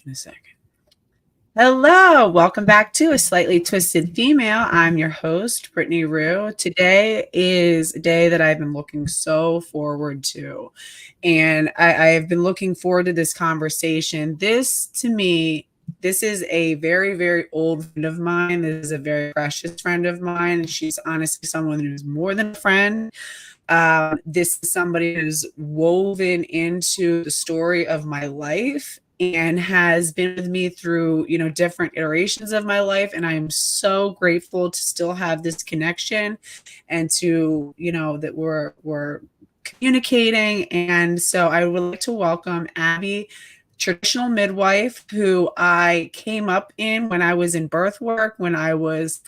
In a second. Hello, welcome back to A Slightly Twisted Female. I'm your host, Brittany Rue. Today is a day that I've been looking so forward to. And I have been looking forward to this conversation. This, to me, this is a very, very old friend of mine. This is a very precious friend of mine. She's honestly someone who's more than a friend. This is somebody who's woven into the story of my life and has been with me through, different iterations of my life. And I am so grateful to still have this connection and to, that we're communicating. And so I would like to welcome Abby, traditional midwife, who I came up in when I was in birth work, when I was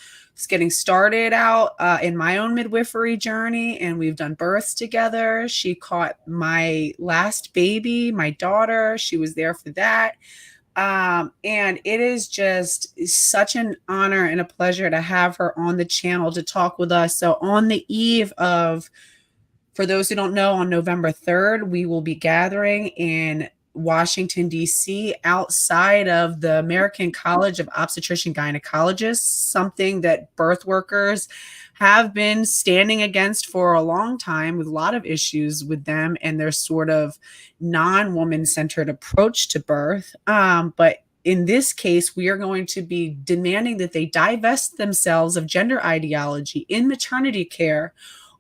getting started out in my own midwifery journey, and we've done births together. She caught my last baby, my daughter. She was there for that. And it is just such an honor and a pleasure to have her on the channel to talk with us. So on the eve of, for those who don't know, on November 3rd, we will be gathering in Washington, D.C, outside of the American College of Obstetrician Gynecologists, something that birth workers have been standing against for a long time, with a lot of issues with them and their sort of non-woman centered approach to birth. But in this case, we are going to be demanding that they divest themselves of gender ideology in maternity care,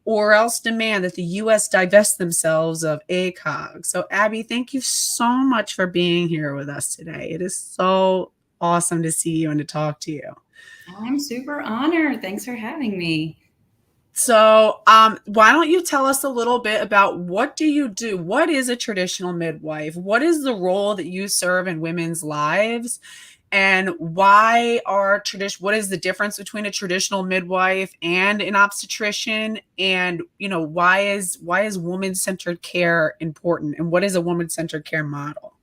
or else demand that the U.S. divest themselves of ACOG. So, Abby, thank you so much for being here with us today. It is so awesome to see you and to talk to you. I'm super honored. Thanks for having me. So, why don't you tell us a little bit about what do you do? What is a traditional midwife? What is the role that you serve in women's lives? And what is the difference between a traditional midwife and an obstetrician? And, why is woman-centered care important? And what is a woman-centered care model?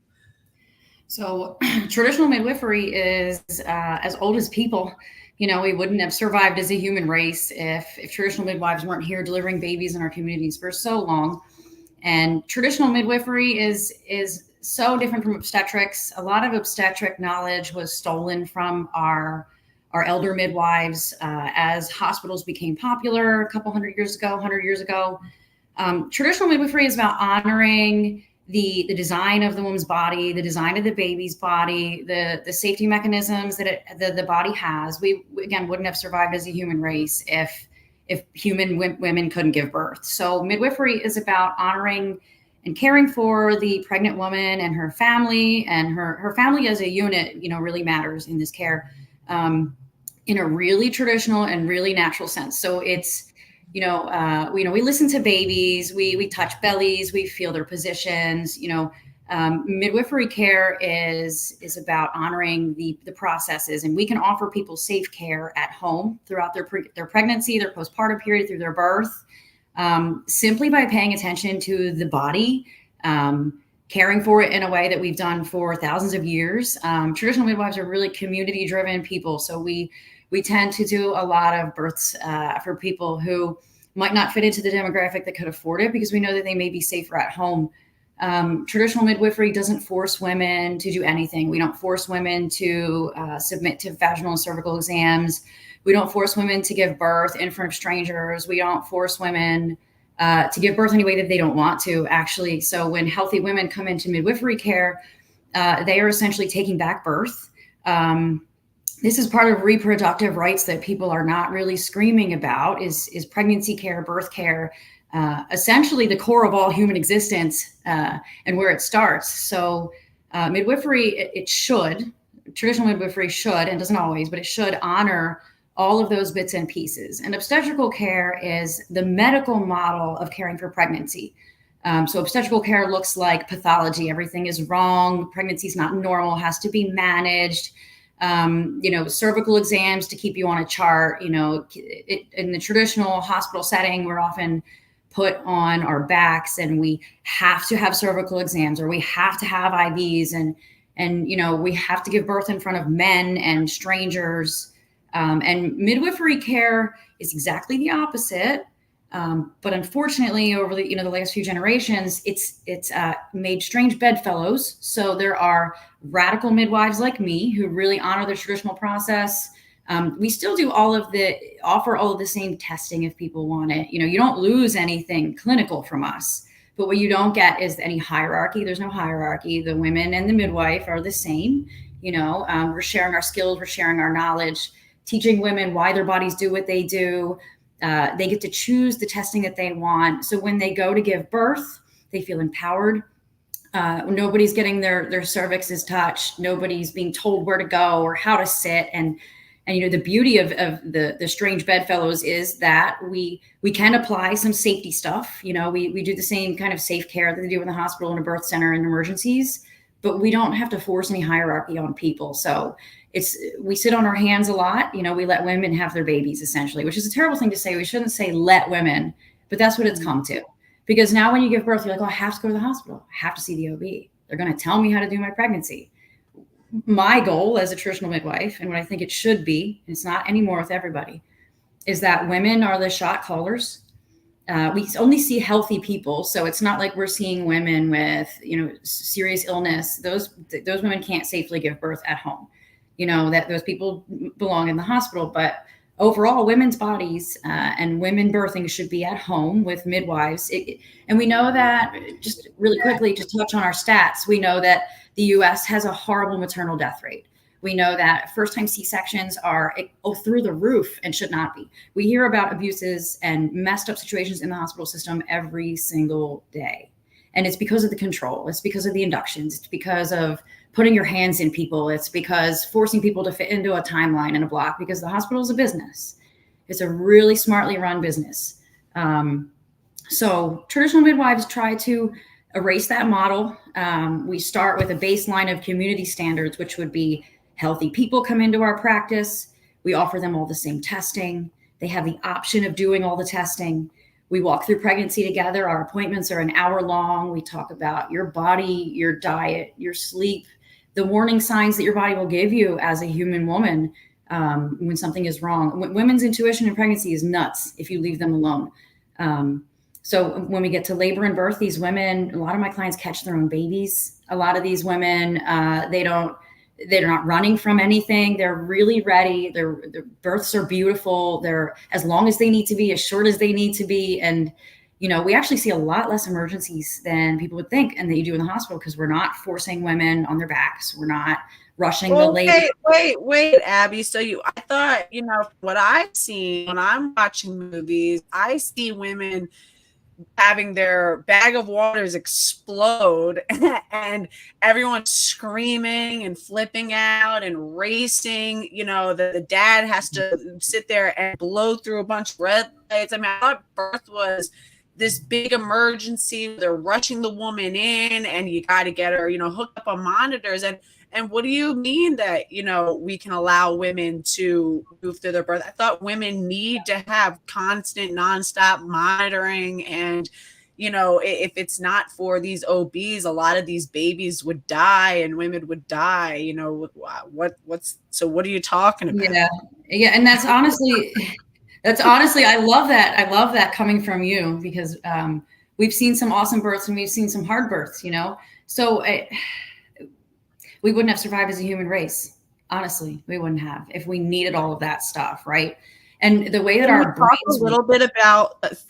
So traditional midwifery is as old as people. We wouldn't have survived as a human race if traditional midwives weren't here delivering babies in our communities for so long. And traditional midwifery is so different from obstetrics. A lot of obstetric knowledge was stolen from our elder midwives as hospitals became popular a couple 100 years ago. Traditional midwifery is about honoring the design of the woman's body, the design of the baby's body, the safety mechanisms that the body has. We again wouldn't have survived as a human race if human women couldn't give birth. So midwifery is about honoring and caring for the pregnant woman and her family, and her family as a unit, really matters in this care, in a really traditional and really natural sense. So it's, we listen to babies, we touch bellies, we feel their positions. Midwifery care is about honoring the processes, and we can offer people safe care at home throughout their pregnancy, their postpartum period, through their birth, simply by paying attention to the body, caring for it in a way that we've done for thousands of years. Traditional midwives are really community-driven people, so we tend to do a lot of births for people who might not fit into the demographic that could afford it, because we know that they may be safer at home. Traditional midwifery doesn't force women to do anything. We don't force women to submit to vaginal and cervical exams. We don't force women to give birth in front of strangers. We don't force women to give birth any way that they don't want to, actually. So when healthy women come into midwifery care, they are essentially taking back birth. This is part of reproductive rights that people are not really screaming about, is pregnancy care, birth care, essentially the core of all human existence, and where it starts. So midwifery, traditional midwifery should, and doesn't always, but it should honor all of those bits and pieces. And obstetrical care is the medical model of caring for pregnancy. So obstetrical care looks like pathology. Everything is wrong. Pregnancy is not normal, has to be managed. Cervical exams to keep you on a chart. In the traditional hospital setting, we're often put on our backs and we have to have cervical exams, or we have to have IVs, and we have to give birth in front of men and strangers. And midwifery care is exactly the opposite. But unfortunately, over the the last few generations, it's made strange bedfellows. So there are radical midwives like me who really honor the traditional process. We still do offer all of the same testing if people want it. You don't lose anything clinical from us, but what you don't get is any hierarchy. There's no hierarchy. The women and the midwife are the same. We're sharing our skills, we're sharing our knowledge, teaching women why their bodies do what they do. They get to choose the testing that they want. So when they go to give birth, they feel empowered. Nobody's getting their cervixes touched. Nobody's being told where to go or how to sit. And the beauty of the strange bedfellows is that we can apply some safety stuff. We do the same kind of safe care that they do in the hospital and a birth center and emergencies, but we don't have to force any hierarchy on people. So we sit on our hands a lot. We let women have their babies essentially, which is a terrible thing to say. We shouldn't say let women, but that's what it's come to. Because now when you give birth, you're like, oh, I have to go to the hospital. I have to see the OB. They're going to tell me how to do my pregnancy. My goal as a traditional midwife, and what I think it should be, and it's not anymore with everybody, is that women are the shot callers. We only see healthy people. So it's not like we're seeing women with, serious illness. Those women can't safely give birth at home. That those people belong in the hospital, but overall women's bodies and women birthing should be at home with midwives. And we know that, just really quickly, just touch on our stats. We know that the US has a horrible maternal death rate. We know that first-time C-sections are through the roof and should not be. We hear about abuses and messed up situations in the hospital system every single day. And it's because of the control. It's because of the inductions. It's because of putting your hands in people. It's because forcing people to fit into a timeline and a block, because the hospital is a business. It's a really smartly run business. So traditional midwives try to erase that model. We start with a baseline of community standards, which would be healthy people come into our practice. We offer them all the same testing. They have the option of doing all the testing. We walk through pregnancy together. Our appointments are an hour long. We talk about your body, your diet, your sleep, the warning signs that your body will give you as a human woman when something is wrong. Women's intuition in pregnancy is nuts if you leave them alone. So when we get to labor and birth, these women, a lot of my clients catch their own babies. A lot of these women, they're not running from anything. They're really ready. Their births are beautiful. They're as long as they need to be, as short as they need to be. And, we actually see a lot less emergencies than people would think and that you do in the hospital, because we're not forcing women on their backs. We're not rushing the labor. Wait, Abby. So I thought, what I've seen when I'm watching movies, I see women having their bag of waters explode and everyone's screaming and flipping out and racing. The dad has to sit there and blow through a bunch of red lights. I mean, I thought birth was this big emergency. They're rushing the woman in and you got to get her, hooked up on monitors. And what do you mean that, we can allow women to move through their birth? I thought women need to have constant, nonstop monitoring. And, if it's not for these OBs, a lot of these babies would die and women would die. What are you talking about? Yeah. And that's honestly, I love that. I love that coming from you, because we've seen some awesome births and we've seen some hard births, So we wouldn't have survived as a human race. Honestly, we wouldn't have, if we needed all of that stuff, right? And the way that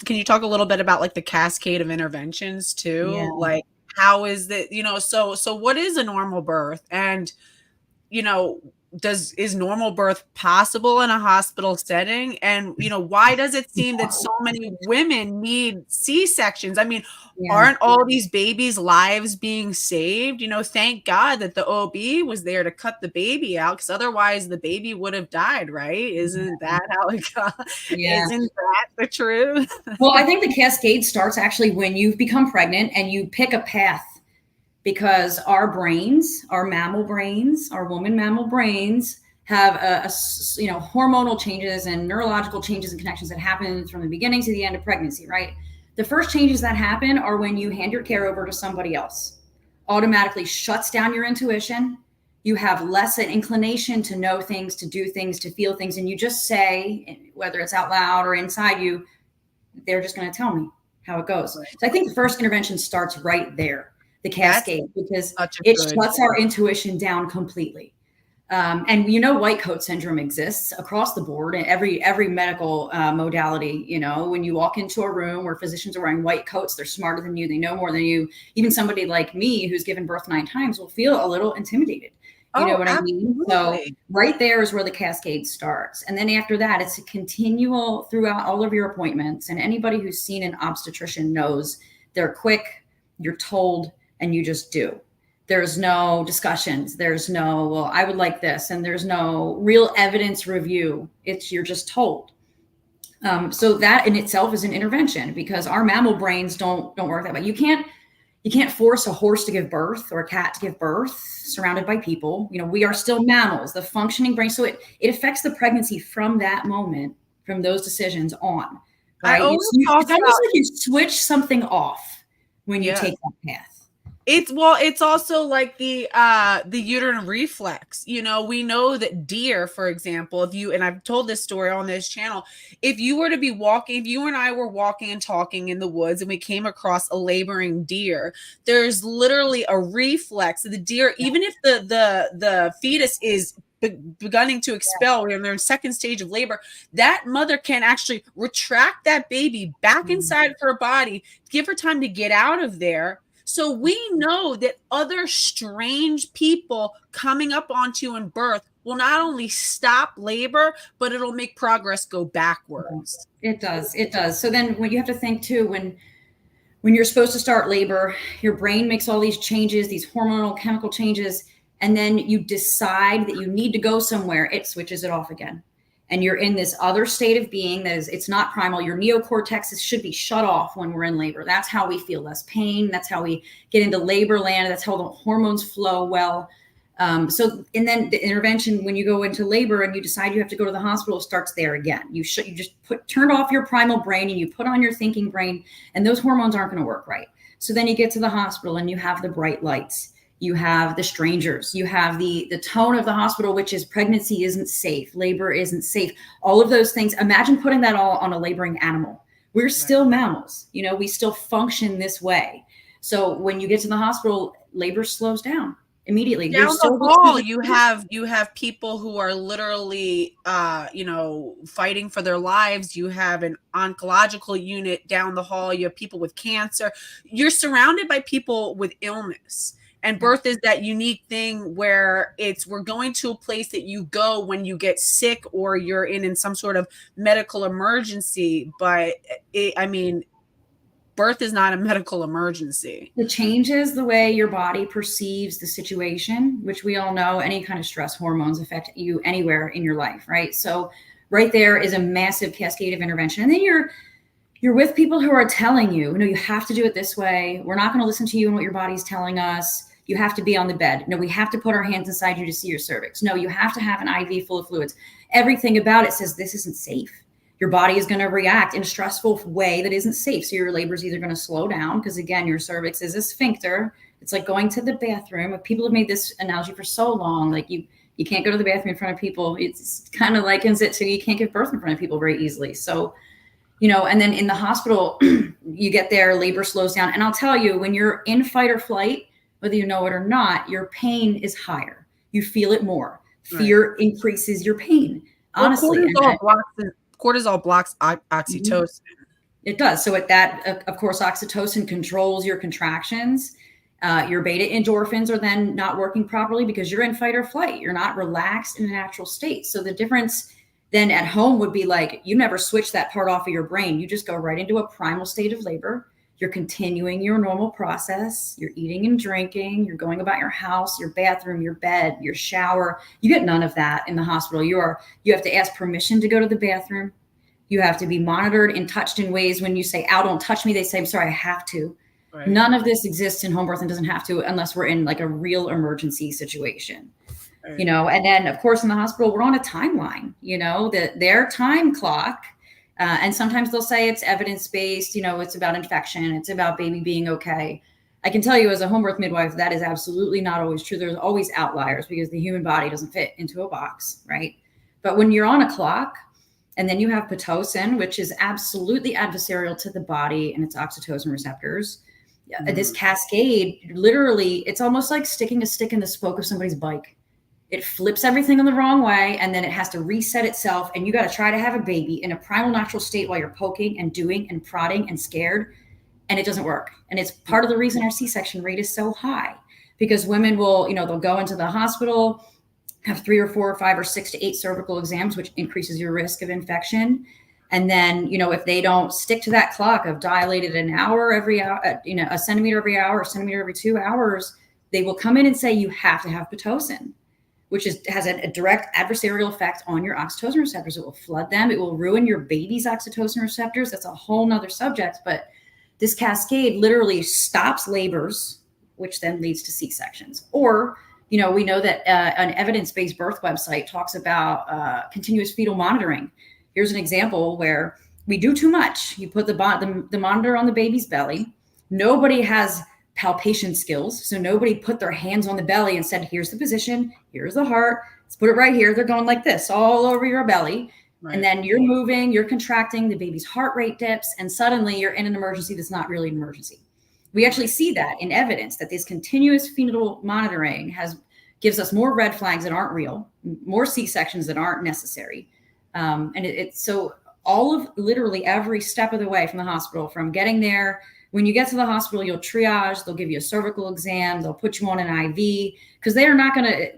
can you talk a little bit about like the cascade of interventions too? Yeah. Like, how is that, so what is a normal birth? And, is normal birth possible in a hospital setting? And, why does it seem that so many women need C-sections? I mean, aren't all these babies' lives being saved? Thank God that the OB was there to cut the baby out, because otherwise the baby would have died, right? Isn't that how it got? Yeah. Isn't that the truth? Well, I think the cascade starts actually when you've become pregnant and you pick a path, because our brains, our mammal brains, our woman mammal brains have hormonal changes and neurological changes and connections that happen from the beginning to the end of pregnancy, right? The first changes that happen are when you hand your care over to somebody else. Automatically shuts down your intuition. You have less an inclination to know things, to do things, to feel things. And you just say, whether it's out loud or inside you, they're just going to tell me how it goes. Right. So I think the first intervention starts right there, the cascade, because Such a it good. shuts our intuition down completely. And white coat syndrome exists across the board in every medical modality. When you walk into a room where physicians are wearing white coats, they're smarter than you, they know more than you. Even somebody like me who's given birth 9 times will feel a little intimidated. You know Oh, what I mean? So absolutely. right there is where the cascade starts. And then after that, it's a continual throughout all of your appointments. And anybody who's seen an obstetrician knows they're quick, you're told, and you just do. There's no discussions. There's no, well, I would like this. And there's no real evidence review. You're just told. So that in itself is an intervention, because our mammal brains don't work that way. You can't force a horse to give birth or a cat to give birth surrounded by people. We are still mammals, the functioning brain. So it affects the pregnancy from that moment, from those decisions on, I right? always It's talk almost about. like you switch something off when you Yeah. take that path. It's also like the uterine reflex. We know that deer, for example, and I've told this story on this channel, if you and I were walking and talking in the woods and we came across a laboring deer, there's literally a reflex of the deer, even if the fetus is beginning to expel and they're in second stage of labor, that mother can actually retract that baby back inside of her body, give her time to get out of there. So we know that other strange people coming up onto you in birth will not only stop labor, but it'll make progress go backwards. It does. It does. So then when you have to think too, when you're supposed to start labor, your brain makes all these changes, these hormonal chemical changes, and then you decide that you need to go somewhere, it switches it off again. And you're in this other state of being it's not primal. Your neocortex should be shut off when we're in labor. That's how we feel less pain. That's how we get into labor land. That's how the hormones flow well. And then the intervention, when you go into labor and you decide you have to go to the hospital, starts there again. You just turn off your primal brain and you put on your thinking brain, and those hormones aren't going to work right. So then you get to the hospital and you have the bright lights. You have the strangers, you have the tone of the hospital, which is pregnancy isn't safe, labor isn't safe, all of those things. Imagine putting that all on a laboring animal. We're still mammals, we still function this way. So when you get to the hospital, labor slows down immediately. Down the hall, you have people who are literally, fighting for their lives. You have an oncological unit down the hall. You have people with cancer. You're surrounded by people with illness. And birth is that unique thing where we're going to a place that you go when you get sick or you're in some sort of medical emergency. But birth is not a medical emergency. It changes the way your body perceives the situation, which we all know any kind of stress hormones affect you anywhere in your life, right? So right there is a massive cascade of intervention. And then you're with people who are telling you, you have to do it this way. We're not going to listen to you and what your body's telling us. You have to be on the bed. No, we have to put our hands inside you to see your cervix. No, you have to have an IV full of fluids. Everything about it says this isn't safe. Your body is going to react in a stressful way that isn't safe. So your labor is either going to slow down because, again, your cervix is a sphincter. It's like going to the bathroom. People have made this analogy for so long. Like you can't go to the bathroom in front of people. It's kind of likens it to you can't give birth in front of people very easily. So, and then in the hospital, you get there, labor slows down. And I'll tell you, when you're in fight or flight, whether you know it or not, your pain is higher. You feel it more. Fear increases your pain. Honestly, cortisol blocks oxytocin. It does. So of course, oxytocin controls your contractions. Your beta endorphins are then not working properly because you're in fight or flight. You're not relaxed in a natural state. So the difference then at home would be like you never switch that part off of your brain. You just go right into a primal state of labor. You're continuing your normal process. You're eating and drinking. You're going about your house, your bathroom, your bed, your shower. You get none of that in the hospital. You have to ask permission to go to the bathroom. You have to be monitored and touched in ways when you say, ow, don't touch me. They say, I'm sorry, I have to. Right. None of this exists in home birth and doesn't have to unless we're in like a real emergency situation. Right. And then of course in the hospital, we're on a timeline, their time clock. And sometimes they'll say it's evidence-based, it's about infection, it's about baby being okay. I can tell you as a home birth midwife, that is absolutely not always true. There's always outliers because the human body doesn't fit into a box, right? But when you're on a clock, And then you have Pitocin, which is absolutely adversarial to the body and its oxytocin receptors. This cascade, literally, it's almost like sticking a stick in the spoke of somebody's bike. It flips everything in the wrong way, and then it has to reset itself. And you got to try to have a baby in a primal natural state while you're poking and doing and prodding and scared. And it doesn't work. And it's part of the reason our C-section rate is so high, because women will, they'll go into the hospital, have 3 or 4 or 5 or 6 to 8 cervical exams, which increases your risk of infection. And then, if they don't stick to that clock of dilated an hour every hour, a centimeter every hour, a centimeter every 2 hours, they will come in and say, you have to have Pitocin, which has a direct adversarial effect on your oxytocin receptors. It will flood them. It will ruin your baby's oxytocin receptors. That's a whole nother subject. But this cascade literally stops labors, which then leads to C-sections. Or, we know that an evidence-based birth website talks about continuous fetal monitoring. Here's an example where we do too much. You put the monitor on the baby's belly. Nobody has palpation skills. So nobody put their hands on the belly and said, here's the position, here's the heart, let's put it right here. They're going like this all over your belly. Right. And then you're moving, you're contracting, the baby's heart rate dips, and suddenly you're in an emergency that's not really an emergency. We actually see that in evidence that this continuous fetal monitoring gives us more red flags that aren't real, more C-sections that aren't necessary. And it's so all of literally every step of the way from the hospital, from getting there. When you get to the hospital, you'll triage, they'll give you a cervical exam, they'll put you on an IV, because they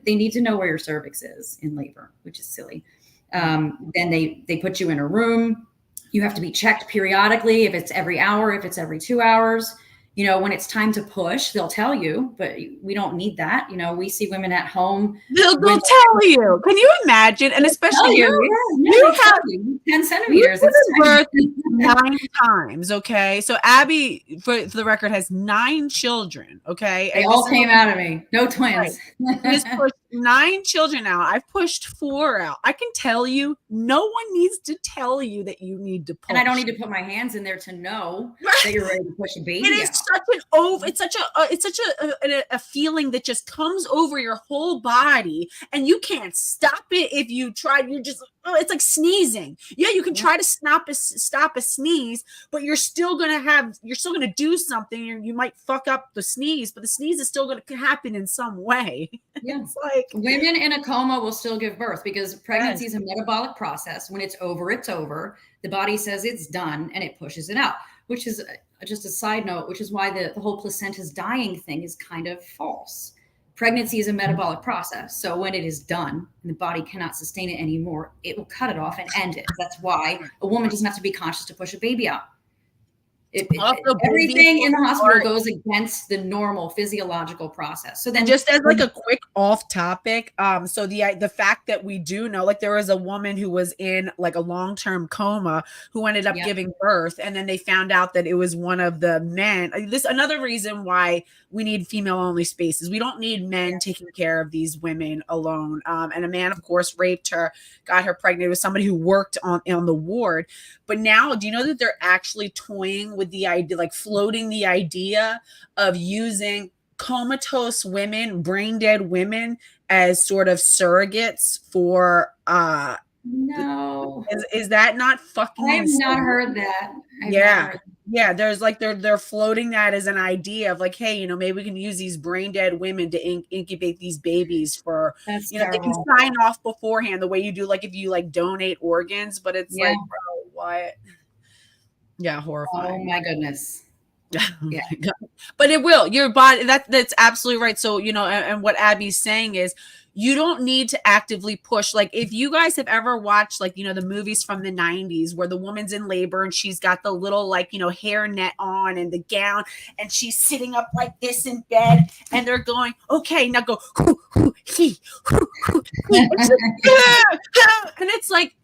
need to know where your cervix is in labor, which is silly. Then they put you in a room. You have to be checked periodically, if it's every hour, if it's every 2 hours. When it's time to push, they'll tell you, but we don't need that. We see women at home. They'll tell you. Can you imagine? And especially you have 10 centimeters. It's birth 9 times. Okay. So Abby, for the record, has 9 children. Okay. They all came out of me. No twins. Right. This pushed 9 children out. I've pushed 4 out. I can tell you, no one needs to tell you that you need to push. And I don't need to put my hands in there to know that you're ready to push a baby. It is out. It's such a feeling that just comes over your whole body, and you can't stop it if you try. It's like sneezing. Yeah, you can try to stop a sneeze, but you're still gonna do something. You might fuck up the sneeze, but the sneeze is still gonna happen in some way. Yeah. It's like women in a coma will still give birth, because pregnancy is a metabolic process. When it's over, it's over. The body says it's done and it pushes it out, which is just a side note, which is why the whole placenta's dying thing is kind of false. Pregnancy is a metabolic process. So when it is done and the body cannot sustain it anymore, it will cut it off and end it. That's why a woman doesn't have to be conscious to push a baby out. Everything in the hospital goes against the normal physiological process. So then, just as like a quick off topic, so the fact that we do know, like, there was a woman who was in like a long-term coma who ended up giving birth, and then they found out that it was one of the men. This another reason why we need female-only spaces. We don't need men taking care of these women alone. And a man, of course, raped her, got her pregnant. It was somebody who worked on the ward. But now, do you know that they're actually toying with the idea, like floating the idea of using comatose women, brain dead women, as sort of surrogates for no. Is that not fucking I've insane? not heard that. Yeah, there's like they're floating that as an idea of like, hey, maybe we can use these brain dead women to incubate these babies for, That's they can sign off beforehand the way you do, like if you like donate organs, but it's like, bro, what? Yeah, horrifying. Oh my goodness. Yeah. But it will, your body, that's absolutely right. So, and what Abby's saying is, you don't need to actively push. Like, if you guys have ever watched, like, the movies from the 90s where the woman's in labor and she's got the little, like, hair net on and the gown, and she's sitting up like this in bed, and they're going, okay, now go, and it's like,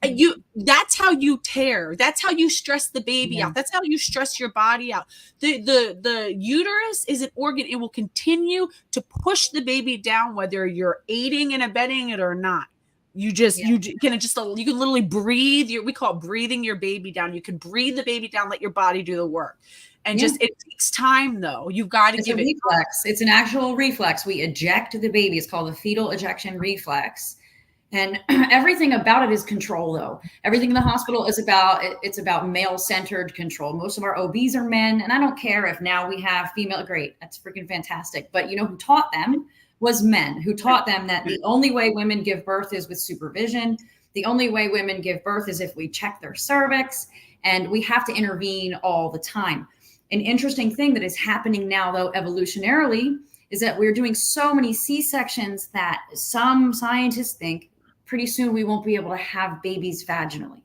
that's how you tear. That's how you stress the baby out. That's how you stress your body out. The uterus is an organ. It will continue to push the baby down, whether you're aiding and abetting it or not. You can literally breathe. We call it breathing your baby down. You can breathe the baby down, let your body do the work. And it takes time, though. You've got to give it reflex. It's an actual reflex. We eject the baby. It's called the fetal ejection reflex. And everything about it is control, though. Everything in the hospital is it's about male-centered control. Most of our OBs are men, and I don't care if now we have female. Great, that's freaking fantastic. But you know who taught them was men, who taught them that the only way women give birth is with supervision. The only way women give birth is if we check their cervix, and we have to intervene all the time. An interesting thing that is happening now, though, evolutionarily, is that we're doing so many C-sections that some scientists think pretty soon we won't be able to have babies vaginally.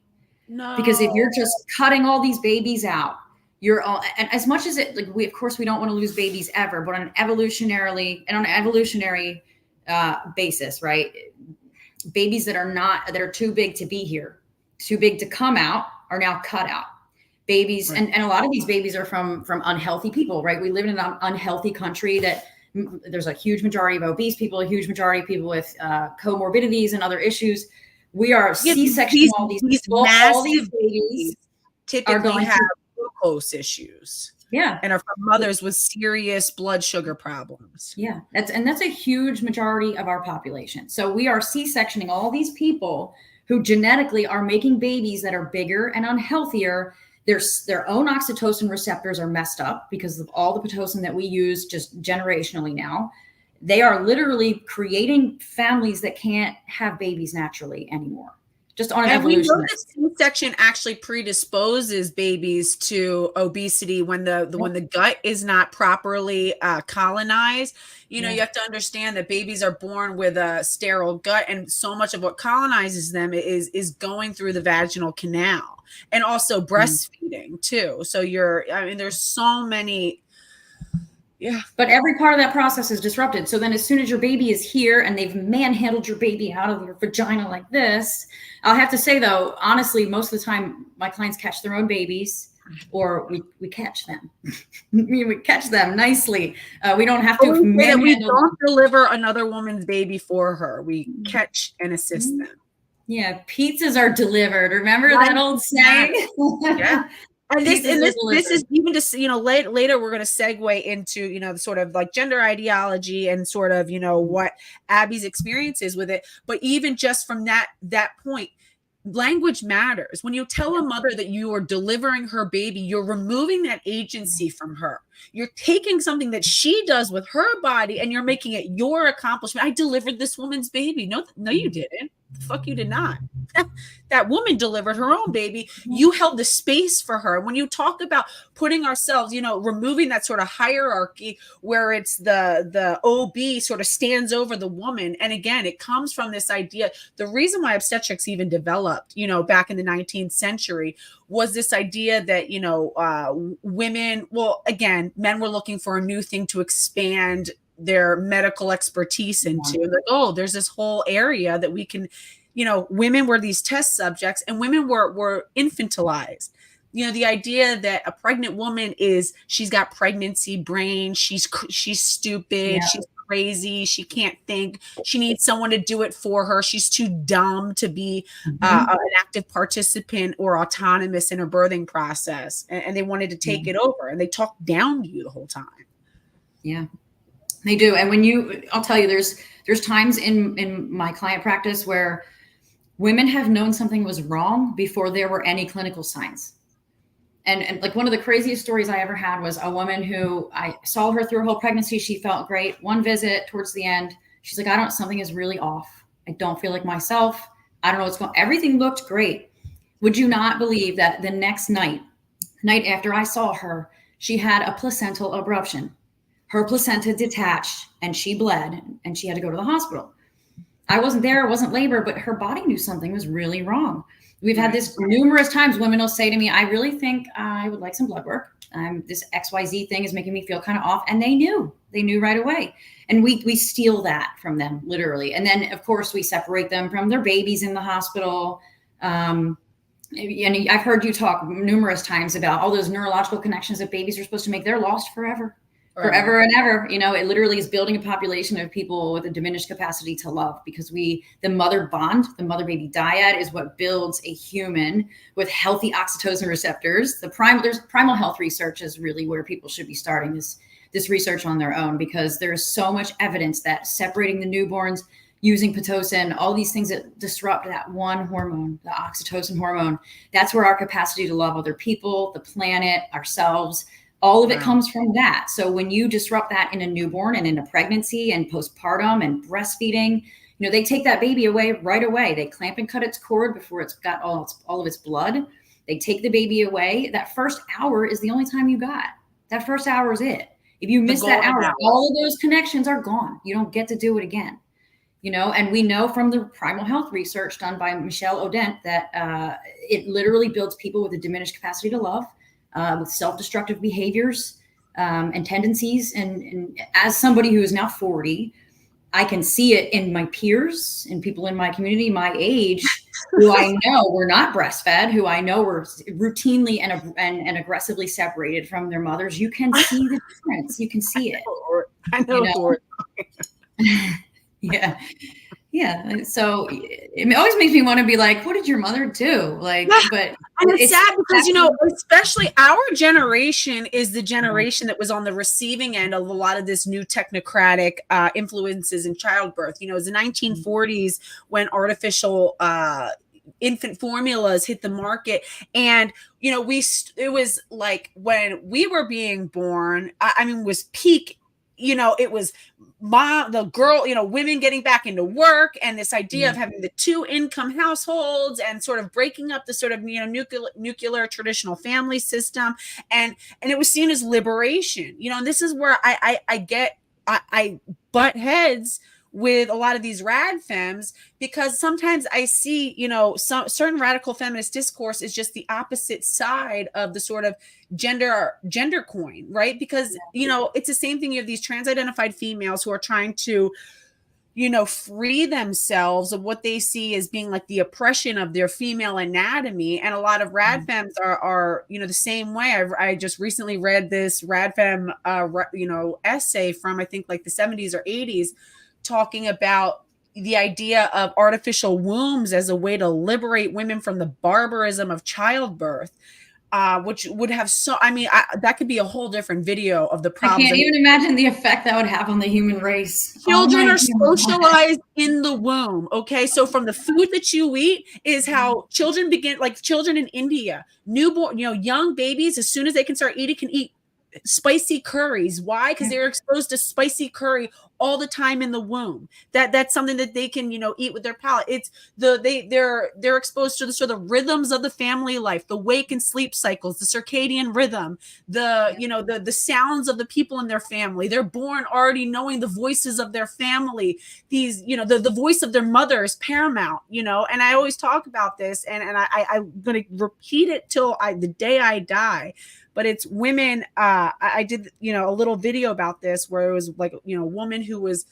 No. Because if you're just cutting all these babies out, you're all, and as much as it, like we, of course, we don't want to lose babies ever, but on an evolutionary basis, right? Babies that are too big to be here, too big to come out, are now cut out. Babies, right. and a lot of these babies are from unhealthy people, right? We live in an unhealthy country that there's a huge majority of obese people, a huge majority of people with comorbidities and other issues. We are C-sectioning all these people. All these babies typically are going have glucose issues. Yeah. And are from mothers with serious blood sugar problems. Yeah. That's a huge majority of our population. So we are C-sectioning all these people who genetically are making babies that are bigger and unhealthier. Their own oxytocin receptors are messed up because of all the Pitocin that we use just generationally now. They are literally creating families that can't have babies naturally anymor. Just on an evolution. We know the C-section actually predisposes babies to obesity when the gut is not properly colonized. You know, you have to understand that babies are born with a sterile gut, and so much of what colonizes them is going through the vaginal canal, and also breastfeeding too. So there's so many. Yeah. But every part of that process is disrupted. So then as soon as your baby is here and they've manhandled your baby out of your vagina like this, I'll have to say, though, honestly, most of the time my clients catch their own babies, or we catch them. We catch them nicely. We don't have to manhandle. We don't deliver another woman's baby for her. We catch and assist them. Yeah. Pizzas are delivered. Remember that old saying? Yeah. And this is even just, later we're going to segue into, the sort of like gender ideology and sort of, what Abby's experience is with it. But even just from that point, language matters. When you tell a mother that you are delivering her baby, you're removing that agency from her. You're taking something that she does with her body and you're making it your accomplishment. I delivered this woman's baby. No, you didn't. The fuck you did not. That woman delivered her own baby. You held the space for her. When you talk about putting ourselves, removing that sort of hierarchy where it's the OB sort of stands over the woman. And again, it comes from this idea. The reason why obstetrics even developed, back in the 19th century was this idea that, women, well, again, men were looking for a new thing to expand their medical expertise into. Like, oh, there's this whole area that we can, women were these test subjects and women were infantilized. The idea that a pregnant woman she's got pregnancy brain, she's stupid, she's crazy, she can't think, she needs someone to do it for her, she's too dumb to be an active participant or autonomous in her birthing process, and they wanted to take it over, and they talked down to you the whole time. Yeah. They do. And I'll tell you, there's times in my client practice where women have known something was wrong before there were any clinical signs. And like one of the craziest stories I ever had was a woman who I saw her through her whole pregnancy. She felt great. One visit towards the end, she's like, something is really off. I don't feel like myself. I don't know what's going on. Everything looked great. Would you not believe that the next night after I saw her, she had a placental abruption. Her placenta detached and she bled and she had to go to the hospital. I wasn't there, it wasn't labor, but her body knew something was really wrong. We've had this numerous times. Women will say to me, I really think I would like some blood work. This XYZ thing is making me feel kind of off. And they knew right away. And we steal that from them, literally. And then, of course, we separate them from their babies in the hospital. And I've heard you talk numerous times about all those neurological connections that babies are supposed to make. They're lost forever. Forever and ever. It literally is building a population of people with a diminished capacity to love, because the mother bond, the mother baby dyad is what builds a human with healthy oxytocin receptors. There's primal health research is really where people should be starting this research on their own, because there's so much evidence that separating the newborns using Pitocin, all these things that disrupt that one hormone, the oxytocin hormone. That's where our capacity to love other people, the planet, ourselves, all of it comes from that. So when you disrupt that in a newborn and in a pregnancy and postpartum and breastfeeding, they take that baby away right away. They clamp and cut its cord before it's got all of its blood. They take the baby away. That first hour is the only time you got. That first hour is it. If you miss that hour, all of those connections are gone. You don't get to do it again. And we know from the primal health research done by Michelle Odent that it literally builds people with a diminished capacity to love, with self-destructive behaviors and tendencies. And as somebody who is now 40, I can see it in my peers and people in my community, my age, who I know were not breastfed, who I know were routinely and aggressively separated from their mothers. You can see the difference. You can see it. I know. Yeah. Yeah. So it always makes me want to be like, what did your mother do? Like, but and it's sad because, especially our generation is the generation that was on the receiving end of a lot of this new technocratic influences in childbirth. It was the 1940s when artificial infant formulas hit the market. And, it was like when we were being born, was peak. It was the girl, women getting back into work, and this idea of having the 2 income households and sort of breaking up the sort of, nuclear traditional family system. And it was seen as liberation, and this is where I butt heads with a lot of these rad femmes, because sometimes I see, some certain radical feminist discourse is just the opposite side of the sort of gender coin, right? Because, it's the same thing. You have these trans-identified females who are trying to, free themselves of what they see as being like the oppression of their female anatomy. And a lot of rad femmes are, the same way. I just recently read this rad femme, essay from, I think, like the 70s or 80s, talking about the idea of artificial wombs as a way to liberate women from the barbarism of childbirth, which would have that could be a whole different video of the problems. I can't even imagine the effect that would have on the human race. Children are socialized in the womb. Okay. So from the food that you eat is how children begin, like children in India, newborn, young babies, as soon as they can start eating, can eat spicy curries. Why? Because they're exposed to spicy curry all the time in the womb. That's something that they can, eat with their palate. It's they're exposed to the sort of rhythms of the family life, the wake and sleep cycles, the circadian rhythm, the sounds of the people in their family. They're born already knowing the voices of their family. These, the voice of their mother is paramount, and I always talk about this, and I'm going to repeat it till the day I die. But it's women. I did, a little video about this where it was like, a woman who was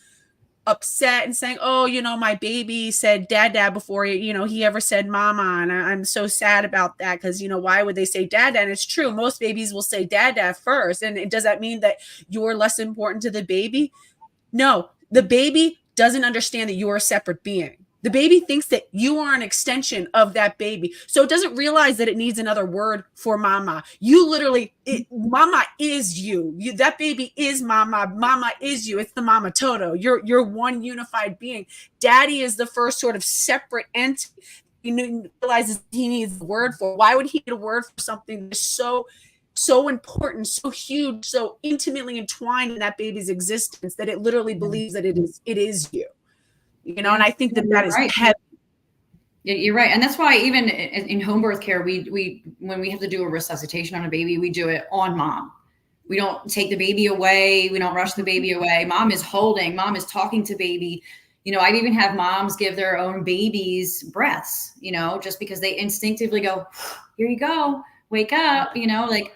upset and saying, oh, my baby said dad before, he ever said mama. And I'm so sad about that because, why would they say dad? And it's true. Most babies will say dad first. And does that mean that you're less important to the baby? No, the baby doesn't understand that you're a separate being. The baby thinks that you are an extension of that baby. So it doesn't realize that it needs another word for mama. You literally, mama is you. That baby is mama. Mama is you. It's the mama toto. You're one unified being. Daddy is the first sort of separate entity. He realizes he needs a word for. Why would he need a word for something that's so important, so huge, so intimately entwined in that baby's existence that it literally believes that it is you. And I think that is heavy. You're right. And that's why even in home birth care, we when we have to do a resuscitation on a baby, we do it on mom. We don't take the baby away. We don't rush the baby away. Mom is holding, mom is talking to baby. I'd even have moms give their own babies breaths, just because they instinctively go, here you go, wake up, like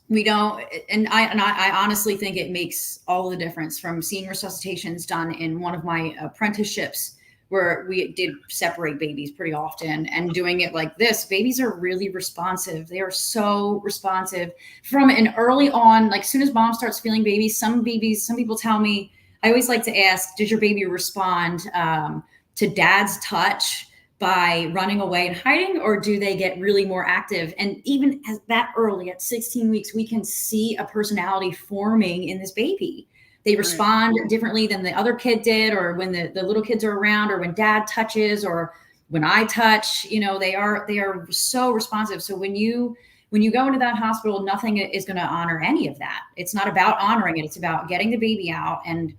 we don't. And I honestly think it makes all the difference from seeing resuscitations done in one of my apprenticeships where we did separate babies pretty often, and doing it like this. Babies are really responsive. They are so responsive from an early on, like as soon as mom starts feeling babies, some people tell me, I always like to ask, does your baby respond to dad's touch by running away and hiding, or do they get really more active? And even as that early at 16 weeks, we can see a personality forming in this baby. They respond differently than the other kid did, or when the little kids are around, or when dad touches, or when I touch. They are so responsive. So when you go into that hospital, nothing is going to honor any of that. It's not about honoring it. It's about getting the baby out. And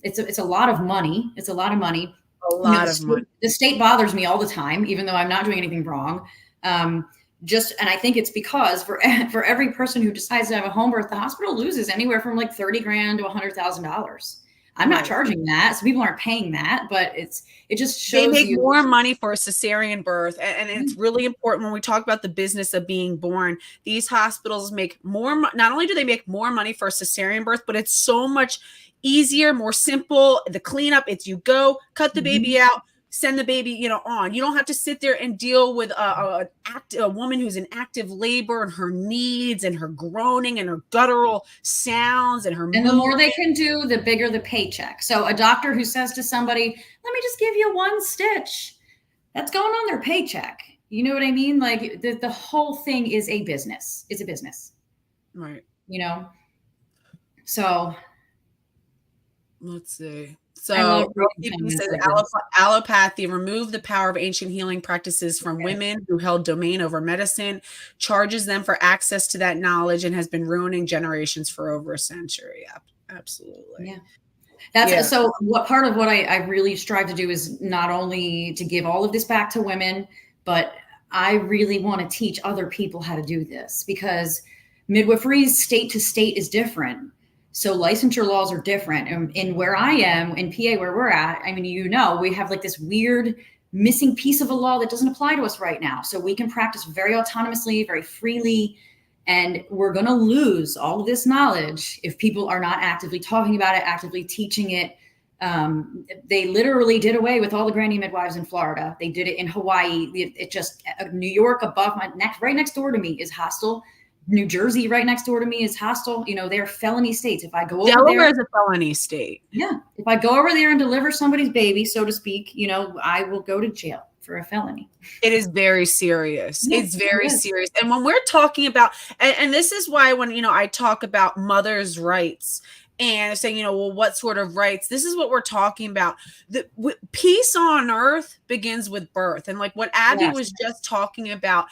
it's a lot of money. It's a lot of money. A lot of money. The state bothers me all the time, even though I'm not doing anything wrong. And I think it's because for every person who decides to have a home birth, the hospital loses anywhere from like $30,000 to $100,000. I'm not charging that, so people aren't paying that, but it just shows they make more money for a cesarean birth, and it's really important when we talk about the business of being born. These hospitals make more. Not only do they make more money for a cesarean birth, but it's so much easier, more simple. The cleanup, it's you go cut the baby out, send the baby, on. You don't have to sit there and deal with a woman who's in active labor and her needs and her groaning and her guttural sounds and her And the more they can do, the bigger the paycheck. So a doctor who says to somebody, let me just give you one stitch, that's going on their paycheck. You know what I mean? Like the whole thing is a business. It's a business. Right. So let's see. So says allopathy removed the power of ancient healing practices from women who held domain over medicine, charges them for access to that knowledge, and has been ruining generations for over a century. Absolutely. Yeah. So what part of what I really strive to do is not only to give all of this back to women, but I really want to teach other people how to do this, because midwifery state to state is different. So licensure laws are different. And in where I am, in PA, where we're at, I mean, we have like this weird missing piece of a law that doesn't apply to us right now. So we can practice very autonomously, very freely. And we're going to lose all of this knowledge if people are not actively talking about it, actively teaching it. They literally did away with all the granny midwives in Florida. They did it in Hawaii. It just, New York above my neck, right next door to me is hostile. New Jersey right next door to me is hostile. They're felony states. If I go over Delaware is a felony state. Yeah. If I go over there and deliver somebody's baby, so to speak, I will go to jail for a felony. It is very serious. It's very serious. And when we're talking about, and this is why when, I talk about mothers' rights and saying, well, what sort of rights? This is what we're talking about. The peace on earth begins with birth. And like what Abby was just talking about,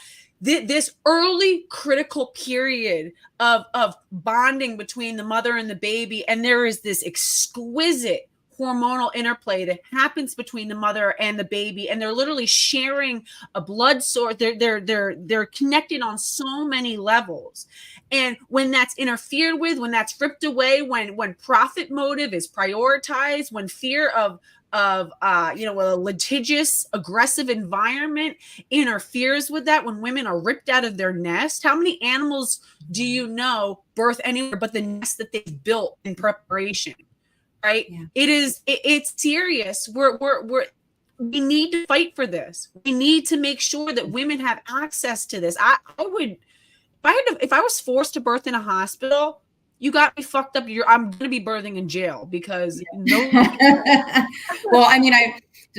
this early critical period of bonding between the mother and the baby. And there is this exquisite hormonal interplay that happens between the mother and the baby. And they're literally sharing a blood source. They're connected on so many levels. And when that's interfered with, when that's ripped away, when profit motive is prioritized, when fear of a litigious, aggressive environment interferes with that, when women are ripped out of their nest, how many animals do you know birth anywhere but the nest that they've built in preparation? Right? Yeah. It's serious. We need to fight for this. We need to make sure that women have access to this. If I was forced to birth in a hospital, you got me fucked up. I'm going to be birthing in jail because no. Well, I mean,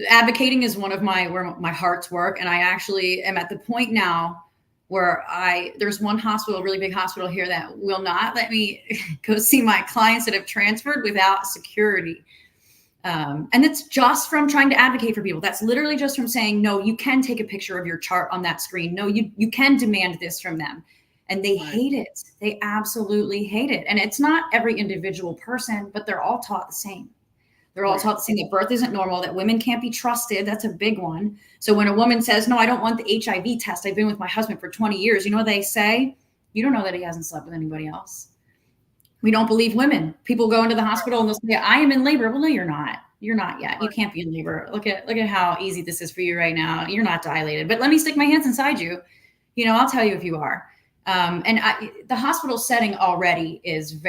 advocating is one of where my heart's work. And I actually am at the point now where there's one hospital, a really big hospital here, that will not let me go see my clients that have transferred without security. And it's just from trying to advocate for people. That's literally just from saying, no, you can take a picture of your chart on that screen. No, you can demand this from them. And they hate it. They absolutely hate it. And it's not every individual person, but they're all taught the same. They're all taught the same, that birth isn't normal, that women can't be trusted. That's a big one. So when a woman says, no, I don't want the HIV test, I've been with my husband for 20 years. You know what they say? You don't know that he hasn't slept with anybody else. We don't believe women. People go into the hospital and they'll say, I am in labor. Well, no, you're not. You're not yet. You can't be in labor. Look at how easy this is for you right now. You're not dilated, but let me stick my hands inside you. I'll tell you if you are. The hospital setting already is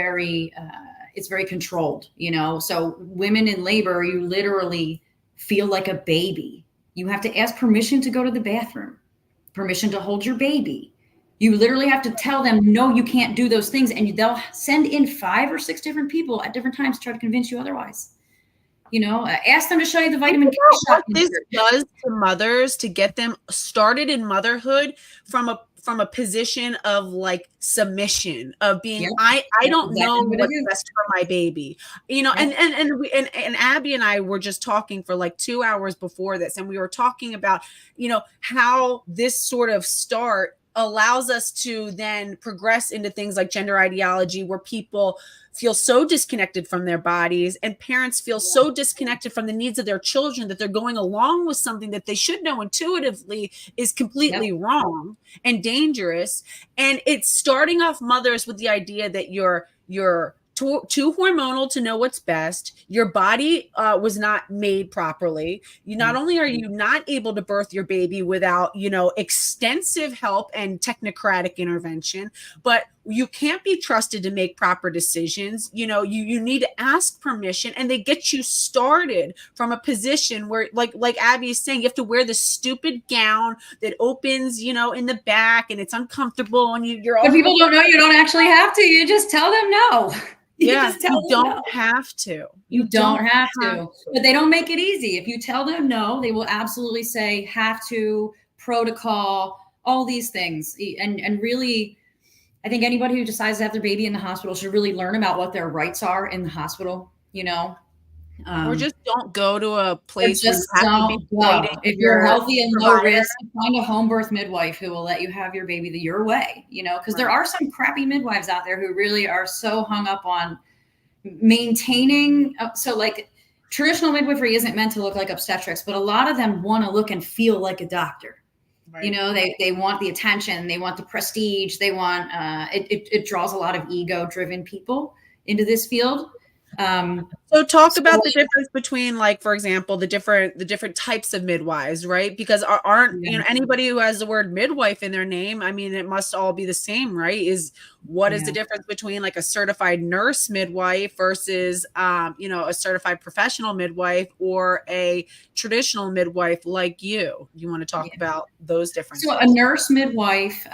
it's very controlled, so women in labor, you literally feel like a baby. You have to ask permission to go to the bathroom, permission to hold your baby. You literally have to tell them, no, you can't do those things. And they'll send in 5 or 6 different people at different times to try to convince you otherwise. Ask them to show you the vitamin K shot. What this does to mothers to get them started in motherhood from from a position of like submission, of being, Yep. I That's don't exactly know what it what's is. best for my baby, Yep. and Abby and I were just talking for like 2 hours before this, and we were talking about, how this sort of start allows us to then progress into things like gender ideology, where people feel so disconnected from their bodies, and parents feel so disconnected from the needs of their children that they're going along with something that they should know intuitively is completely wrong and dangerous. And it's starting off mothers with the idea that you're too hormonal to know what's best. Your body was not made properly. You not only are you not able to birth your baby without, extensive help and technocratic intervention, but you can't be trusted to make proper decisions. You need to ask permission, and they get you started from a position where, like Abby is saying, you have to wear this stupid gown that opens, in the back, and it's uncomfortable, and you're all. But people don't know you don't actually have to. You just tell them no. You don't have to. You don't have to. But they don't make it easy. If you tell them no, they will absolutely say have to, protocol, all these things. And really, I think anybody who decides to have their baby in the hospital should really learn about what their rights are in the hospital, or just don't go to a place where you have to be fighting. If you're healthy and low risk, find a home birth midwife who will let you have your baby your way, because there are some crappy midwives out there who really are so hung up on maintaining. So like traditional midwifery isn't meant to look like obstetrics, but a lot of them want to look and feel like a doctor. Right. They want the attention, they want the prestige, they want, it draws a lot of ego driven people into this field. So talk about the difference between, like, for example, the different types of midwives, right? Because aren't anybody who has the word midwife in their name, I mean, it must all be the same, right? Is the difference between like a certified nurse midwife versus a certified professional midwife, or a traditional midwife like you? You want to talk about those differences? So a nurse midwife,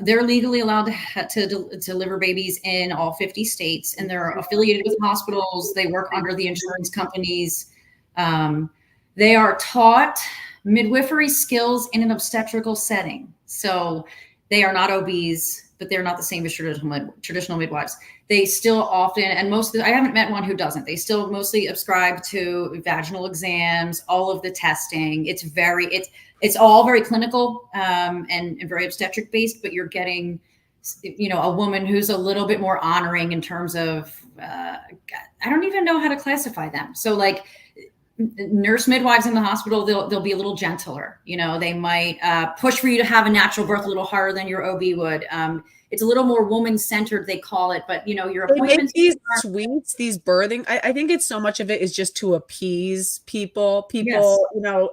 they're legally allowed to deliver babies in all 50 states, and they're affiliated with hospitals. They work under the insurance companies. They are taught midwifery skills in an obstetrical setting. So they are not OBs, but they're not the same as traditional midwives. They still often, and I haven't met one who doesn't. They still mostly subscribe to vaginal exams, all of the testing. It's all very clinical and very obstetric based, but you're getting, a woman who's a little bit more honoring in terms of, I don't even know how to classify them. So like nurse midwives in the hospital, they'll be a little gentler. They might push for you to have a natural birth a little harder than your OB would. It's a little more woman centered, they call it, but your appointments. These sweets, these birthing, I think it's so much of it is just to appease people. Yes.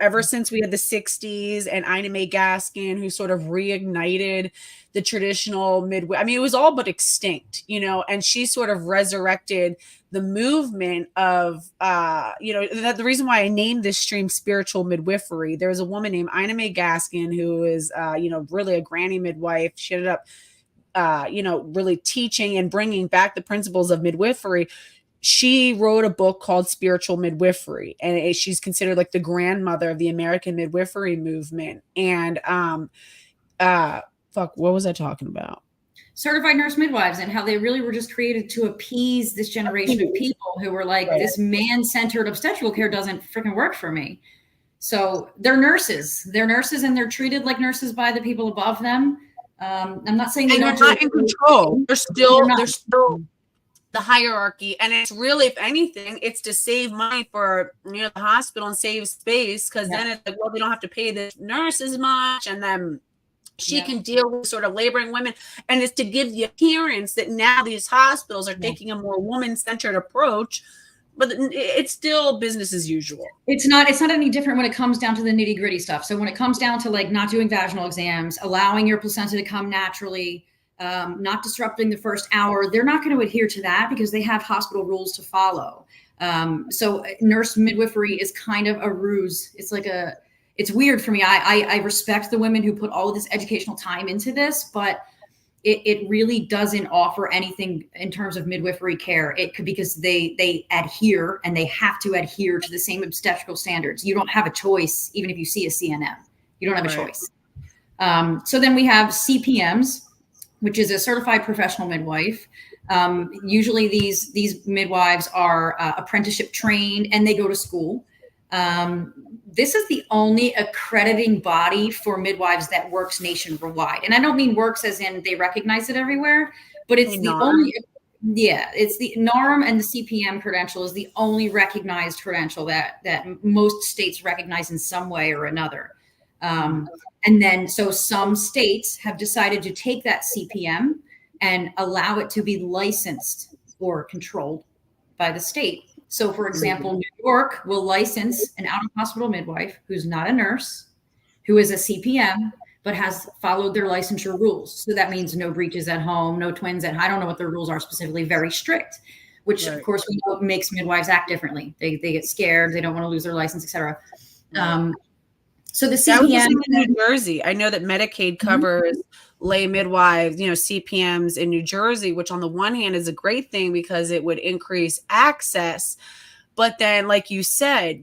Ever since we had the 60s and Ina May Gaskin, who sort of reignited the traditional midwife. I mean, it was all but extinct, and she sort of resurrected the movement of, the reason why I named this stream Spiritual Midwifery. There was a woman named Ina May Gaskin who is, really a granny midwife. She ended up, really teaching and bringing back the principles of midwifery. She wrote a book called Spiritual Midwifery, and she's considered like the grandmother of the American midwifery movement. And, what was I talking about? Certified nurse midwives, and how they really were just created to appease this generation of people who were like, this man-centered obstetrical care doesn't freaking work for me. So they're nurses, and they're treated like nurses by the people above them. I'm not saying they're not in control. They're still the hierarchy, and it's really, if anything, it's to save money for the hospital and save space, because then it's like, well, we don't have to pay the nurse as much, and then she can deal with sort of laboring women, and it's to give the appearance that now these hospitals are taking a more woman-centered approach. But it's still business as usual. It's not any different when it comes down to the nitty gritty stuff. So when it comes down to like not doing vaginal exams, allowing your placenta to come naturally, not disrupting the first hour, they're not going to adhere to that because they have hospital rules to follow. So nurse midwifery is kind of a ruse. It's weird for me. I respect the women who put all of this educational time into this, but it really doesn't offer anything in terms of midwifery care. It could, because they adhere, and they have to adhere to the same obstetrical standards. You don't have a choice, even if you see a CNM. You don't have a choice. So then we have CPMs, which is a certified professional midwife. Usually these midwives are apprenticeship trained and they go to school. This is the only accrediting body for midwives that works nationwide. And I don't mean works as in they recognize it everywhere, but it's the only, it's the NARM, and the CPM credential is the only recognized credential that most states recognize in some way or another. And then, so some states have decided to take that CPM and allow it to be licensed or controlled by the state. So for example, New York will license an out-of-hospital midwife who's not a nurse, who is a CPM, but has followed their licensure rules. So that means no breaches at home, no twins at, I don't know what their rules are specifically, very strict, which of course we know makes midwives act differently. They get scared, they don't want to lose their license, etc. So the CPM in New Jersey, I know that Medicaid covers lay midwives, CPMs in New Jersey, which on the one hand is a great thing because it would increase access. But then, like you said,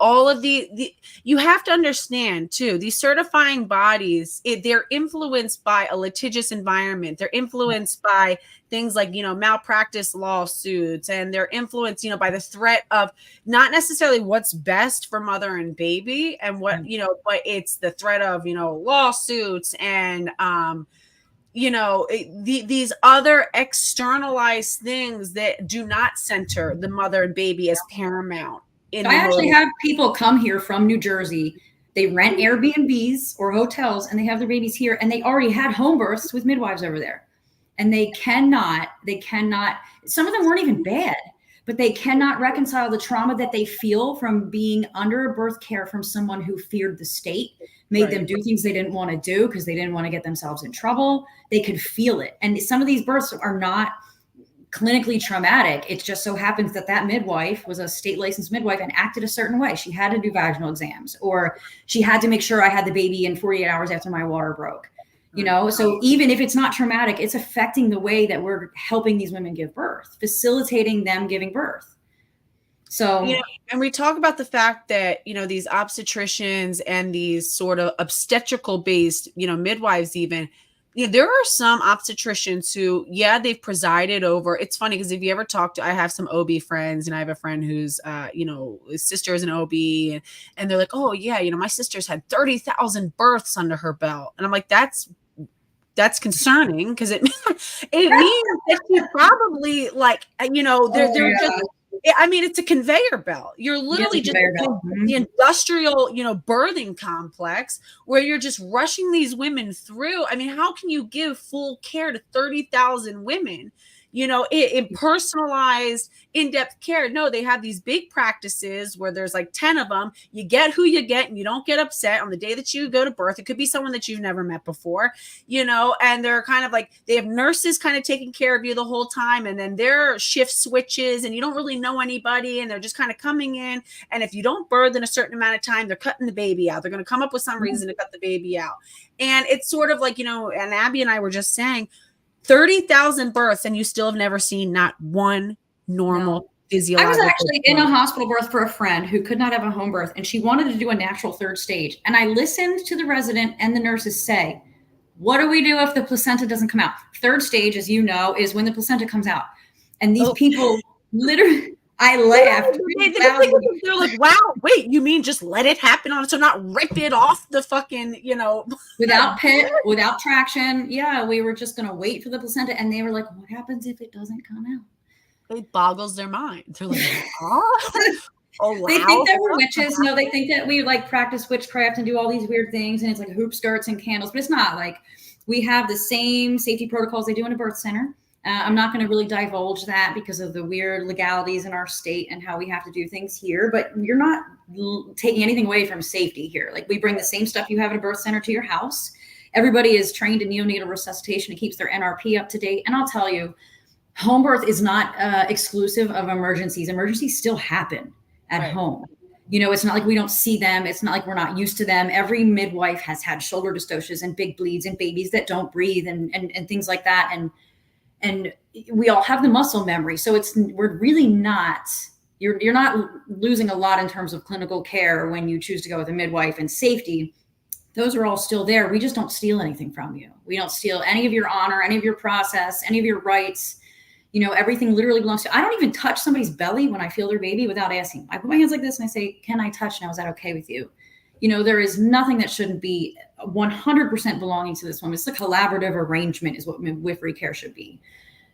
all of you have to understand too, these certifying bodies, they're influenced by a litigious environment. They're influenced by things like, malpractice lawsuits, and they're influenced, by the threat of not necessarily what's best for mother and baby and what, but it's the threat of, lawsuits and, these other externalized things that do not center the mother and baby as paramount. I actually have people come here from New Jersey. They rent Airbnbs or hotels and they have their babies here, and they already had home births with midwives over there. And they cannot, some of them weren't even bad, but they cannot reconcile the trauma that they feel from being under a birth care from someone who feared the state, made them do things they didn't want to do because they didn't want to get themselves in trouble. They could feel it. And some of these births are not clinically traumatic. It just so happens that midwife was a state licensed midwife and acted a certain way. She had to do vaginal exams, or she had to make sure I had the baby in 48 hours after my water broke. So even if it's not traumatic, it's affecting the way that we're helping these women give birth, facilitating them giving birth. So, and we talk about the fact that, these obstetricians and these sort of obstetrical based, midwives, even, there are some obstetricians who, they've presided over. It's funny because if you ever talk to, I have some OB friends, and I have a friend who's, his sister is an OB, and they're like, oh yeah, my sister's had 30,000 births under her belt. And I'm like, that's concerning because it means that you probably they're just, it's a conveyor belt. You're literally just the industrial, birthing complex where you're just rushing these women through. I mean, how can you give full care to 30,000 women? In personalized, in-depth care. No, they have these big practices where there's like 10 of them. You get who you get and you don't get upset on the day that you go to birth. It could be someone that you've never met before, and they're kind of like, they have nurses kind of taking care of you the whole time. And then their shift switches and you don't really know anybody, and they're just kind of coming in. And if you don't birth in a certain amount of time, they're cutting the baby out. They're going to come up with some reason to cut the baby out. And it's sort of like, and Abby and I were just saying, 30,000 births and you still have never seen not one normal physiological. I was actually in a hospital birth for a friend who could not have a home birth, and she wanted to do a natural third stage. And I listened to the resident and the nurses say, what do we do if the placenta doesn't come out? Third stage, as you know, is when the placenta comes out. And these people literally, I laughed. They're like, wow, wait, you mean just let it happen on it? So not rip it off the fucking, without pit, without traction. Yeah, we were just going to wait for the placenta. And they were like, what happens if it doesn't come out? It boggles their mind. They're like, oh, wow. They think that we're witches. No, they think that we practice witchcraft and do all these weird things. And it's like hoop skirts and candles, but it's not. Like, we have the same safety protocols they do in a birth center. I'm not going to really divulge that because of the weird legalities in our state and how we have to do things here, but you're not taking anything away from safety here. Like, we bring the same stuff you have at a birth center to your house. Everybody is trained in neonatal resuscitation. It keeps their NRP up to date. And I'll tell you, home birth is not exclusive of emergencies. Emergencies still happen at home. It's not like we don't see them. It's not like we're not used to them. Every midwife has had shoulder dystocias and big bleeds and babies that don't breathe and things like that. And we all have the muscle memory. So we're really not, you're not losing a lot in terms of clinical care when you choose to go with a midwife and safety. those are all still there. We just don't steal anything from you. We don't steal any of your honor, any of your process, any of your rights. You know, everything literally belongs to you. I don't even touch somebody's belly when I feel their baby without asking. I put my hands like this and I say, can I touch now? Is that okay with you? You know, there is nothing that shouldn't be 100% belonging to this woman. It's a collaborative arrangement is what midwifery care should be.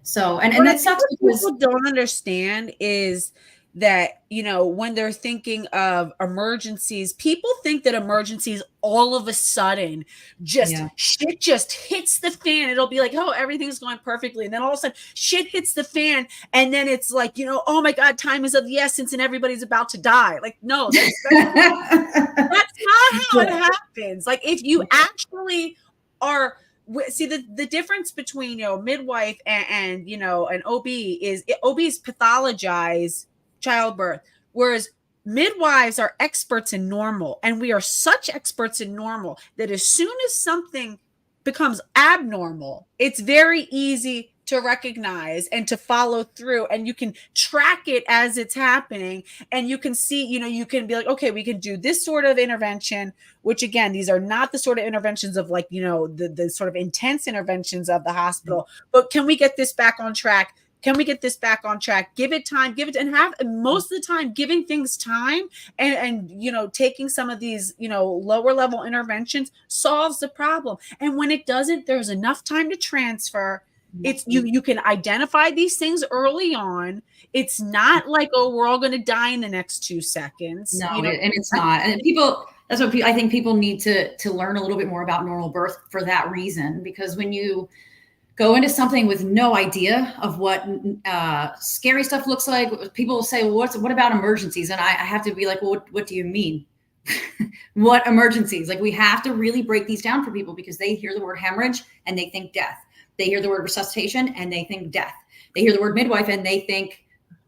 So, and that sucks because people don't understand is that, you know, when they're thinking of emergencies, people think that emergencies all of a sudden shit just hits the fan. It'll be like, oh, everything's going perfectly. And then all of a sudden shit hits the fan. And then it's like, you know, oh my God, time is of the essence and everybody's about to die. Like, no, that's not how it happens. Like, if you actually are, see, the difference between, you know, midwife and you know, an OB is OBs pathologize childbirth, whereas midwives are experts in normal, and we are such experts in normal that as soon as something becomes abnormal, it's very easy to recognize and to follow through, and you can track it as it's happening, and you can see, you know, you can be like, okay, we can do this sort of intervention, which again, these are not the sort of interventions of, like, you know, the sort of intense interventions of the hospital, but can we get this back on track? Can we get this back on track? Give it time, give it, and have, and most of the time, giving things time and, you know, taking some of these, you know, lower level interventions solves the problem. And when it doesn't, there's enough time to transfer. It's you can identify these things early on. It's not like, oh, we're all going to die in the next 2 seconds. No, you know? and it's not. And people, that's what I think people need to learn a little bit more about normal birth for that reason, because when you go into something with no idea of what scary stuff looks like, people will say, well, what about emergencies? And I have to be like, well, what do you mean? What emergencies? Like, we have to really break these down for people, because they hear the word hemorrhage and they think death. They hear the word resuscitation and they think death. They hear the word midwife and they think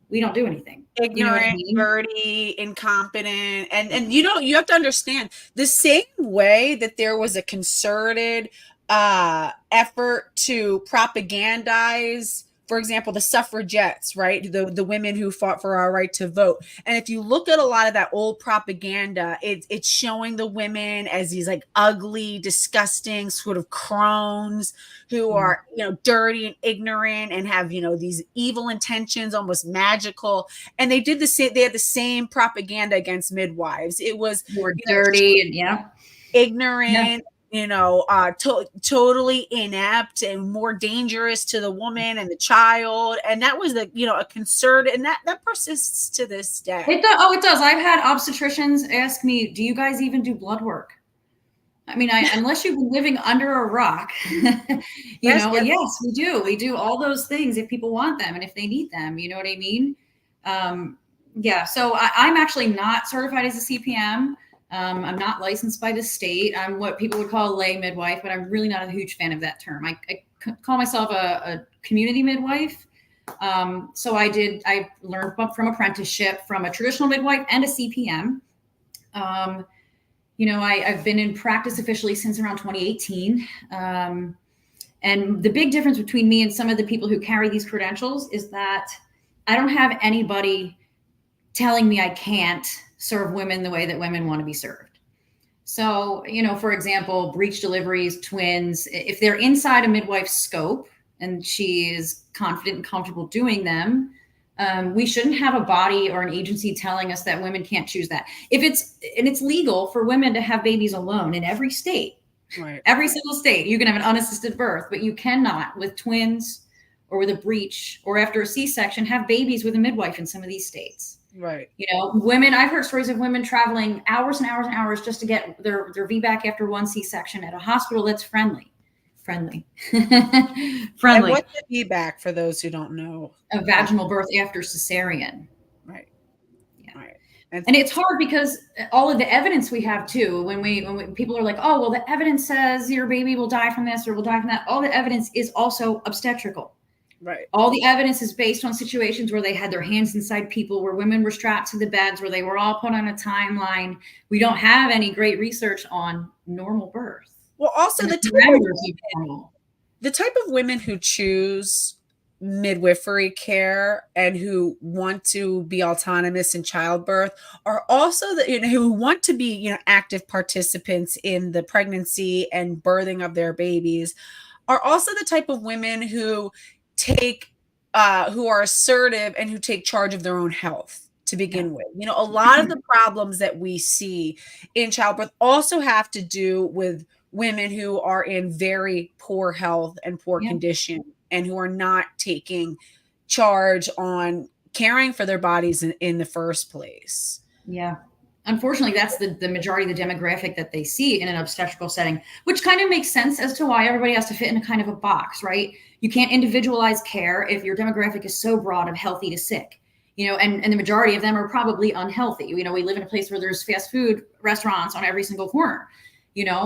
we don't do anything. Ignorant, you know what I mean? dirty, incompetent. And you know, you have to understand, the same way that there was a concerted effort to propagandize, for example, the suffragettes, right? The women who fought for our right to vote. And if you look at a lot of that old propaganda, it's showing the women as these like ugly, disgusting sort of crones who are, you know, dirty and ignorant and have, you know, these evil intentions, almost magical. And they did the same, they had the same propaganda against midwives. It was more dirty and ignorant, you know, totally inept and more dangerous to the woman and the child. And that was you know, a concern, and that persists to this day. It does. I've had obstetricians ask me, do you guys even do blood work? I mean, unless you've been living under a rock, yes, we do. We do all those things if people want them and if they need them, you know what I mean? So I'm actually not certified as a CPM. I'm not licensed by the state. I'm what people would call a lay midwife, but I'm really not a huge fan of that term. I call myself a community midwife. So I learned from apprenticeship from a traditional midwife and a CPM. You know, I've been in practice officially since around 2018. And the big difference between me and some of the people who carry these credentials is that I don't have anybody telling me I can't serve women the way that women want to be served. So, you know, for example, breech deliveries, twins, if they're inside a midwife's scope and she is confident and comfortable doing them, we shouldn't have a body or an agency telling us that women can't choose that. It's legal for women to have babies alone in every state, right? Every single state, you can have an unassisted birth, but you cannot with twins or with a breech or after a C-section have babies with a midwife in some of these states. Right. You know, women, I've heard stories of women traveling hours and hours and hours just to get their VBAC after one C-section at a hospital that's friendly. And what's the VBAC for those who don't know? A vaginal birth after cesarean. Right. Yeah. Right. And it's hard because all of the evidence we have too, when people are like, oh, well, the evidence says your baby will die from this or will die from that. All the evidence is also obstetrical. Right. All the evidence is based on situations where they had their hands inside people, where women were strapped to the beds, where they were all put on a timeline. We don't have any great research on normal birth. Well, also the type of women who choose midwifery care and who want to be autonomous in childbirth are also the, who want to be, active participants in the pregnancy and birthing of their babies, are also the type of women who take who are assertive and who take charge of their own health to begin with. A lot of the problems that we see in childbirth also have to do with women who are in very poor health and poor condition, and who are not taking charge on caring for their bodies in the first place. Yeah. Unfortunately, that's the majority of the demographic that they see in an obstetrical setting, which kind of makes sense as to why everybody has to fit in a kind of a box, right? You can't individualize care if your demographic is so broad of healthy to sick, and the majority of them are probably unhealthy. We live in a place where there's fast food restaurants on every single corner,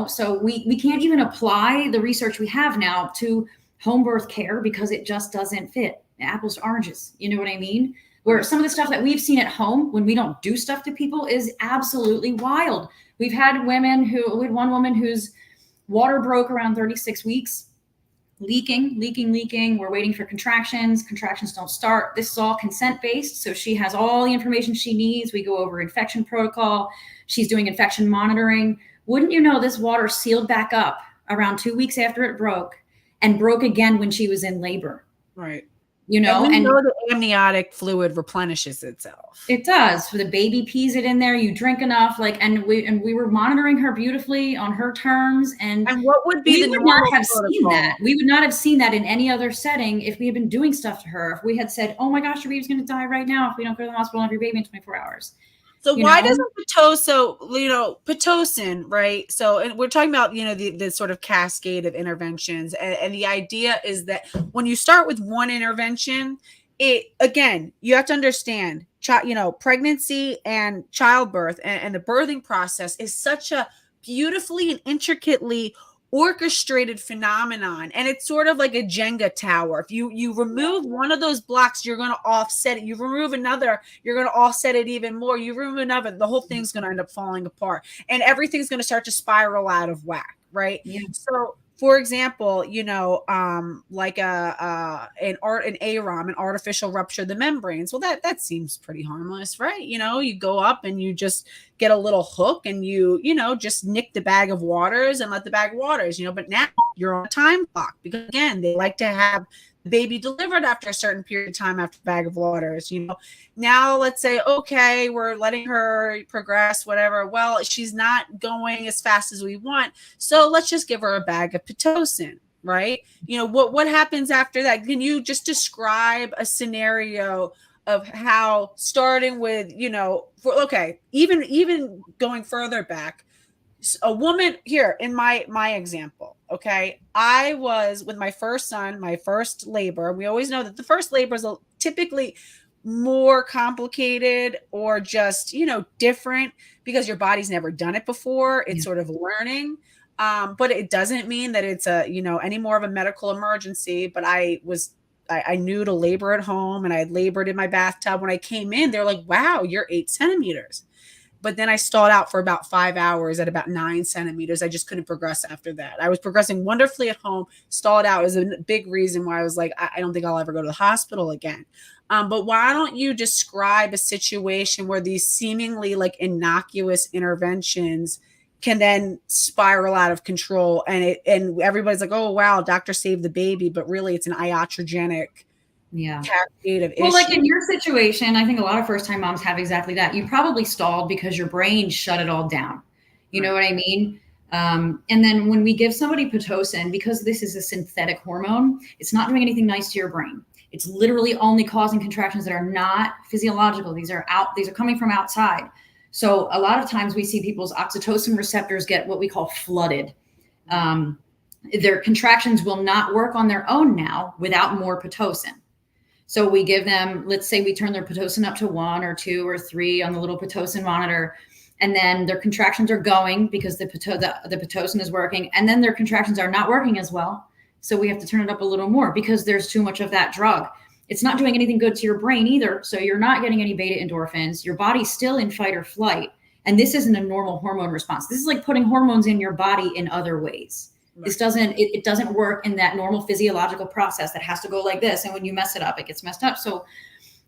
so we can't even apply the research we have now to home birth care because it just doesn't fit. Apples to oranges. You know what I mean? Where some of the stuff that we've seen at home when we don't do stuff to people is absolutely wild. We had one woman whose water broke around 36 weeks, leaking. We're waiting for contractions. Contractions don't start. This is all consent-based. So she has all the information she needs. We go over infection protocol. She's doing infection monitoring. Wouldn't you know, this water sealed back up around 2 weeks after it broke, and broke again when she was in labor. Right. And the amniotic fluid replenishes itself. It does. So the baby pees it in there. You drink enough, and we were monitoring her beautifully on her terms. And what would be the normal not have protocol? seen that? We would not have seen that in any other setting if we had been doing stuff to her. If we had said, "Oh my gosh, your baby's going to die right now if we don't go to the hospital and have your baby in 24 hours." So why doesn't Pitocin, right? So, and we're talking about, the sort of cascade of interventions. And the idea is that when you start with one intervention, you have to understand, pregnancy and childbirth and the birthing process is such a beautifully and intricately orchestrated phenomenon, and it's sort of like a Jenga tower. If you remove one of those blocks, you're going to offset it. You remove another, you're going to offset it even more. You remove another, the whole thing's going to end up falling apart, and everything's going to start to spiral out of whack, right? So for example, like an AROM, an artificial rupture of the membranes. Well, that seems pretty harmless, right? You go up and you just get a little hook and you just nick the bag of waters and let the bag of waters, but now you're on a time clock, because again, they like to have the baby delivered after a certain period of time after the bag of waters. Now let's say, okay, we're letting her progress, whatever. Well, she's not going as fast as we want, so let's just give her a bag of Pitocin, right? What happens after that? Can you just describe a scenario of how, starting with, even going further back, a woman here in my example, okay, I was with my first son, my first labor. We always know that the first labor is typically more complicated or just, different, because your body's never done it before. It's sort of learning. But it doesn't mean that it's any more of a medical emergency. But I knew to labor at home, and I had labored in my bathtub. When I came in, they're like, wow, you're 8 centimeters. But then I stalled out for about 5 hours at about 9 centimeters. I just couldn't progress after that. I was progressing wonderfully at home, stalled out. It was a big reason why I was like, I don't think I'll ever go to the hospital again. But why don't you describe a situation where these seemingly like innocuous interventions can then spiral out of control, and everybody's like, oh wow, doctor saved the baby, but really it's an iatrogenic cascade of issues. Well, like in your situation, I think a lot of first-time moms have exactly that. You probably stalled because your brain shut it all down. You know what I mean? And then when we give somebody Pitocin, because this is a synthetic hormone, it's not doing anything nice to your brain. It's literally only causing contractions that are not physiological. These are coming from outside. So a lot of times we see people's oxytocin receptors get what we call flooded. Their contractions will not work on their own now without more Pitocin. So we give them, let's say we turn their Pitocin up to 1 or 2 or 3 on the little Pitocin monitor, and then their contractions are going because the Pitocin is working, and then their contractions are not working as well. So we have to turn it up a little more because there's too much of that drug. It's not doing anything good to your brain either. So you're not getting any beta endorphins. Your body's still in fight or flight. And this isn't a normal hormone response. This is like putting hormones in your body in other ways. This doesn't, it doesn't work in that normal physiological process that has to go like this. And when you mess it up, it gets messed up. So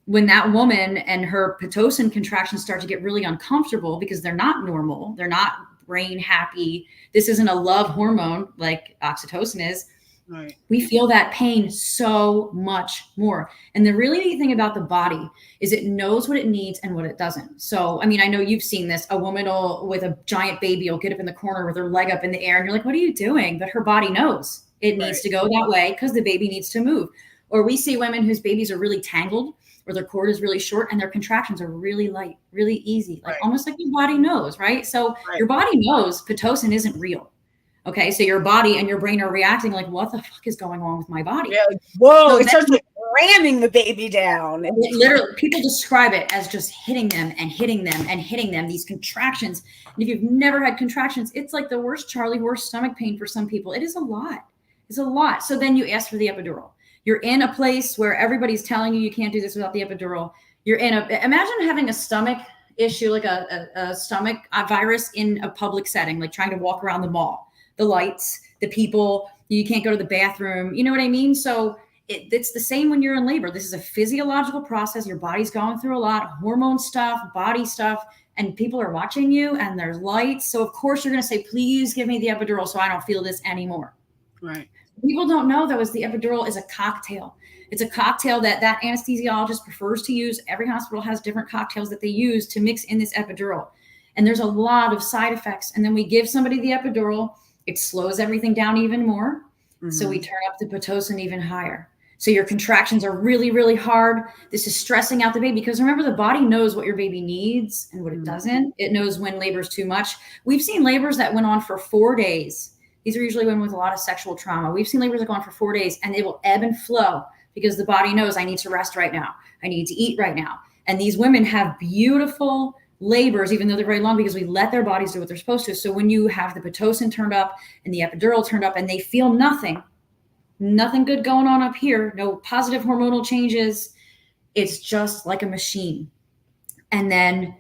when that woman and her Pitocin contractions start to get really uncomfortable because they're not normal, they're not brain happy, this isn't a love hormone like oxytocin is, right, we feel that pain so much more. And the really neat thing about the body is it knows what it needs and what it doesn't. So, I mean, I know you've seen this. A woman with a giant baby will get up in the corner with her leg up in the air and you're like, what are you doing? But her body knows it needs to go that way because the baby needs to move. Or we see women whose babies are really tangled or their cord is really short and their contractions are really light, really easy, like almost like your body knows, right? So your body knows Pitocin isn't real. Okay, so your body and your brain are reacting like, what the fuck is going on with my body? Yeah, like, whoa, so it starts like ramming the baby down. Literally, people describe it as just hitting them and hitting them and hitting them, these contractions. And if you've never had contractions, it's like the worst Charlie horse stomach pain for some people. It is a lot. It's a lot. So then you ask for the epidural. You're in a place where everybody's telling you can't do this without the epidural. Imagine having a stomach issue, like a stomach virus in a public setting, like trying to walk around the mall. The lights, the people, you can't go to the bathroom. You know what I mean? So it's the same when you're in labor. This is a physiological process. Your body's going through a lot, hormone stuff, body stuff, and people are watching you and there's lights. So of course you're going to say, please give me the epidural so I don't feel this anymore. Right. People don't know though, is the epidural is a cocktail. It's a cocktail that anesthesiologist prefers to use. Every hospital has different cocktails that they use to mix in this epidural. And there's a lot of side effects. And then we give somebody the epidural. It slows everything down even more. Mm-hmm. So we turn up the Pitocin even higher. So your contractions are really, really hard. This is stressing out the baby because remember, the body knows what your baby needs and what it doesn't. It knows when labor is too much. We've seen labors that went on for 4 days. These are usually women with a lot of sexual trauma. We've seen labors that go on for 4 days and they will ebb and flow because the body knows I need to rest right now. I need to eat right now. And these women have beautiful labors, even though they're very long, because we let their bodies do what they're supposed to. So when you have the Pitocin turned up and the epidural turned up and they feel nothing good going on up here, no positive hormonal changes, it's just like a machine. And then,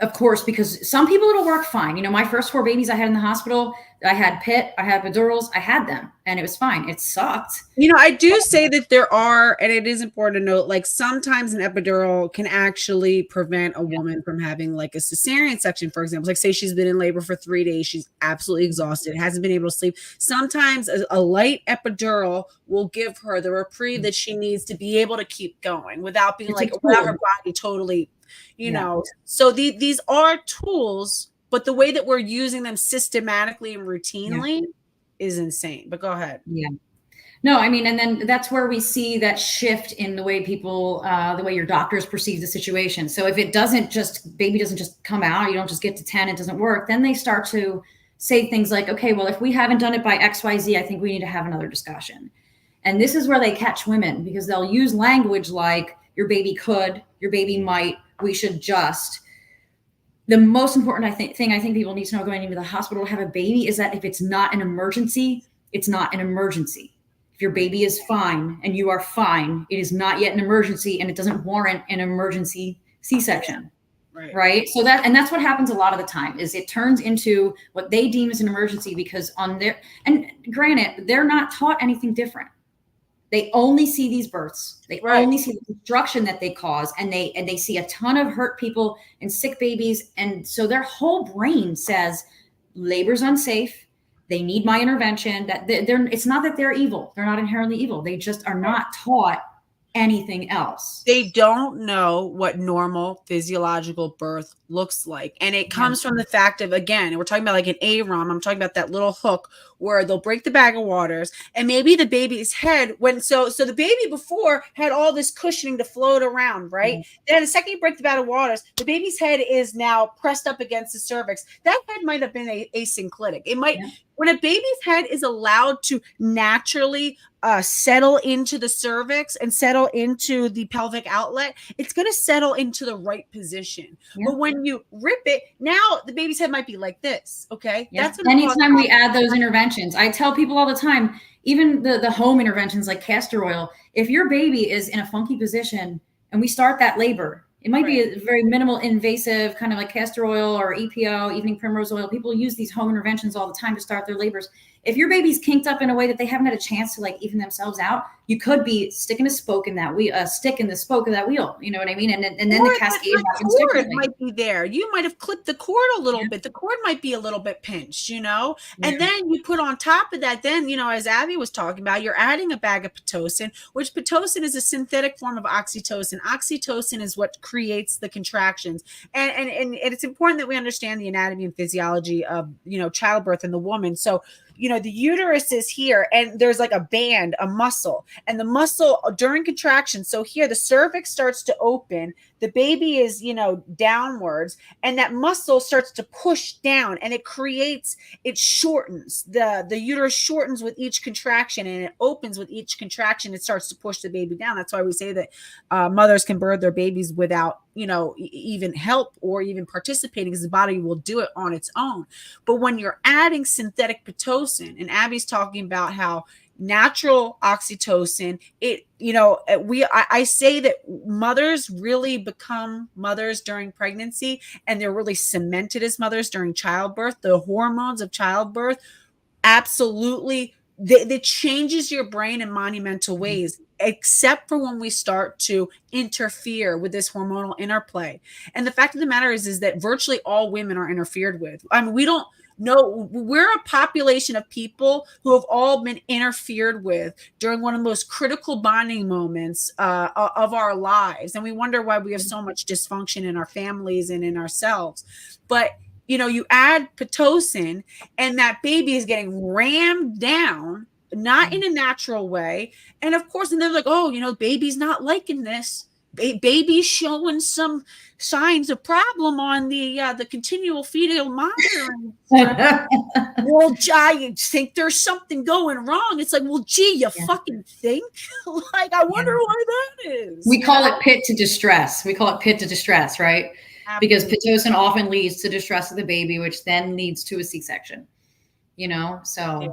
of course, because some people it'll work fine. You know, my first 4 babies I had in the hospital, I had PIT, I had epidurals, I had them, and it was fine. It sucked. You know, I do say that there are, and it is important to note, like sometimes an epidural can actually prevent a woman from having like a cesarean section, for example. Like say she's been in labor for 3 days, she's absolutely exhausted, hasn't been able to sleep. Sometimes a light epidural will give her the reprieve that she needs to be able to keep going without being without her body totally, you know. So these are tools, but the way that we're using them systematically and routinely is insane. But go ahead. Yeah. No, I mean, and then that's where we see that shift in the way people, the way your doctors perceive the situation. So if it doesn't just, baby doesn't just come out, you don't just get to 10, it doesn't work. Then they start to say things like, okay, well, if we haven't done it by XYZ, I think we need to have another discussion. And this is where they catch women because they'll use language like your baby could, your baby might, we should just. The most important thing I think people need to know going into the hospital to have a baby is that if it's not an emergency, it's not an emergency. If your baby is fine and you are fine, it is not yet an emergency and it doesn't warrant an emergency C-section. Right. So that's what happens a lot of the time is it turns into what they deem as an emergency because and granted, they're not taught anything different. They only see these births. They only see the destruction that they cause, and they see a ton of hurt people and sick babies, and so their whole brain says labor's unsafe. They need my intervention. That it's not that they're evil. They're not inherently evil. They just are not taught anything else. They don't know what normal physiological birth looks like. And it comes from the fact of, again, we're talking about like an AROM. I'm talking about that little hook where they'll break the bag of waters and maybe the baby's head so the baby before had all this cushioning to float around, right? Mm-hmm. Then the second you break the bag of waters, the baby's head is now pressed up against the cervix. That head might have been asynclitic. It might, when a baby's head is allowed to naturally settle into the cervix and settle into the pelvic outlet, it's going to settle into the right position. But when you rip it, now the baby's head might be like this. Okay. That's what anytime we add those interventions, I tell people all the time, even the home interventions like castor oil, if your baby is in a funky position and we start that labor, It might be a very minimal invasive, kind of like castor oil or EPO, evening primrose oil. People use these home interventions all the time to start their labors. If your baby's kinked up in a way that they haven't had a chance to like even themselves out, you could be sticking a spoke in that wheel, stick in the spoke of that wheel. You know what I mean? And then the cascade happens differently. Might be there. You might have clipped the cord a little bit. The cord might be a little bit pinched, and then you put on top of that, then, as Abby was talking about, you're adding a bag of Pitocin, which Pitocin is a synthetic form of oxytocin. Oxytocin is what creates the contractions. And it's important that we understand the anatomy and physiology of, childbirth in the woman. So, the uterus is here and there's like a band, a muscle, and the muscle during contraction. So here the cervix starts to open, the baby is, downwards, and that muscle starts to push down and it shortens. The uterus shortens with each contraction and it opens with each contraction. It starts to push the baby down. That's why we say that mothers can birth their babies without, even help or even participating, because the body will do it on its own. But when you're adding synthetic Pitocin, and Abby's talking about how natural oxytocin, I say that mothers really become mothers during pregnancy, and they're really cemented as mothers during childbirth. The hormones of childbirth absolutely, that changes your brain in monumental ways, except for when we start to interfere with this hormonal interplay. And the fact of the matter is that virtually all women are interfered with. I mean, we don't know. We're a population of people who have all been interfered with during one of the most critical bonding moments of our lives. And we wonder why we have so much dysfunction in our families and in ourselves. But you add Pitocin and that baby is getting rammed down, not in a natural way. And of course, and they're like, oh, baby's not liking this. Baby's showing some signs of problem on the continual fetal monitoring. Well, I think there's something going wrong. It's like, well, gee, you fucking think? Like, I wonder why that is. We call it pit to distress. Right? Absolutely. Because Pitocin often leads to distress of the baby, which then leads to a C-section. So. Yeah.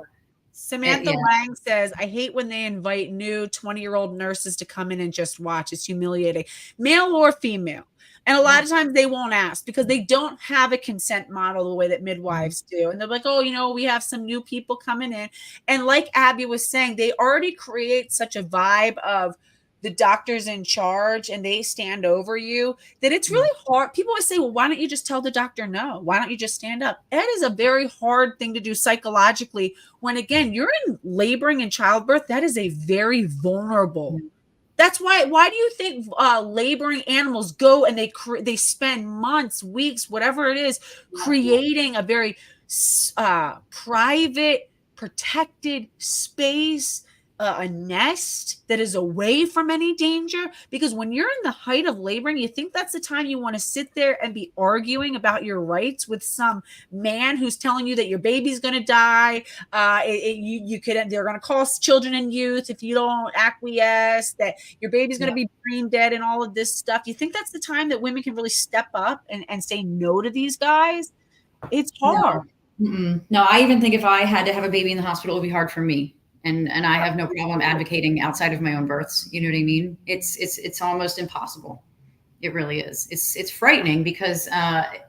Samantha Lang says, I hate when they invite new 20-year-old nurses to come in and just watch. It's humiliating, male or female. And a lot of times they won't ask because they don't have a consent model the way that midwives do. And they're like, oh, we have some new people coming in. And like Abby was saying, they already create such a vibe of the doctor's in charge and they stand over you that it's really hard. People always say, well, why don't you just tell the doctor no? Why don't you just stand up? That is a very hard thing to do psychologically when, again, you're in laboring and childbirth. That is a very vulnerable. That's why do you think laboring animals go and they spend months, weeks, whatever it is, creating a very private, protected space, a nest that is away from any danger? Because when you're in the height of laboring, you think that's the time you want to sit there and be arguing about your rights with some man who's telling you that your baby's going to die. They're going to call children and youth if you don't acquiesce, that your baby's going to be brain dead and all of this stuff. You think that's the time that women can really step up and say no to these guys? It's hard. No, I even think if I had to have a baby in the hospital, it would be hard for me. And I have no problem advocating outside of my own births. You know what I mean? It's almost impossible. It really is. It's frightening because I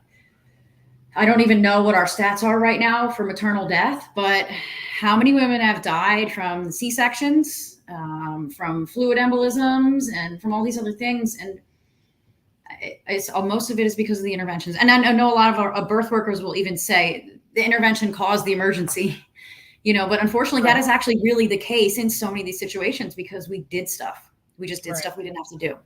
don't even know what our stats are right now for maternal death, but how many women have died from C-sections, from fluid embolisms, and from all these other things? And most of it is because of the interventions. And I know a lot of our birth workers will even say the intervention caused the emergency. But unfortunately, that is actually really the case in so many of these situations because we did stuff. We just did stuff we didn't have to do,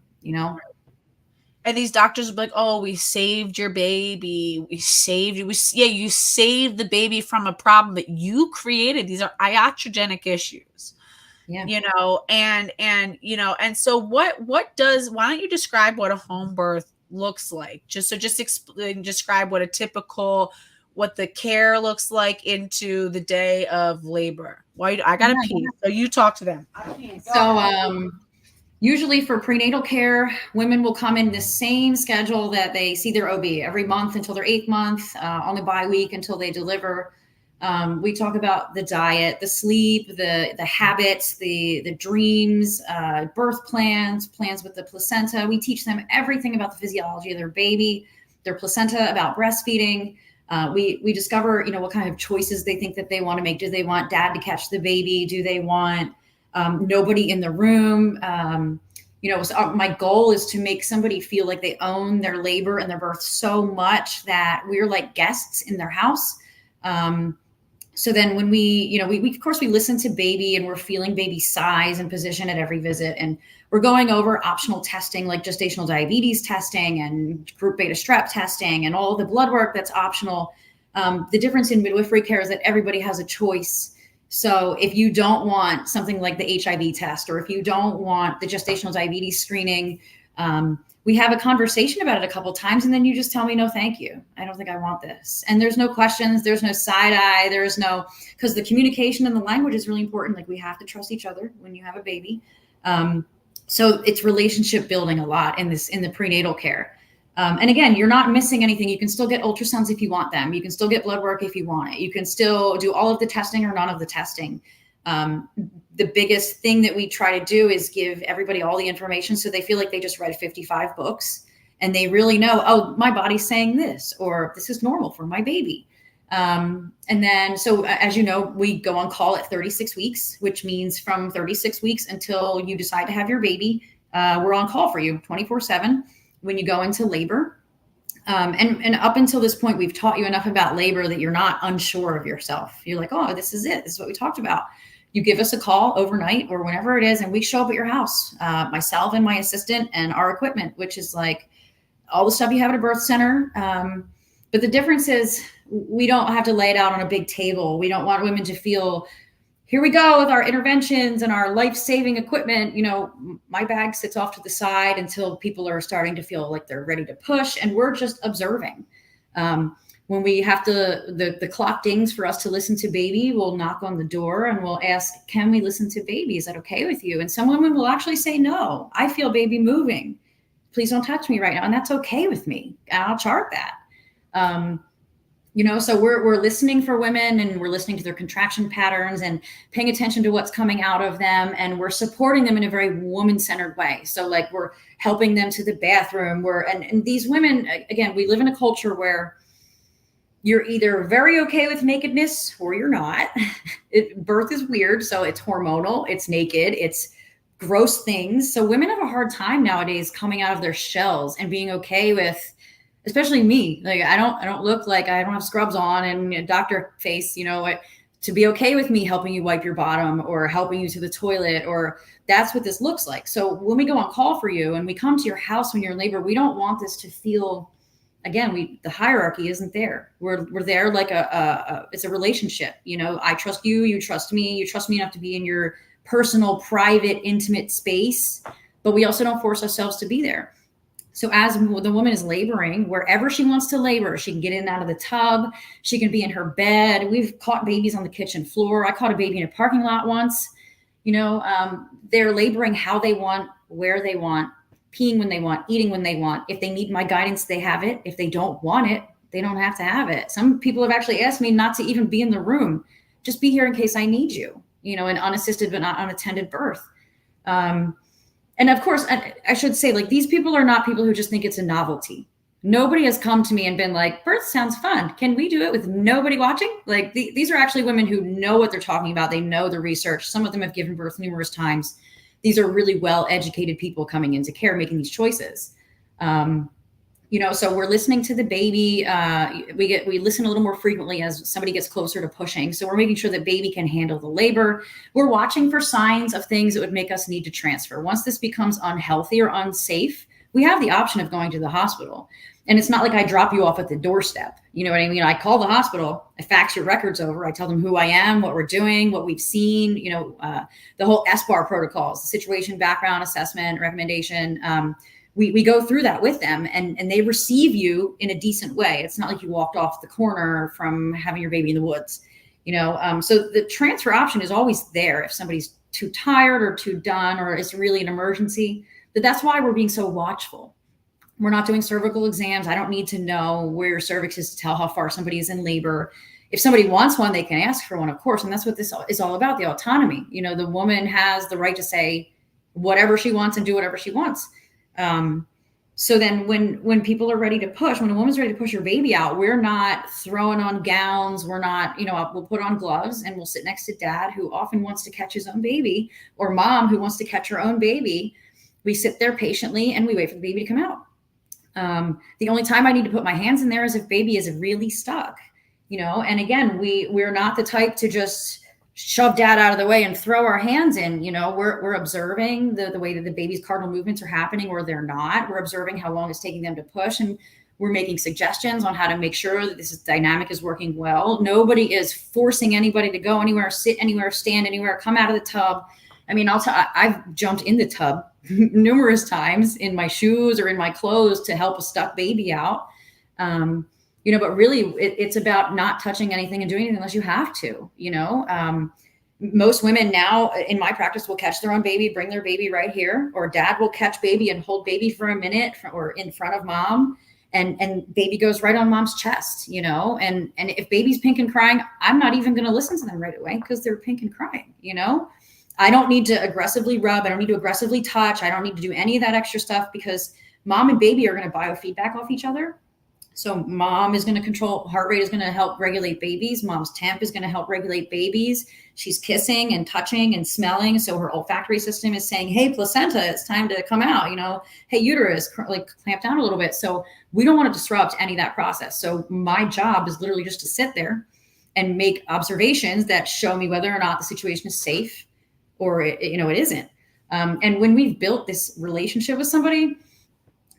And these doctors are like, oh, we saved your baby. We saved you. You saved the baby from a problem that you created. These are iatrogenic issues. Yeah. And so why don't you describe what a home birth looks like? Just describe what the care looks like into the day of labor. Why I gotta pee. So you talk to them. So usually for prenatal care, women will come in the same schedule that they see their OB every month until their 8th month, on the bi-week until they deliver. We talk about the diet, the sleep, the habits, the dreams, birth plans with the placenta. We teach them everything about the physiology of their baby, their placenta, about breastfeeding. We discover, what kind of choices they think that they want to make. Do they want dad to catch the baby? Do they want nobody in the room? So my goal is to make somebody feel like they own their labor and their birth so much that we're like guests in their house. So then when we of course we listen to baby, and we're feeling baby size and position at every visit. And we're going over optional testing like gestational diabetes testing and group beta strep testing and all the blood work that's optional. The difference in midwifery care is that everybody has a choice. So if you don't want something like the HIV test, or if you don't want the gestational diabetes screening, we have a conversation about it a couple of times, and then you just tell me, no, thank you. I don't think I want this. And there's no questions. There's no side eye. Because the communication and the language is really important. Like, we have to trust each other when you have a baby. So it's relationship building a lot in the prenatal care. And again, you're not missing anything. You can still get ultrasounds if you want them. You can still get blood work if you want it. You can still do all of the testing or none of the testing. The biggest thing that we try to do is give everybody all the information, so they feel like they just read 55 books and they really know, oh, my body's saying this, or this is normal for my baby. And then, so as you know, we go on call at 36 weeks, which means from 36 weeks until you decide to have your baby, we're on call for you 24/7 when you go into labor. And up until this point, we've taught you enough about labor that you're not unsure of yourself. You're like, oh, this is it. This is what we talked about. You give us a call overnight or whenever it is, and we show up at your house, myself and my assistant and our equipment, which is like all the stuff you have at a birth center. But the difference is we don't have to lay it out on a big table. We don't want women to feel, here we go with our interventions and our life-saving equipment. My bag sits off to the side until people are starting to feel like they're ready to push, and we're just observing. When we have to, the clock dings for us to listen to baby, we'll knock on the door and we'll ask, can we listen to baby? Is that okay with you? And some women will actually say, no, I feel baby moving. Please don't touch me right now. And that's okay with me. And I'll chart that. So we're listening for women, and we're listening to their contraction patterns and paying attention to what's coming out of them. And we're supporting them in a very woman-centered way. So like, we're helping them to the bathroom. And these women, again, we live in a culture where you're either very okay with nakedness or you're not. Birth is weird. So it's hormonal, it's naked, it's gross things. So women have a hard time nowadays coming out of their shells and being okay with, especially me. Like, I don't look like, I don't have scrubs on and a doctor face, to be okay with me helping you wipe your bottom or helping you to the toilet, or that's what this looks like. So when we go on call for you and we come to your house when you're in labor, we don't want this to feel, again, the hierarchy isn't there. We're there like it's a relationship. I trust you, you trust me, you trust me enough to be in your personal, private, intimate space, but we also don't force ourselves to be there. So as the woman is laboring, wherever she wants to labor, she can get in and out of the tub. She can be in her bed. We've caught babies on the kitchen floor. I caught a baby in a parking lot once. They're laboring how they want, where they want, peeing when they want, eating when they want. If they need my guidance, they have it. If they don't want it, they don't have to have it. Some people have actually asked me not to even be in the room. Just be here in case I need you, an unassisted but not unattended birth. And of course, I should say, like, these people are not people who just think it's a novelty. Nobody has come to me and been like, birth sounds fun. Can we do it with nobody watching? Like, these are actually women who know what they're talking about. They know the research. Some of them have given birth numerous times. These are really well-educated people coming into care, making these choices. So we're listening to the baby. We listen a little more frequently as somebody gets closer to pushing. So we're making sure that baby can handle the labor. We're watching for signs of things that would make us need to transfer. Once this becomes unhealthy or unsafe, we have the option of going to the hospital. And it's not like I drop you off at the doorstep. You know what I mean? I call the hospital, I fax your records over. I tell them who I am, what we're doing, what we've seen, the whole SBAR protocols, the situation, background, assessment, recommendation. We go through that with them, and they receive you in a decent way. It's not like you walked off the corner from having your baby in the woods, so the transfer option is always there if somebody's too tired or too done, or it's really an emergency. But that's why we're being so watchful. We're not doing cervical exams. I don't need to know where your cervix is to tell how far somebody is in labor. if somebody wants one, they can ask for one, of course. And that's what this is all about, the autonomy. The woman has the right to say whatever she wants and do whatever she wants. So then when people are ready to push, when a woman's ready to push her baby out, we're not throwing on gowns. We're not, we'll put on gloves and we'll sit next to dad, who often wants to catch his own baby, or mom, who wants to catch her own baby. We sit there patiently and we wait for the baby to come out. The only time I need to put my hands in there is if baby is really stuck, and again, we're not the type to just shove dad out of the way and throw our hands in. We're observing the way that the baby's cardinal movements are happening, or they're not. We're observing how long it's taking them to push, and we're making suggestions on how to make sure that this dynamic is working well. Nobody is forcing anybody to go anywhere, sit anywhere, stand anywhere, come out of the tub. I mean, I've jumped in the tub numerous times in my shoes or in my clothes to help a stuck baby out. But really it's about not touching anything and doing anything unless you have to. Most women now in my practice will catch their own baby, bring their baby right here, or dad will catch baby and hold baby for a minute or in front of mom. And baby goes right on mom's chest, and if baby's pink and crying, I'm not even going to listen to them right away because they're pink and crying. I don't need to aggressively rub. I don't need to aggressively touch. I don't need to do any of that extra stuff, because mom and baby are going to biofeedback off each other. So mom is going to control heart rate, is going to help regulate babies. Mom's temp is going to help regulate babies. She's kissing and touching and smelling. So her olfactory system is saying, hey, placenta, it's time to come out. Hey, uterus, clamp down a little bit. So we don't want to disrupt any of that process. So my job is literally just to sit there and make observations that show me whether or not the situation is safe or it isn't. And when we've built this relationship with somebody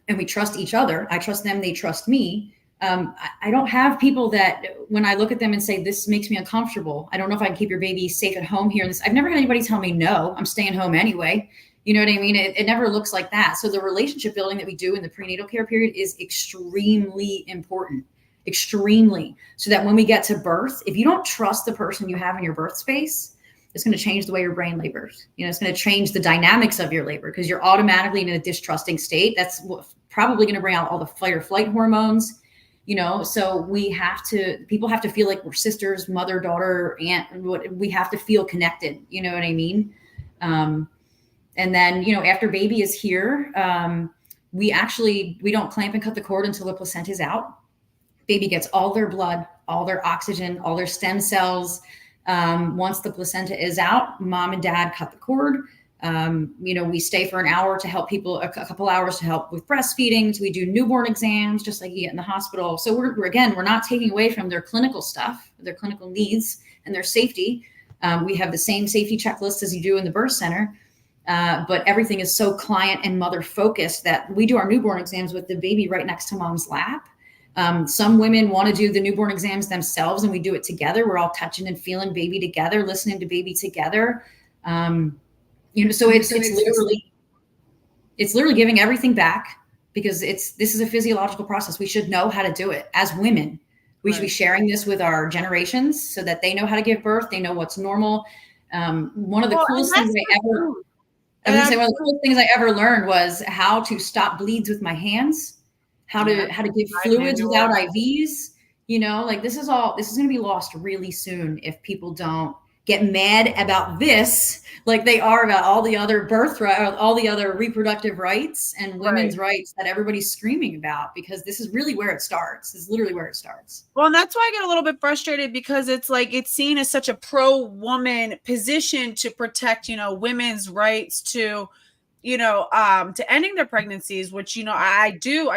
and we trust each other, I trust them, they trust me. I don't have people that when I look at them and say, this makes me uncomfortable, I don't know if I can keep your baby safe at home here. I've never had anybody tell me, no, I'm staying home anyway. You know what I mean? It never looks like that. So the relationship building that we do in the prenatal care period is extremely important, extremely. So that when we get to birth, if you don't trust the person you have in your birth space, it's going to change the way your brain labors. It's going to change the dynamics of your labor, because you're automatically in a distrusting state. That's probably going to bring out all the fight or flight hormones. So people have to feel like we're sisters, mother, daughter, aunt. We have to feel connected. You know what I mean? And then, after baby is here, we don't clamp and cut the cord until the placenta is out. Baby gets all their blood, all their oxygen, all their stem cells. Once the placenta is out, mom and dad cut the cord. We stay for an hour to help people, a couple hours to help with breastfeeding. So we do newborn exams, just like you get in the hospital. So we're not taking away from their clinical stuff, their clinical needs and their safety. We have the same safety checklist as you do in the birth center. But everything is so client and mother focused that we do our newborn exams with the baby right next to mom's lap. Some women want to do the newborn exams themselves, and we do it together. We're all touching and feeling baby together, listening to baby together. So it's literally giving everything back, because this is a physiological process. We should know how to do it as women. We should be sharing this with our generations so that they know how to give birth. They know what's normal. One of the coolest things one of the coolest things I ever learned was how to stop bleeds with my hands. How to give fluids without IVs, this is going to be lost really soon if people don't get mad about this, like they are about all the other all the other reproductive rights and women's rights that everybody's screaming about, because this is really where it starts. This is literally where it starts. Well, and that's why I get a little bit frustrated, because it's like it's seen as such a pro-woman position to protect, women's rights to ending their pregnancies, which, I do,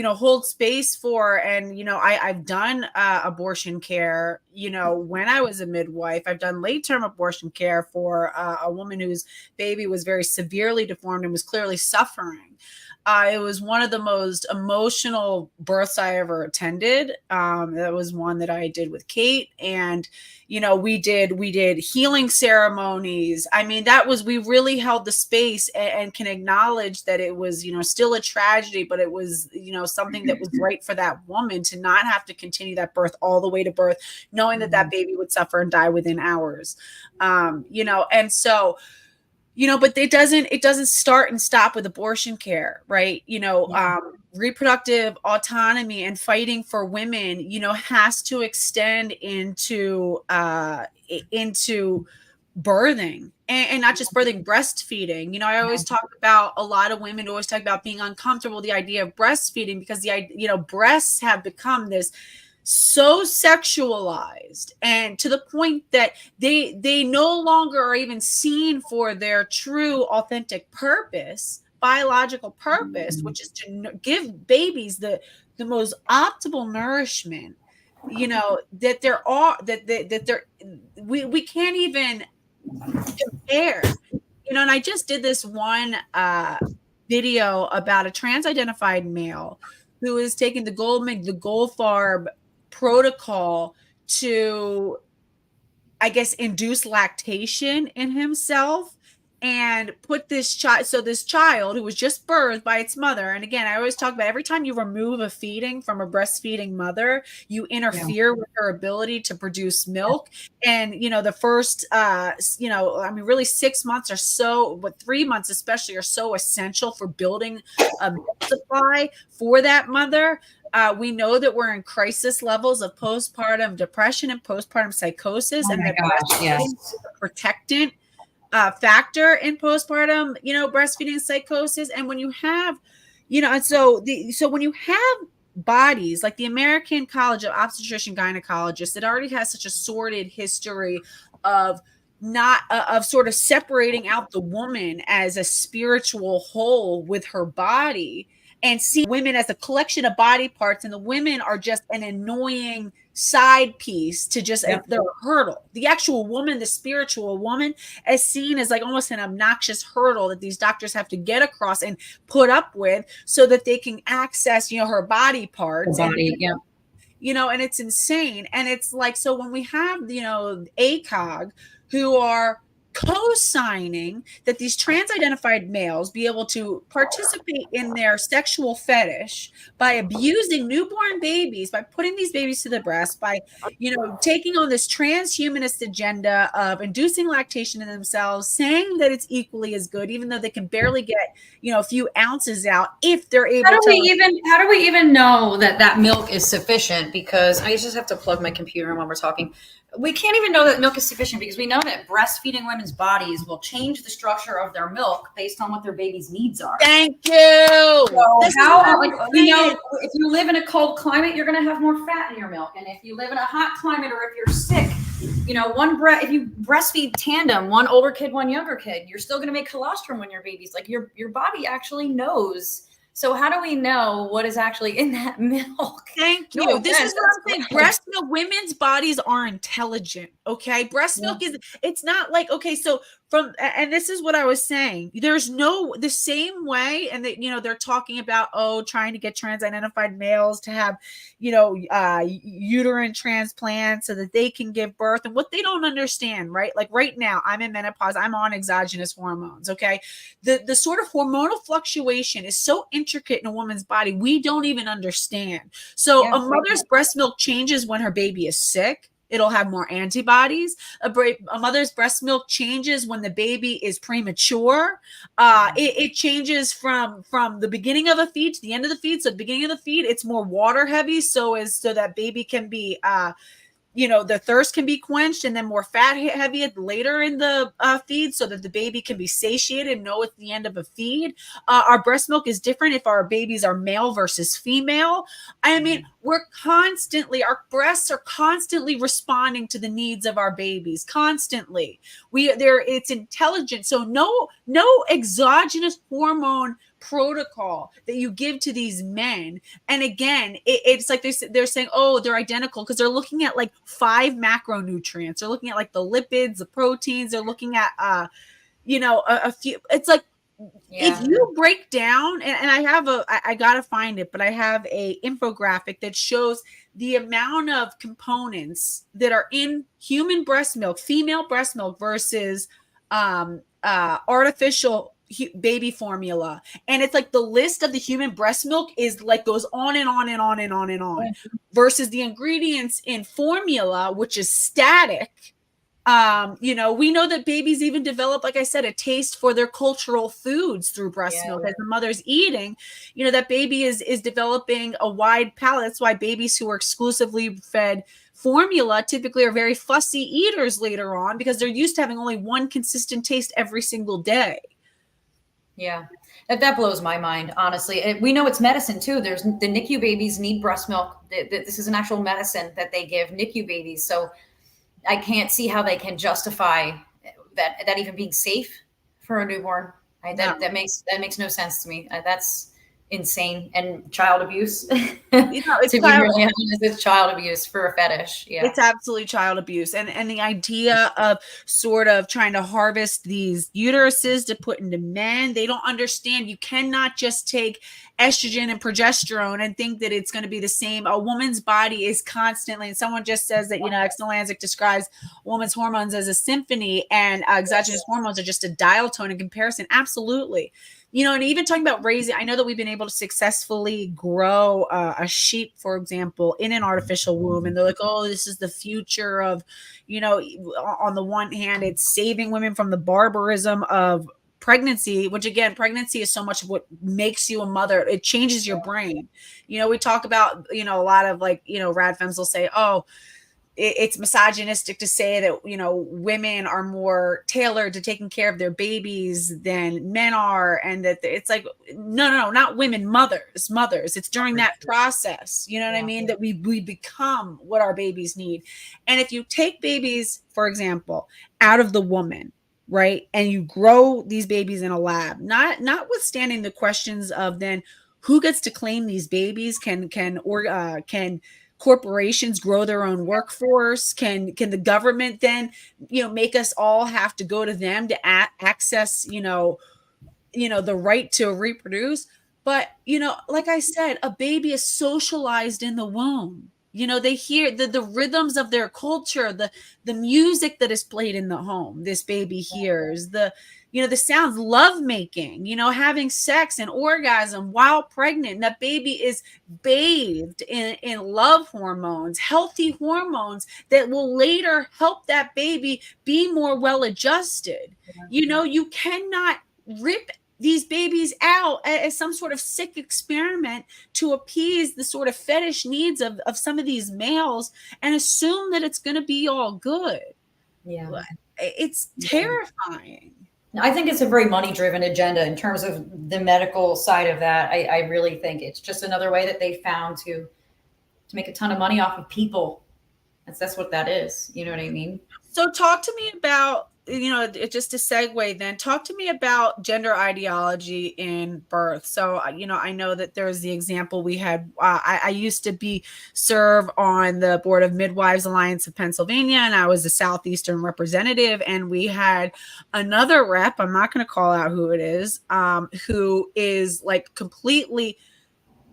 hold space for. And, I've done abortion care, when I was a midwife. I've done late-term abortion care for a woman whose baby was very severely deformed and was clearly suffering. It was one of the most emotional births I ever attended. That was one that I did with Kate. And, we did healing ceremonies. I mean, we really held the space and can acknowledge that it was, still a tragedy, but it was, something that was right for that woman to not have to continue that birth all the way to birth, knowing that that baby would suffer and die within hours. And so, but it doesn't start and stop with abortion care, right? Reproductive autonomy and fighting for women, has to extend into birthing, and not just birthing, breastfeeding. I always talk about, a lot of women always talk about being uncomfortable with the idea of breastfeeding, because breasts have become this so sexualized, and to the point that they no longer are even seen for their true authentic purpose, biological purpose, which is to give babies the most optimal nourishment, that there are that there we can't even compare. And I just did this one video about a trans-identified male who is taking the Goldfarb protocol to, I guess, induce lactation in himself, and put this child who was just birthed by its mother. And again, I always talk about, every time you remove a feeding from a breastfeeding mother, you interfere with her ability to produce milk. And the first really 6 months or so, but 3 months especially, are so essential for building a milk supply for that mother. We know that we're in crisis levels of postpartum depression and postpartum psychosis, and that breastfeeding is a protectant factor in postpartum, breastfeeding psychosis. And when you have, so when you have bodies like the American College of Obstetrician Gynecologists, that already has such a sordid history of not of sort of separating out the woman as a spiritual whole with her body, and see women as a collection of body parts, and the women are just an annoying side piece to just their hurdle. The actual woman, the spiritual woman, is seen as like almost an obnoxious hurdle that these doctors have to get across and put up with, so that they can access, her body parts. And it's insane. And it's like, so when we have, ACOG, who are co-signing that these trans-identified males be able to participate in their sexual fetish by abusing newborn babies, by putting these babies to the breast, by taking on this transhumanist agenda of inducing lactation in themselves, saying that it's equally as good, even though they can barely get a few ounces out, if they're able how do we even know that milk is sufficient? Because I just have to plug my computer while we're talking. We can't even know that milk is sufficient, because we know that breastfeeding women's bodies will change the structure of their milk based on what their baby's needs are. Thank you. So if you live in a cold climate, you're going to have more fat in your milk. And if you live in a hot climate, or if you're sick, if you breastfeed tandem, one older kid, one younger kid, you're still going to make colostrum when your baby's like, your body actually knows. So how do we know what is actually in that milk? Thank you. This is what I'm saying. Breast milk, women's bodies are intelligent. Okay. Breast milk it's not like, okay, so and this is what I was saying. There's the same way. And that, they're talking about, trying to get trans-identified males to have, uterine transplants so that they can give birth. And what they don't understand, right? Like right now, I'm in menopause. I'm on exogenous hormones. Okay. The sort of hormonal fluctuation is so intricate in a woman's body, we don't even understand. So a mother's breast milk changes when her baby is sick. It'll have more antibodies. A mother's breast milk changes when the baby is premature. It changes from the beginning of a feed to the end of the feed. So at the beginning of the feed, it's more water heavy, so that baby can be the thirst can be quenched, and then more fat heavy later in the feed, so that the baby can be satiated and know it's the end of a feed. Our breast milk is different if our babies are male versus female. I mean, our breasts are constantly responding to the needs of our babies, constantly. It's intelligent. So no exogenous hormone protocol that you give to these men. And again, it's like they're saying, they're identical, because they're looking at like 5 macronutrients. They're looking at like the lipids, the proteins. They're looking at a few. It's like, if you break down, and I gotta find it, but I have a infographic that shows the amount of components that are in human breast milk, female breast milk, versus artificial baby formula. And it's like the list of the human breast milk is like goes on and on and on and on and on, versus the ingredients in formula, which is static. We know that babies even develop, like I said, a taste for their cultural foods through breast milk as the mother's eating. That baby is developing a wide palate. That's why babies who are exclusively fed formula typically are very fussy eaters later on, because they're used to having only one consistent taste every single day. Yeah, that blows my mind, honestly. And we know it's medicine too. There's the NICU babies need breast milk. This is an actual medicine that they give NICU babies. So I can't see how they can justify that even being safe for a newborn. That makes no sense to me. That's insane, and child abuse. It's To be really honest, it's child abuse for a fetish. Yeah, it's absolutely child abuse, and the idea of sort of trying to harvest these uteruses to put into men. They don't understand. You cannot just take estrogen and progesterone and think that it's going to be the same. A woman's body is constantly, and someone just says that External Lancet describes women's hormones as a symphony, and exogenous hormones are just a dial tone in comparison. Absolutely. And even talking about raising, I know that we've been able to successfully grow a sheep, for example, in an artificial womb. And they're like, oh, this is the future of, on the one hand, it's saving women from the barbarism of pregnancy, which again, pregnancy is so much of what makes you a mother. It changes your brain. We talk about, a lot of rad femmes will say, oh, it's misogynistic to say that women are more tailored to taking care of their babies than men are, and that it's like no, not women, mothers. It's during that process, what I mean, that we become what our babies need. And if you take babies, for example, out of the woman, right, and you grow these babies in a lab, notwithstanding the questions of then who gets to claim these babies, can corporations grow their own workforce? Can the government then make us all have to go to them to access the right to reproduce? But like I said, a baby is socialized in the womb. They hear the rhythms of their culture, the music that is played in the home. This baby hears the sounds, love making, having sex and orgasm while pregnant. That baby is bathed in love hormones, healthy hormones that will later help that baby be more well adjusted. You cannot rip these babies out as some sort of sick experiment to appease the sort of fetish needs of some of these males and assume that it's going to be all good. Yeah. It's terrifying. I think it's a very money-driven agenda in terms of the medical side of that. I really think it's just another way that they found to make a ton of money off of people. That's what that is. You know what I mean? So talk to me about, just to segue then, talk to me about gender ideology in birth. So, I know that there's the example we had. I used to serve on the board of Midwives Alliance of Pennsylvania, and I was a Southeastern representative. And we had another rep, I'm not going to call out who it is, who is like completely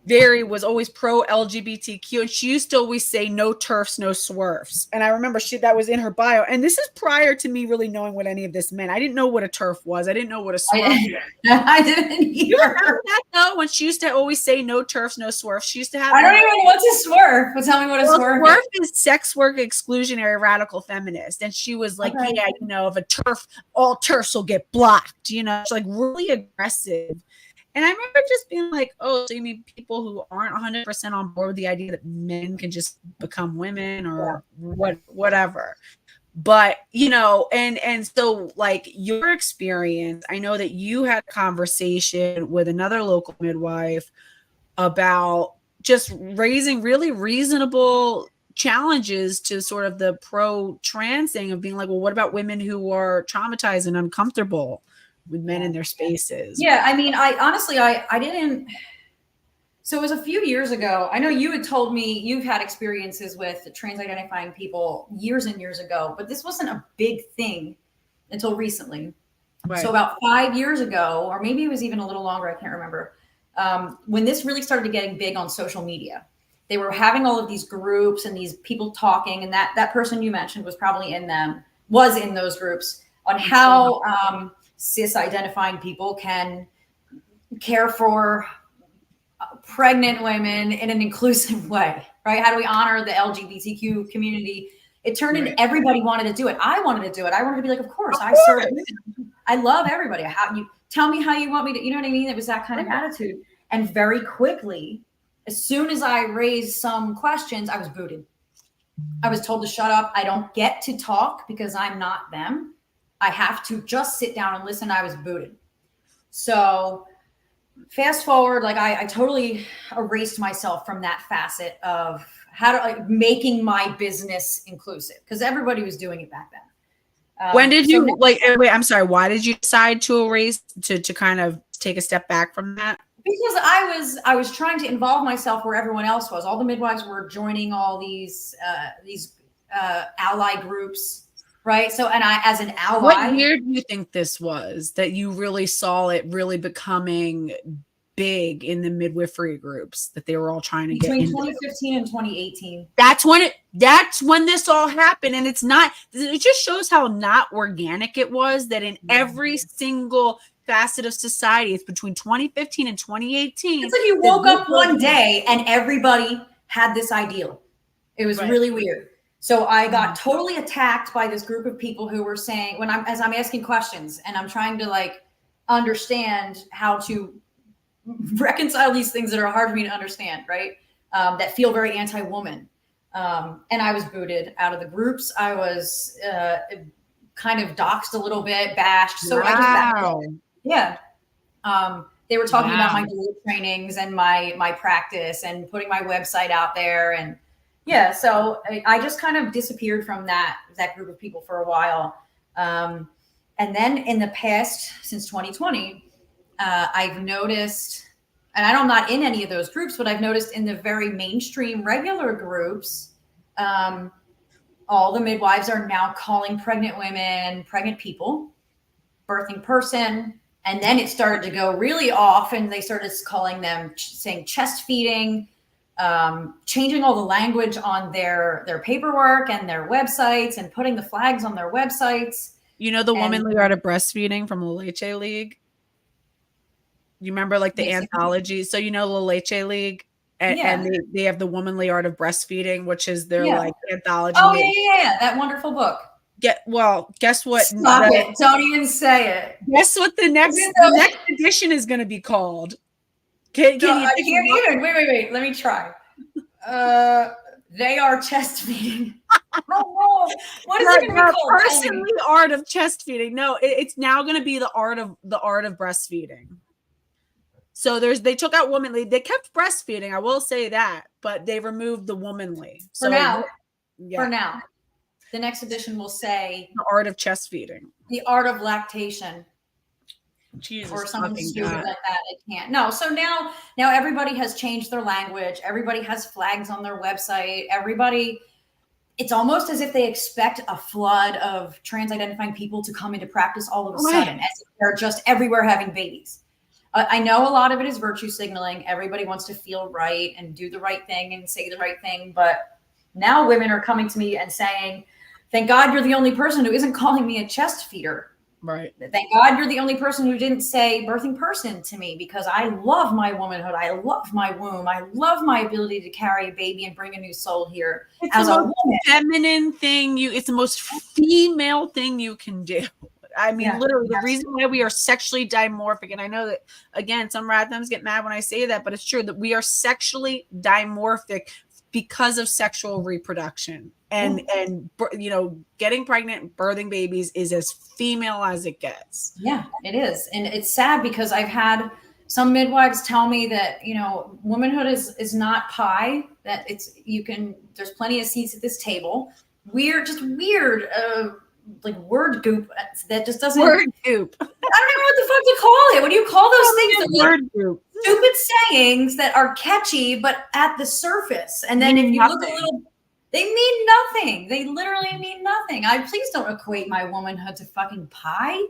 was always pro LGBTQ, and she used to always say no turfs, no swerves. And I remember that was in her bio. And this is prior to me really knowing what any of this meant. I didn't know what a turf was. I didn't know what a swerve was. I didn't either. You remember that though? When she used to always say no turfs, no swerves. She used to have. I don't even know what's a swerve. But tell me what a swerve is. Is sex work exclusionary radical feminist, and she was like, okay. Yeah, if a turf, all turfs will get blocked. It's like really aggressive. And I remember just being like, oh, so you mean people who aren't 100% on board with the idea that men can just become women or whatever. But, and so like your experience, I know that you had a conversation with another local midwife about just raising really reasonable challenges to sort of the pro-trans thing of being like, well, what about women who are traumatized and uncomfortable with men in their spaces? Yeah, I mean, I honestly didn't. So it was a few years ago. I know you had told me you've had experiences with trans identifying people years and years ago, but this wasn't a big thing until recently. Right. So about 5 years ago, or maybe it was even a little longer, I can't remember, when this really started getting big on social media. They were having all of these groups and these people talking, and that person you mentioned was in those groups on how cis identifying people can care for pregnant women in an inclusive way, right? How do we honor the LGBTQ community It turned into everybody wanted to do it. I wanted to do it. I wanted to be like, of course. I serve women. I love everybody. How you tell me how you want me to, you know what I mean? It was that kind of attitude. And very quickly, as soon as I raised some questions, I was booted. I was told to shut up. I don't get to talk because I'm not them. I have to just sit down and listen. I was booted. So fast forward, like I totally erased myself from that facet of making my business inclusive, because everybody was doing it back then. When did you wait, I'm sorry. Why did you decide to erase, to kind of take a step back from that? Because I was trying to involve myself where everyone else was. All the midwives were joining all these ally groups, right? So, and I, as an ally. What year do you think this was that you really saw it really becoming big in the midwifery groups, that they were all trying to get into? Between 2015 and 2018. That's when this all happened. And it just shows how not organic it was, that in every single facet of society, it's between 2015 and 2018. It's like you woke up one day and everybody had this ideal. It was really weird. So I got totally attacked by this group of people who were saying, as I'm asking questions and I'm trying to like understand how to reconcile these things that are hard for me to understand, right? That feel very anti-woman. And I was booted out of the groups. I was kind of doxxed a little bit, bashed. So I just backed up. Yeah. They were talking about my doula trainings and my practice and putting my website out there. And yeah, so I just kind of disappeared from that group of people for a while. And then in the past, since 2020, I've noticed, and I'm not in any of those groups, but I've noticed in the very mainstream regular groups, all the midwives are now calling pregnant women, pregnant people, birthing person. And then it started to go really off and they started calling them, saying chest feeding, changing all the language on their paperwork and their websites and putting the flags on their websites. You know, the womanly art of breastfeeding from La Leche League? You remember like the anthology? So, you know, La Leche League, and they have the womanly art of breastfeeding, which is their like anthology. Oh yeah. That wonderful book. Guess what? Stop it. Don't even say it. Guess what the next edition is going to be called? I can't even. Wait. Let me try. They are chest feeding. Oh, what is it going to be called? Personally, art of chest feeding. No, it's now going to be the art of breastfeeding. So they took out womanly. They kept breastfeeding, I will say that, but they removed the womanly. For now. The next edition will say the art of chest feeding, the art of lactation. Jesus, or something stupid like that. It can't. No. So now everybody has changed their language. Everybody has flags on their website. It's almost as if they expect a flood of trans identifying people to come into practice all of a sudden, as if they're just everywhere having babies. I know a lot of it is virtue signaling. Everybody wants to feel right and do the right thing and say the right thing. But now women are coming to me and saying, thank God you're the only person who isn't calling me a chest feeder. Right. Thank God you're the only person who didn't say birthing person to me, because I love my womanhood. I love my womb. I love my ability to carry a baby and bring a new soul here. It's as the most feminine thing. It's the most female thing you can do. I mean, literally, the reason why we are sexually dimorphic, and I know that, again, some radfems get mad when I say that, but it's true that we are sexually dimorphic because of sexual reproduction. And you know, getting pregnant, birthing babies is as female as it gets. Yeah, it is. And it's sad because I've had some midwives tell me that, you know, womanhood is not pie, that there's plenty of seats at this table. Weird like word goop that just doesn't. Word goop. I don't even know what the fuck to call it. What do you call those things? Word goop. Stupid sayings that are catchy, but at the surface. And then if you look a little, they mean nothing. They literally mean nothing. Please don't equate my womanhood to fucking pie.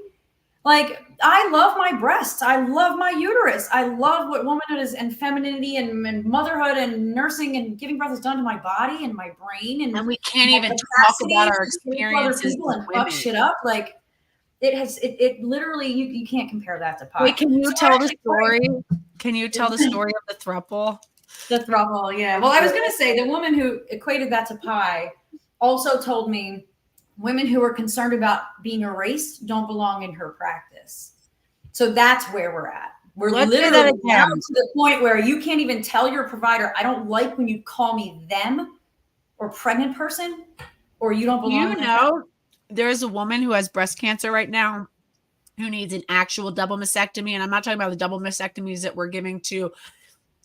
Like, I love my breasts. I love my uterus. I love what womanhood is, and femininity and motherhood and nursing and giving birth has done to my body and my brain. And we can't even talk about our experiences and fuck shit up. Like, it literally, you can't compare that to pie. Wait, can you tell the story? Can you tell the story of the throuple? The throuple, yeah. Well, I was going to say the woman who equated that to pie also told me women who are concerned about being erased don't belong in her practice. So that's where we're at. We're Let's say literally that now again. to the point where you can't even tell your provider, I don't like when you call me them or pregnant person, or you don't belong in their practice. There's a woman who has breast cancer right now who needs an actual double mastectomy. And I'm not talking about the double mastectomies that we're giving to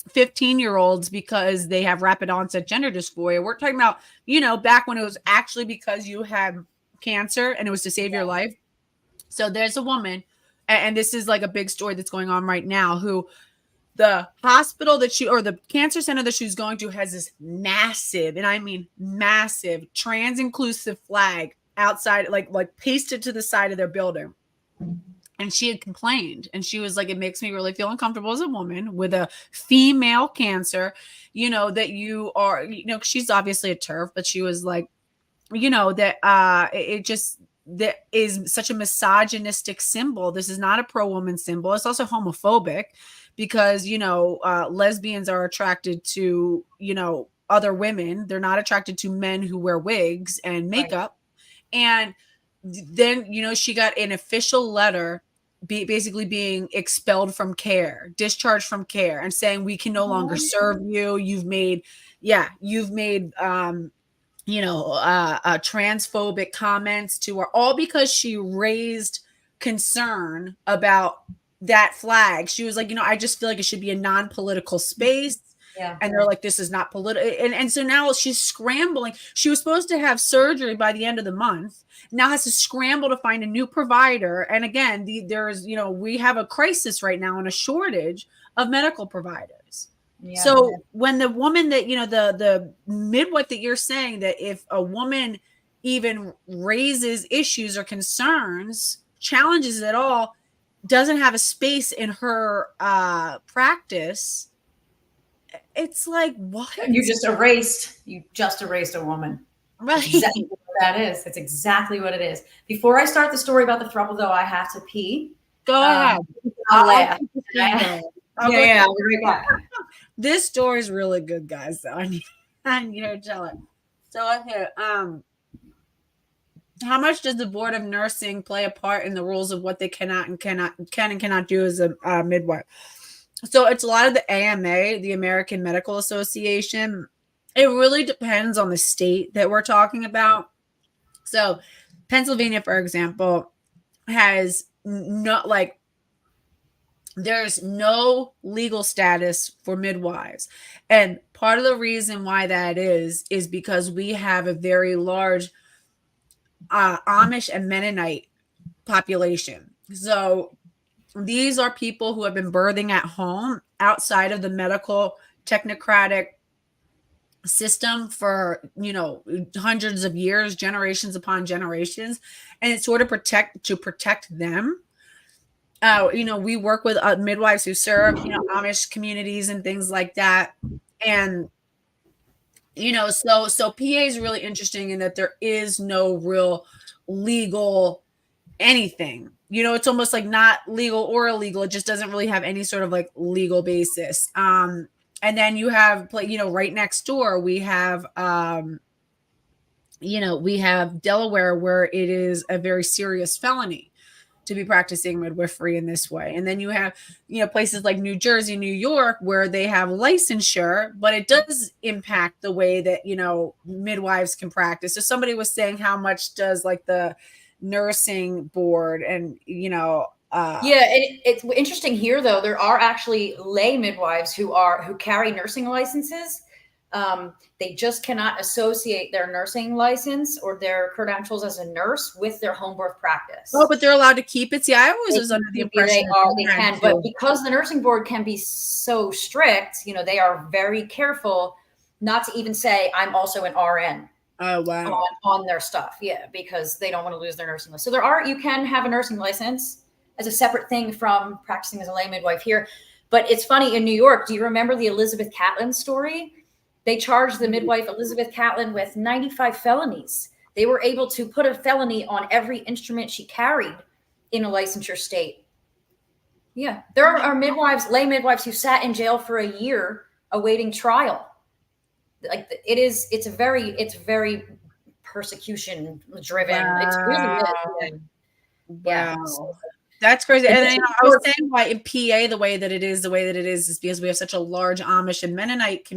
15-year-olds because they have rapid onset gender dysphoria. We're talking about, back when it was actually because you had cancer and it was to save your life. So there's a woman, and this is like a big story that's going on right now, who the hospital or the cancer center that she's going to has this massive, and I mean massive, trans inclusive flag outside, like pasted to the side of their building. And she had complained, and she was like, it makes me really feel uncomfortable as a woman with a female cancer, that you are, she's obviously a TERF, but she was like, that it just, that is such a misogynistic symbol. This is not a pro-woman symbol. It's also homophobic because, lesbians are attracted to, other women. They're not attracted to men who wear wigs and makeup. Right. And then, she got an official letter basically being expelled from care, discharged from care, and saying, we can no longer serve you. You've made transphobic comments to her, all because she raised concern about that flag. She was like, I just feel like it should be a non-political space. Yeah. And they're like, this is not political. And so now she's scrambling. She was supposed to have surgery by the end of the month. Now has to scramble to find a new provider. And again, there's, we have a crisis right now and a shortage of medical providers. Yeah. So when the woman that, the midwife that you're saying that if a woman even raises issues or concerns, challenges at all, doesn't have a space in her practice, it's like, what? You just erased a woman. Right. That's exactly what that is. That's exactly what it is. Before I start the story about the throuple, though, I have to pee. Go ahead. I'll laugh. I'll be right back. This story is really good, guys. So I need to tell it. So okay, how much does the board of nursing play a part in the rules of what they can and cannot do as a midwife? So it's a lot of the AMA, the American Medical Association. It really depends on the state that we're talking about. So Pennsylvania, for example, has not there's no legal status for midwives. And part of the reason why that is because we have a very large Amish and Mennonite population. So these are people who have been birthing at home outside of the medical technocratic system for, hundreds of years, generations upon generations. And it's sort of to protect them. We work with midwives who serve, Amish communities and things like that. And, so PA is really interesting in that there is no real legal anything. It's almost like not legal or illegal. It just doesn't really have any sort of like legal basis. And then you have, right next door, we have, we have Delaware, where it is a very serious felony to be practicing midwifery in this way. And then you have, places like New Jersey, New York, where they have licensure, but it does impact the way that, midwives can practice. So somebody was saying, how much does like the nursing board and, it's interesting here, though. There are actually lay midwives who carry nursing licenses. They just cannot associate their nursing license or their credentials as a nurse with their home birth practice. Oh, but they're allowed to keep it. See, I always was under the impression they can, but because the nursing board can be so strict, they are very careful not to even say, I'm also an RN. Oh, wow. On their stuff. Yeah, because they don't want to lose their nursing license. So you can have a nursing license as a separate thing from practicing as a lay midwife here. But it's funny, in New York, do you remember the Elizabeth Catlin story? They charged the midwife, Elizabeth Catlin, with 95 felonies. They were able to put a felony on every instrument she carried in a licensure state. Yeah, there are midwives, lay midwives, who sat in jail for a year awaiting trial. Like it's very persecution driven. It's really Wow. is. Yeah. Wow. That's crazy. And then, I was saying why in PA the way that it is because we have such a large Amish and Mennonite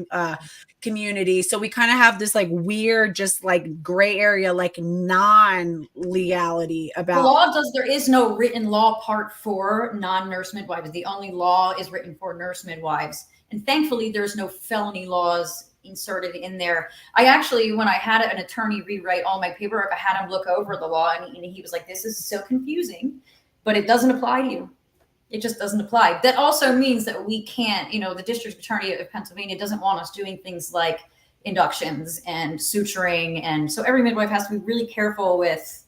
community. So we kind of have this like weird, just like gray area, like non-legality about the law there is no written law part for non-nurse midwives. The only law is written for nurse midwives. And thankfully there's no felony laws inserted in there. I actually, when I had an attorney rewrite all my paperwork, I had him look over the law and he was like, this is so confusing, but it doesn't apply to you. It just doesn't apply. That also means that we can't, the district attorney of Pennsylvania doesn't want us doing things like inductions and suturing. And so every midwife has to be really careful with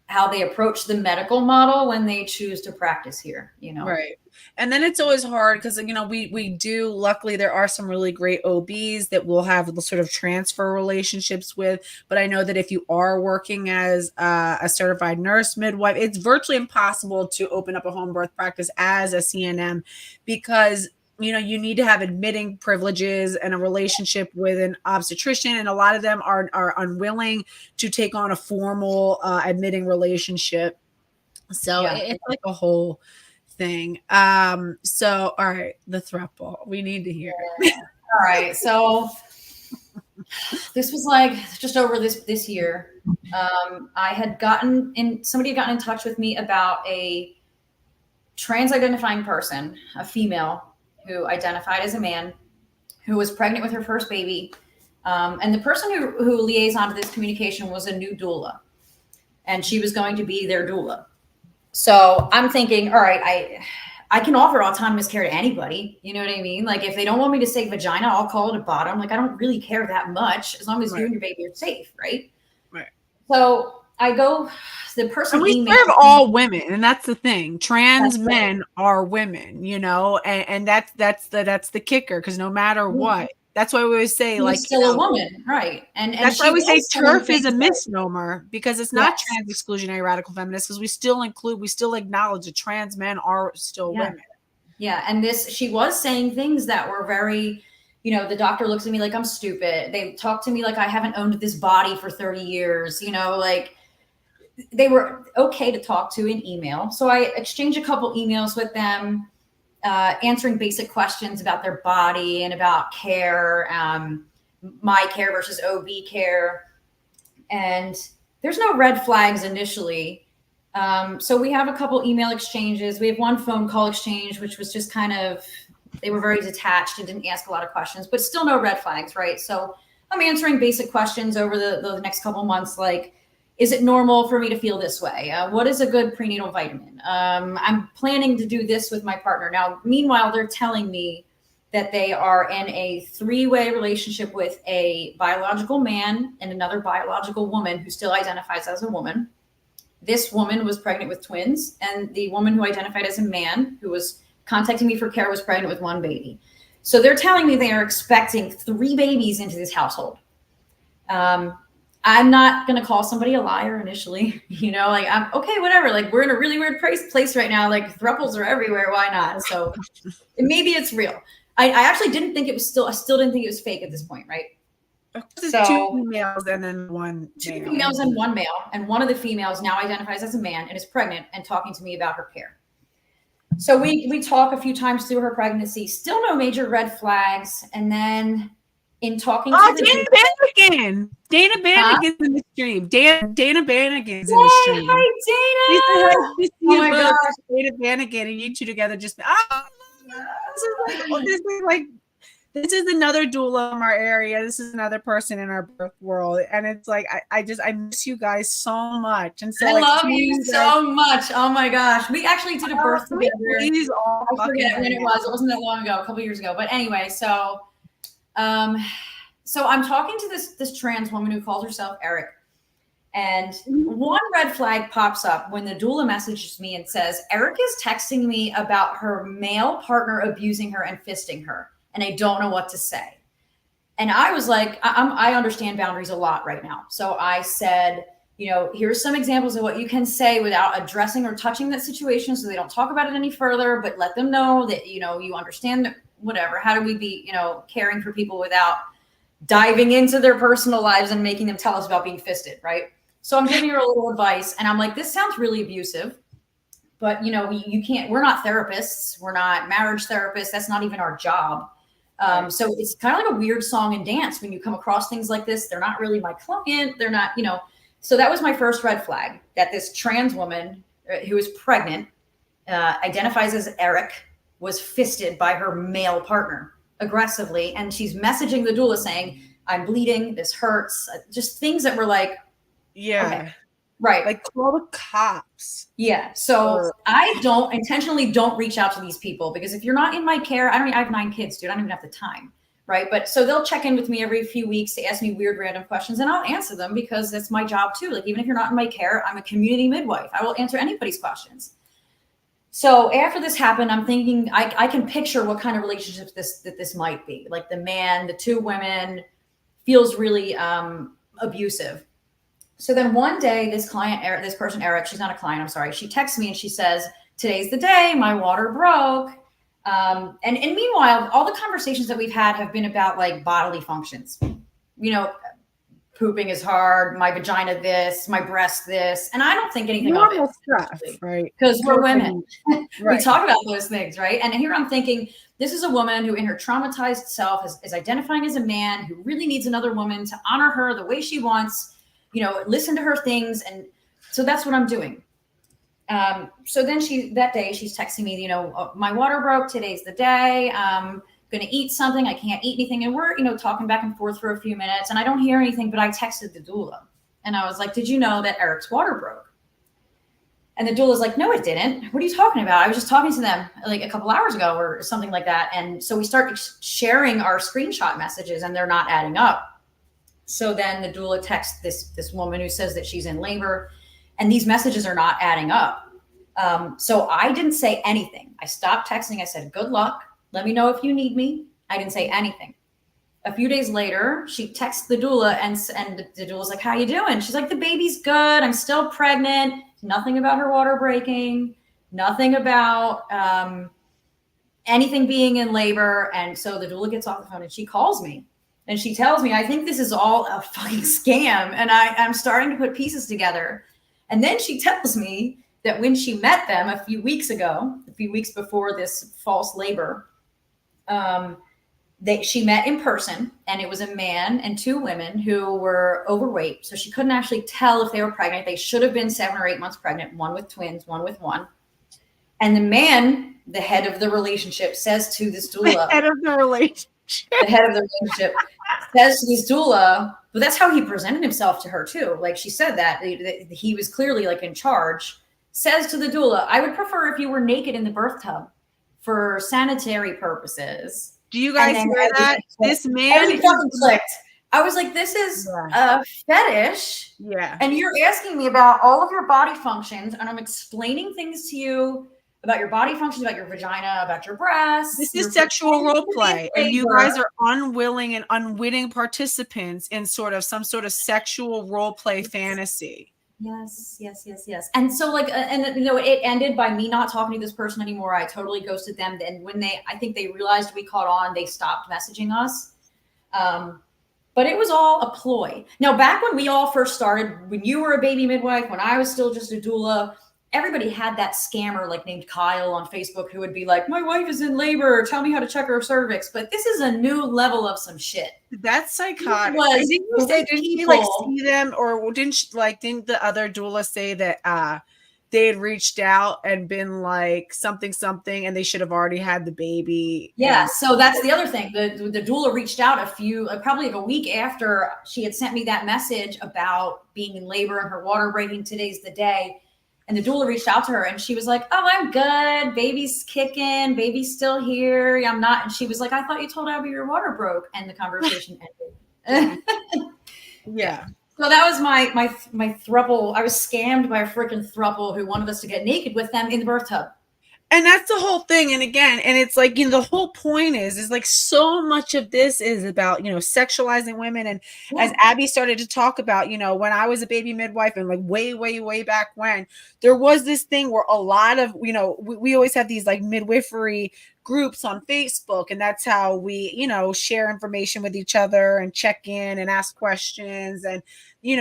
how they approach the medical model when they choose to practice here, Right. And then it's always hard because, we do, luckily there are some really great OBs that we'll have the sort of transfer relationships with. But I know that if you are working as a certified nurse midwife, it's virtually impossible to open up a home birth practice as a CNM because you need to have admitting privileges and a relationship with an obstetrician. And a lot of them are unwilling to take on a formal admitting relationship. So it's like a whole thing. So, all right, the throuple. We need to hear it. All right. So this was like just over this year. Somebody had gotten in touch with me about a trans identifying person, a female who identified as a man, who was pregnant with her first baby. And the person who liaisoned this communication was a new doula, and she was going to be their doula. So I'm thinking, all right, I can offer autonomous care to anybody. You know what I mean? Like if they don't want me to say vagina, I'll call it a bottom. Like I don't really care that much as long as you and your baby are safe, right? Right. So I go, the person. And we serve all women, and that's the thing. Trans men are women, and that's the kicker, because no matter what, that's why we always say, like, still a woman, right? And that's why we say TERF is a misnomer, because it's not trans exclusionary radical feminist, because we still acknowledge that trans men are still women. Yeah, and she was saying things that were very, the doctor looks at me like I'm stupid. They talk to me like I haven't owned this body for 30 years, like. They were okay to talk to in email. So I exchanged a couple emails with them, answering basic questions about their body and about care, my care versus OB care. And there's no red flags initially. So we have a couple email exchanges. We have one phone call exchange, which was just kind of, they were very detached and didn't ask a lot of questions, but still no red flags, right? So I'm answering basic questions over the next couple months, like, is it normal for me to feel this way? What is a good prenatal vitamin? I'm planning to do this with my partner. Now, meanwhile, they're telling me that they are in a 3-way relationship with a biological man and another biological woman who still identifies as a woman. This woman was pregnant with twins, and the woman who identified as a man who was contacting me for care was pregnant with 1 baby. So they're telling me they are expecting 3 babies into this household. I'm not going to call somebody a liar initially, like I'm okay, whatever. Like we're in a really weird place right now. Like thruples are everywhere. Why not? So maybe it's real. I actually didn't think it was I still didn't think it was fake at this point. Right. So 2 females and then 1 2 male. females and 1 male. And one of the females now identifies as a man and is pregnant and talking to me about her care. So we talk a few times through her pregnancy, still no major red flags. And then in talking to Dana Bannigan's in the stream. Dana Bannigan's in the stream. Hi, Dana. Oh my gosh, Dana Bannigan and you two together just. This is another doula from our area. This is another person in our birth world, and it's like I miss you guys so much, and so I love you so much. Oh my gosh, we actually did a birth together. I forget when it was. It wasn't that long ago, a couple years ago. But anyway, so I'm talking to this trans woman who calls herself Eric, and one red flag pops up when the doula messages me and says, Eric is texting me about her male partner abusing her and fisting her, and I don't know what to say. And I was like, I understand boundaries a lot right now. So I said, here's some examples of what you can say without addressing or touching that situation so they don't talk about it any further, but let them know that, you understand whatever. How do we be, caring for people without diving into their personal lives and making them tell us about being fisted, right? So I'm giving her a little advice, and I'm like, this sounds really abusive, but you know, you can't, we're not therapists, we're not marriage therapists, that's not even our job. Right. So it's kind of like a weird song and dance when you come across things like this. They're not really my client, they're not, you know. So that was my first red flag, that this trans woman who is pregnant, identifies as Eric, was fisted by her male partner aggressively. And she's messaging the doula saying, I'm bleeding, this hurts, just things that were like, yeah. Okay. Right. Like call the cops. Yeah. So I intentionally don't reach out to these people, because if you're not in my care, I have 9 kids, dude. I don't even have the time. Right. But so they'll check in with me every few weeks to ask me weird, random questions, and I'll answer them because that's my job too. Like, even if you're not in my care, I'm a community midwife. I will answer anybody's questions. So after this happened, I'm thinking I can picture what kind of relationship this might be. Like the man, the 2 women, feels really abusive. So then one day, this person, Eric, she's not a client, I'm sorry. She texts me and she says, today's the day, my water broke. And meanwhile, all the conversations that we've had have been about like bodily functions. You know, pooping is hard, my vagina this, my breast this. And I don't think anything of it. Stuff, right? Because we're women. Right. We talk about those things, right? And here I'm thinking, this is a woman who in her traumatized self is identifying as a man who really needs another woman to honor her the way she wants, you know, listen to her things. And so that's what I'm doing. So then that day she's texting me, you know, oh, my water broke, today's the day. I'm going to eat something. I can't eat anything. And we're, you know, talking back and forth for a few minutes, and I don't hear anything, but I texted the doula and I was like, did you know that Eric's water broke? And the doula's like, no, it didn't. What are you talking about? I was just talking to them like a couple hours ago or something like that. And so we start sharing our screenshot messages, and they're not adding up. So then the doula texts this woman who says that she's in labor, and these messages are not adding up. So I didn't say anything. I stopped texting. I said, good luck. Let me know if you need me. I didn't say anything. A few days later, she texts the doula, and the doula's like, how you doing? She's like, the baby's good. I'm still pregnant. Nothing about her water breaking. Nothing about anything being in labor. And so the doula gets off the phone and she calls me. And she tells me, I think this is all a fucking scam. And I'm starting to put pieces together. And then she tells me that when she met them a few weeks before this false labor, she met in person, and it was a man and 2 women who were overweight. So she couldn't actually tell if they were pregnant. They should have been 7 or 8 months pregnant, one with twins, one with one. And the man, the head of the relationship, says to this doula, the head of the relationship says to this doula, but that's how he presented himself to her too. Like she said that he was clearly like in charge, says to the doula, I would prefer if you were naked in the birth tub for sanitary purposes. Do you guys hear that? This man fucking clicked. I was like, this is a fetish. Yeah. And you're asking me about all of your body functions, and I'm explaining things to you about your body functions, about your vagina, about your breasts. This is sexual role play, and you guys are unwilling and unwitting participants in some sort of sexual role play fantasy. Yes. And so like, and you know, it ended by me not talking to this person anymore. I totally ghosted them. And when I think they realized we caught on, they stopped messaging us. But it was all a ploy. Now, back when we all first started, when you were a baby midwife, when I was still just a doula, everybody had that scammer like named Kyle on Facebook who would be like, my wife is in labor, tell me how to check her cervix. But this is a new level of some shit. That's psychotic. Didn't he like see them, or didn't the other doula say that they had reached out and been like something, and they should have already had the baby? Yeah. So that's the other thing. The doula reached out probably like a week after she had sent me that message about being in labor and her water breaking. Today's the day. And the doula reached out to her and she was like, oh, I'm good. Baby's kicking. Baby's still here. I'm not. And she was like, I thought you told Abby your water broke. And the conversation ended. Yeah. So that was my throuple. I was scammed by a freaking throuple who wanted us to get naked with them in the birth tub. And that's the whole thing. And again, and it's like, the whole point is like so much of this is about, sexualizing women. And as Abby started to talk about, when I was a baby midwife and like way, way, way back when, there was this thing where a lot of, we always have these like midwifery groups on Facebook, and that's how we, share information with each other and check in and ask questions and,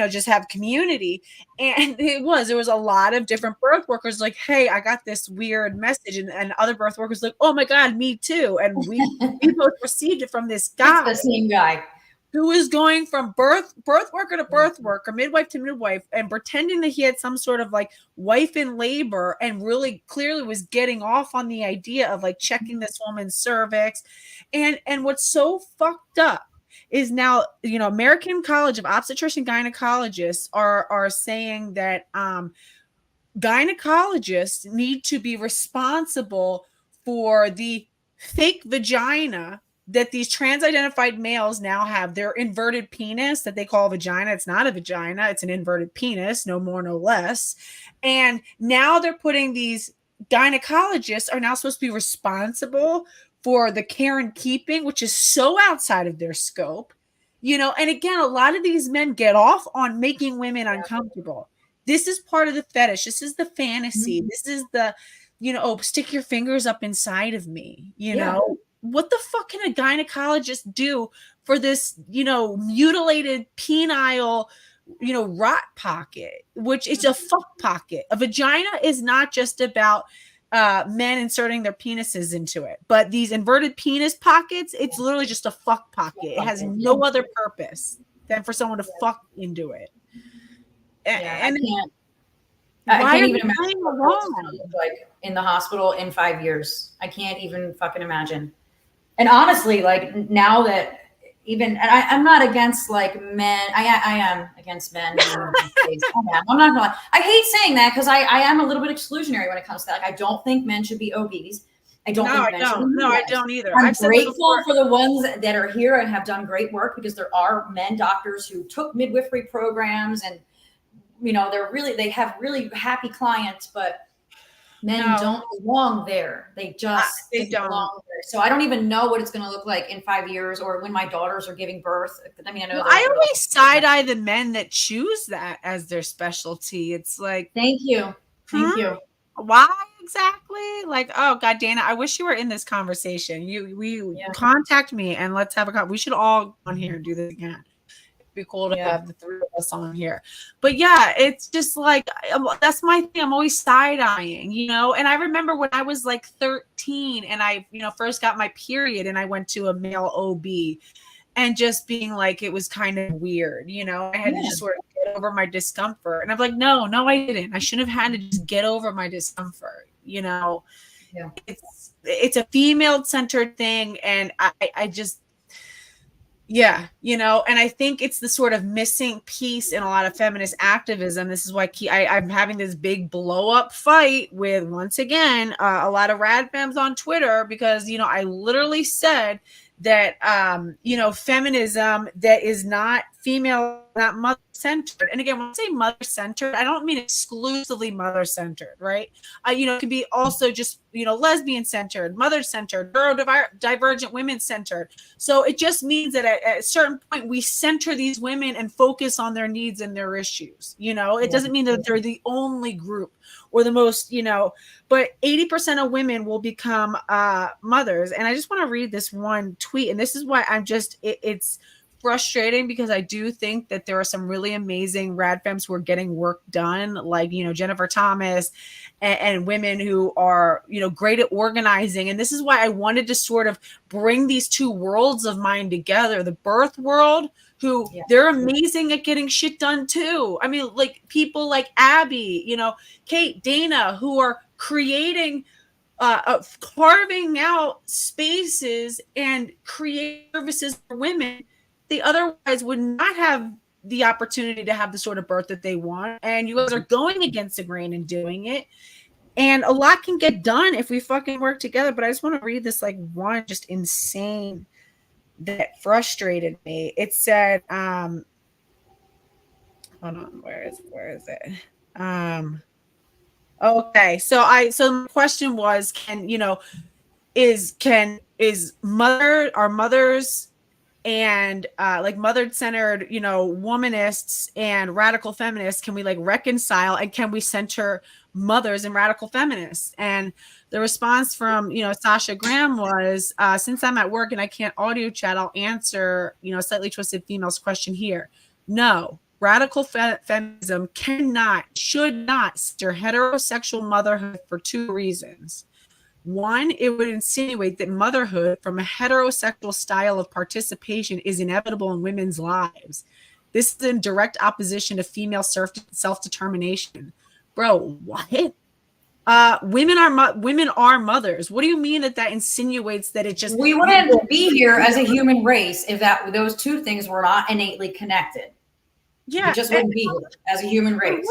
just have community. And there was a lot of different birth workers like, hey, I got this weird message, and other birth workers like, oh my God, me too. And we both received it from this guy. It's the same guy Who is going from birth worker to birth worker, midwife to midwife, and pretending that he had some sort of like wife in labor, and really clearly was getting off on the idea of like checking this woman's cervix. And what's so fucked up is now, American College of Obstetrician Gynecologists are saying that gynecologists need to be responsible for the fake vagina that these trans-identified males now have. Their inverted penis that they call vagina. It's not a vagina. It's an inverted penis, no more, no less. And now they're putting these gynecologists are now supposed to be responsible for the care and keeping, which is so outside of their scope. And again, a lot of these men get off on making women uncomfortable. This is part of the fetish. This is the fantasy. Mm-hmm. This is the, stick your fingers up inside of me, know? What the fuck can a gynecologist do for this, mutilated penile, rot pocket, which is a fuck pocket. A vagina is not just about men inserting their penises into it, but these inverted penis pockets, it's literally just a fuck pocket. It has no other purpose than for someone to fuck into it. And I can't even imagine what it's gonna look like in the hospital in 5 years. I can't even fucking imagine. And honestly, like now that and I'm not against like men. I am against men. I'm not gonna lie. I hate saying that because I am a little bit exclusionary when it comes to that. Like, I don't think men should be OBs. I don't think men should be. No, I don't either. I'm grateful for the ones that are here and have done great work, because there are men doctors who took midwifery programs, and they have really happy clients, but men don't belong there. They just don't belong there. So I don't even know what it's going to look like in 5 years, or when my daughters are giving birth. I mean, I always side eye the men that choose that as their specialty. It's like, thank you. Why exactly? Like, oh God, Dana, I wish you were in this conversation. Contact me and let's have a conversation. We should all on here and do this again. Be cool to have the three of us on here. But yeah, it's just like, that's my thing. I'm always side-eyeing, and I remember when I was like 13 and I first got my period, and I went to a male OB, and just being like, it was kind of weird, I had to just sort of get over my discomfort. And I'm like, no, I didn't. I shouldn't have had to just get over my discomfort. It's a female centered thing, and I just, and I think it's the sort of missing piece in a lot of feminist activism. This is why I'm having this big blow up fight with, once again, a lot of rad femmes on Twitter, because, I literally said that, feminism that is not female, not mother centered. And again, when I say mother centered, I don't mean exclusively mother centered, right? It could be also just, lesbian centered, mother centered, neurodivergent women centered. So it just means that at a certain point, we center these women and focus on their needs and their issues. It doesn't mean that they're the only group or the most, but 80% of women will become mothers. And I just want to read this one tweet. And this is why I'm just, it's frustrating, because I do think that there are some really amazing rad femmes who are getting work done, like, Jennifer Thomas and women who are, great at organizing. And this is why I wanted to sort of bring these two worlds of mine together, the birth world, who they're amazing at getting shit done too. I mean, like people like Abby, Kate, Dana, who are creating, carving out spaces and create services for women. They otherwise would not have the opportunity to have the sort of birth that they want. And you guys are going against the grain and doing it. And a lot can get done if we fucking work together. But I just want to read this like one just insane that frustrated me. It said, hold on, where is it? Okay. So the question was, are mothers and like mother-centered, womanists and radical feminists, can we like reconcile, and can we center mothers and radical feminists? And the response from, Sasha Graham was, since I'm at work and I can't audio chat, I'll answer, Slightly Twisted Female's question here. No, radical feminism should not center heterosexual motherhood for two reasons. One, it would insinuate that motherhood from a heterosexual style of participation is inevitable in women's lives. This is in direct opposition to female self-determination. Bro, what? Women are mothers. What do you mean that insinuates that it just... We wouldn't be here as a human race if those two things were not innately connected. Yeah, we just wouldn't be here as a human race.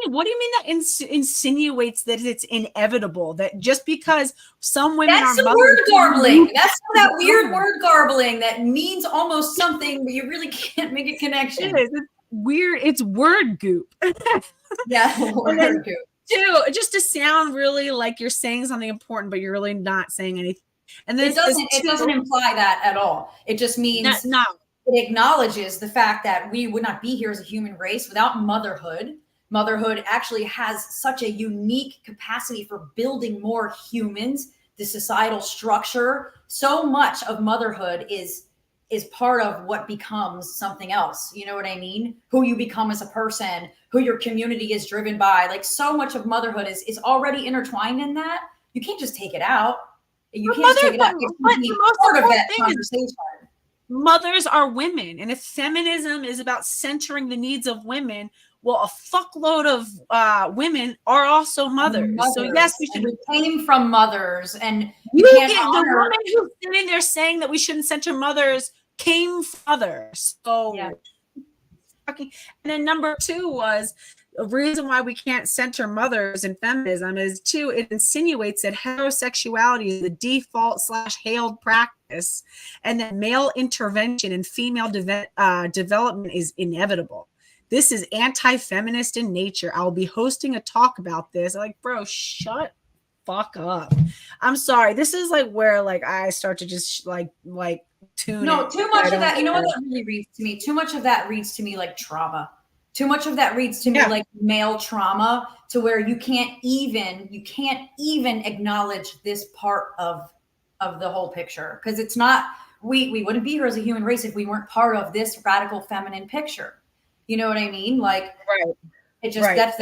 What do you mean that insinuates that it's inevitable? That just because some women That's are word garbling. That's that weird word garbling that means almost something, but you really can't make a connection. It's weird. It's word goop. Yeah, word goop. Too, just to sound really like you're saying something important, but you're really not saying anything. And then it doesn't imply that at all. It just means no. It acknowledges the fact that we would not be here as a human race without motherhood. Motherhood actually has such a unique capacity for building more humans, the societal structure. So much of motherhood is part of what becomes something else. You know what I mean? Who you become as a person, who your community is driven by. Like, so much of motherhood is already intertwined in that. You can't just take it out. You can't just take it out. It's part of that conversation. Mothers are women, and if feminism is about centering the needs of women, well, a fuckload of women are also mothers. So yes, we should. We came from mothers, and the woman who's sitting there saying that we shouldn't center mothers came from mothers. So, yeah. And then number two was a reason why we can't center mothers in feminism is two, it insinuates that heterosexuality is the default / hailed practice, and that male intervention in female development is inevitable. This is anti-feminist in nature. I'll be hosting a talk about this. I'm like, bro, shut fuck up. I'm sorry. This is like where like I start to just like tune. No, too much of that. You know what that really reads to me? Too much of that reads to me like trauma. Too much of that reads to me like male trauma, to where you can't even acknowledge this part of the whole picture, because it's not, we wouldn't be here as a human race if we weren't part of this radical feminine picture. You know what I mean? Like, right. It just that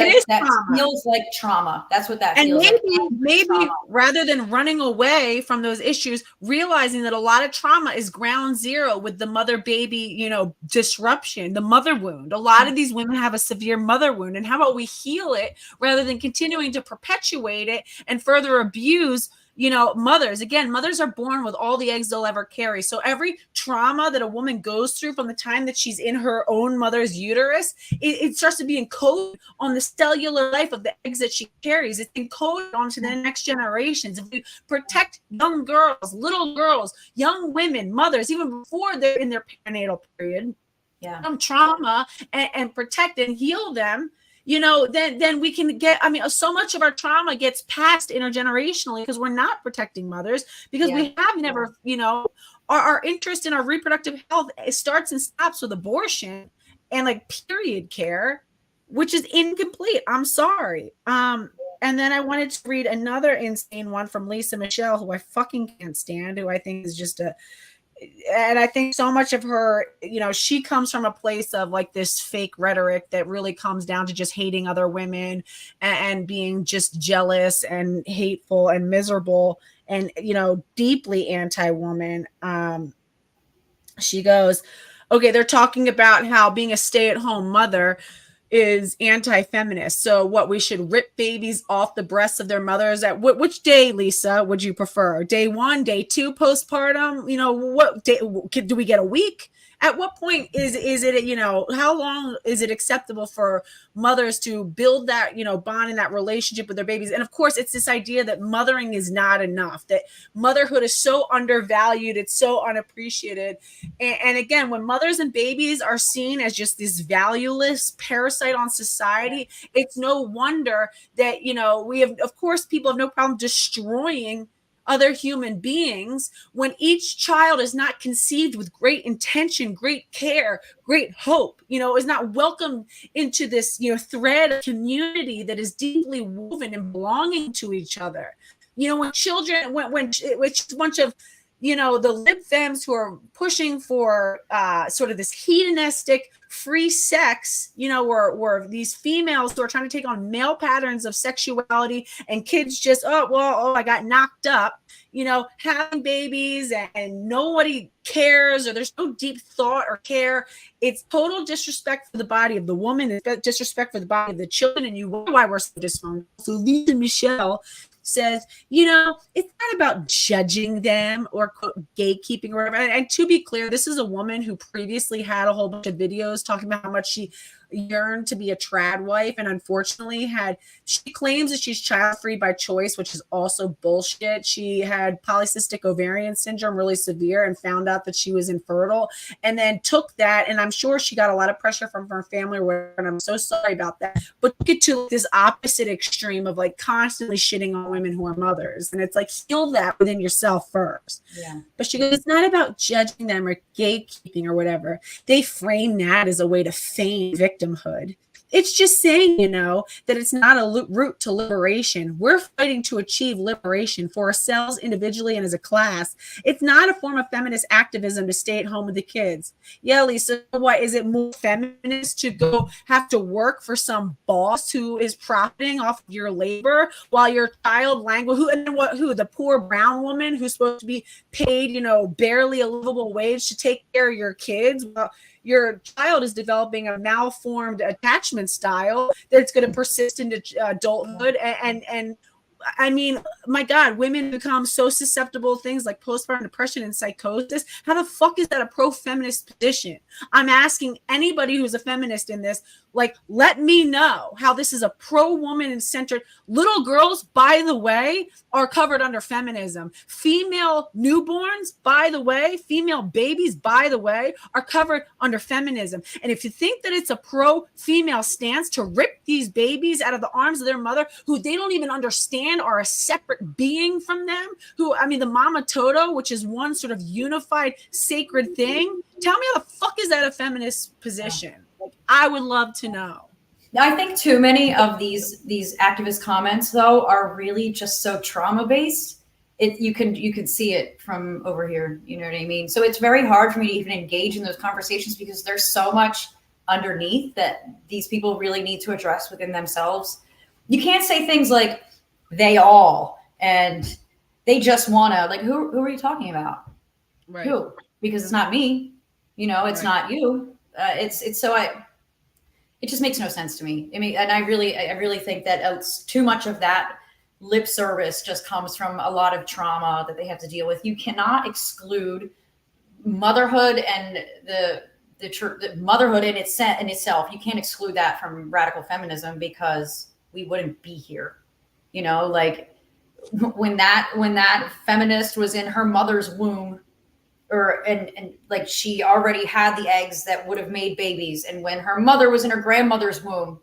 feels like trauma. That's what that feels like. And maybe rather than running away from those issues, realizing that a lot of trauma is ground zero with the mother baby, disruption, the mother wound. A lot of these women have a severe mother wound, and how about we heal it rather than continuing to perpetuate it and further abuse mothers. Again, mothers are born with all the eggs they'll ever carry. So every trauma that a woman goes through from the time that she's in her own mother's uterus, it starts to be encoded on the cellular life of the eggs that she carries. It's encoded onto the next generations. If we protect young girls, little girls, young women, mothers, even before they're in their perinatal period, from trauma and protect and heal them, then we can get, so much of our trauma gets passed intergenerationally because we're not protecting mothers, because we have never, our interest in our reproductive health, it starts and stops with abortion and like period care, which is incomplete. I'm sorry. And then I wanted to read another insane one from Lisa Michelle, who I fucking can't stand, who I think is just and I think so much of her, she comes from a place of like this fake rhetoric that really comes down to just hating other women and being just jealous and hateful and miserable and, deeply anti-woman. She goes, okay, they're talking about how being a stay-at-home mother is anti-feminist. So what, we should rip babies off the breasts of their mothers at which day, Lisa, would you prefer? Day 1, day 2 postpartum? What day do we get? A week? At what point is it, how long is it acceptable for mothers to build that, bond in that relationship with their babies? And of course, it's this idea that mothering is not enough, that motherhood is so undervalued, it's so unappreciated. And again, when mothers and babies are seen as just this valueless parasite on society, it's no wonder that, we have, of course, people have no problem destroying other human beings when each child is not conceived with great intention, great care, great hope, is not welcomed into this, thread of community that is deeply woven and belonging to each other. When children, when it's a bunch of, the lib femmes who are pushing for sort of this hedonistic free sex, were these females who are trying to take on male patterns of sexuality, and kids just, I got knocked up, having babies, and nobody cares, or there's no deep thought or care. It's total disrespect for the body of the woman, it's disrespect for the body of the children, and you wonder why we're so dysfunctional. So Lisa Michelle says, it's not about judging them or quote gatekeeping or whatever. And to be clear, this is a woman who previously had a whole bunch of videos talking about how much she yearned to be a trad wife, and unfortunately she claims that she's child free by choice, which is also bullshit. She had polycystic ovarian syndrome, really severe, and found out that she was infertile, and then took that, and I'm sure she got a lot of pressure from her family or whatever, and I'm so sorry about that, but took it to this opposite extreme of like constantly shitting on women who are mothers. And it's like, heal that within yourself first. Yeah. But she goes, it's not about judging them or gatekeeping or whatever. They frame that as a way to feign victimhood. It's just saying, that it's not a route to liberation. We're fighting to achieve liberation for ourselves individually and as a class. It's not a form of feminist activism to stay at home with the kids. Yeah, Lisa, what is it more feminist to go have to work for some boss who is profiting off of your labor while your child who the poor brown woman who's supposed to be paid, barely a livable wage to take care of your kids? Well, your child is developing a malformed attachment style that's going to persist into adulthood. And I mean, my God, women become so susceptible to things like postpartum depression and psychosis. How the fuck is that a pro-feminist position? I'm asking anybody who's a feminist in this, like, let me know how this is a pro-woman centered. Little girls, by the way, are covered under feminism. Female newborns, by the way, female babies, by the way, are covered under feminism. And if you think that it's a pro-female stance to rip these babies out of the arms of their mother, who they don't even understand are a separate being from them, the Mama Toto, which is one sort of unified sacred thing, tell me how the fuck is that a feminist position? Like, I would love to know. I think too many of these activist comments, though, are really just so trauma based. You can see it from over here. You know what I mean? So it's very hard for me to even engage in those conversations because there's so much underneath that these people really need to address within themselves. You can't say things like they all and they just want to, like, who are you talking about? Right. Who? Because it's not me. It's not you. It just makes no sense to me. I mean, and I really think that it's too much of that lip service just comes from a lot of trauma that they have to deal with. You cannot exclude motherhood and the motherhood in itself. You can't exclude that from radical feminism because we wouldn't be here. Like when that feminist was in her mother's womb, and like she already had the eggs that would have made babies. And when her mother was in her grandmother's womb,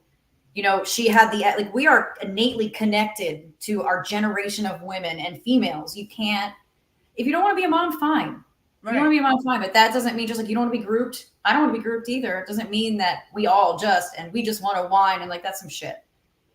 she had we are innately connected to our generation of women and females. You can't, if you don't want to be a mom, fine. Right. You want to be a mom, fine. But that doesn't mean just like you don't want to be grouped. I don't want to be grouped either. It doesn't mean that we just want to whine and like, that's some shit.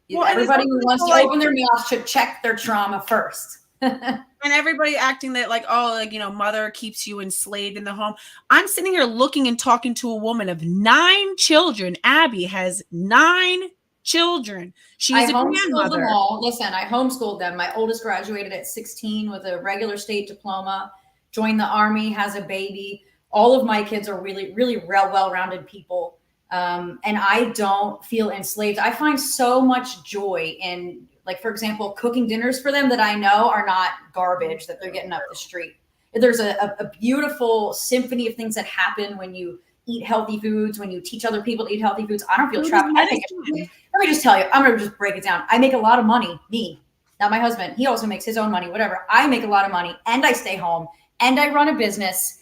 Well, everybody who wants to open their mouth should check their trauma first. And everybody acting that like, mother keeps you enslaved in the home. I'm sitting here looking and talking to a woman of 9 children. Abby has 9 children. She's a grandmother. Them all. Listen, I homeschooled them. My oldest graduated at 16 with a regular state diploma, joined the Army, has a baby. All of my kids are really, really well-rounded people. And I don't feel enslaved. I find so much joy in, like, for example, cooking dinners for them that I know are not garbage that they're getting up the street. There's a beautiful symphony of things that happen when you eat healthy foods, when you teach other people to eat healthy foods. I don't feel trapped. Let me just tell you, I'm going to just break it down. I make a lot of money, me, not my husband. He also makes his own money, whatever. I make a lot of money and I stay home and I run a business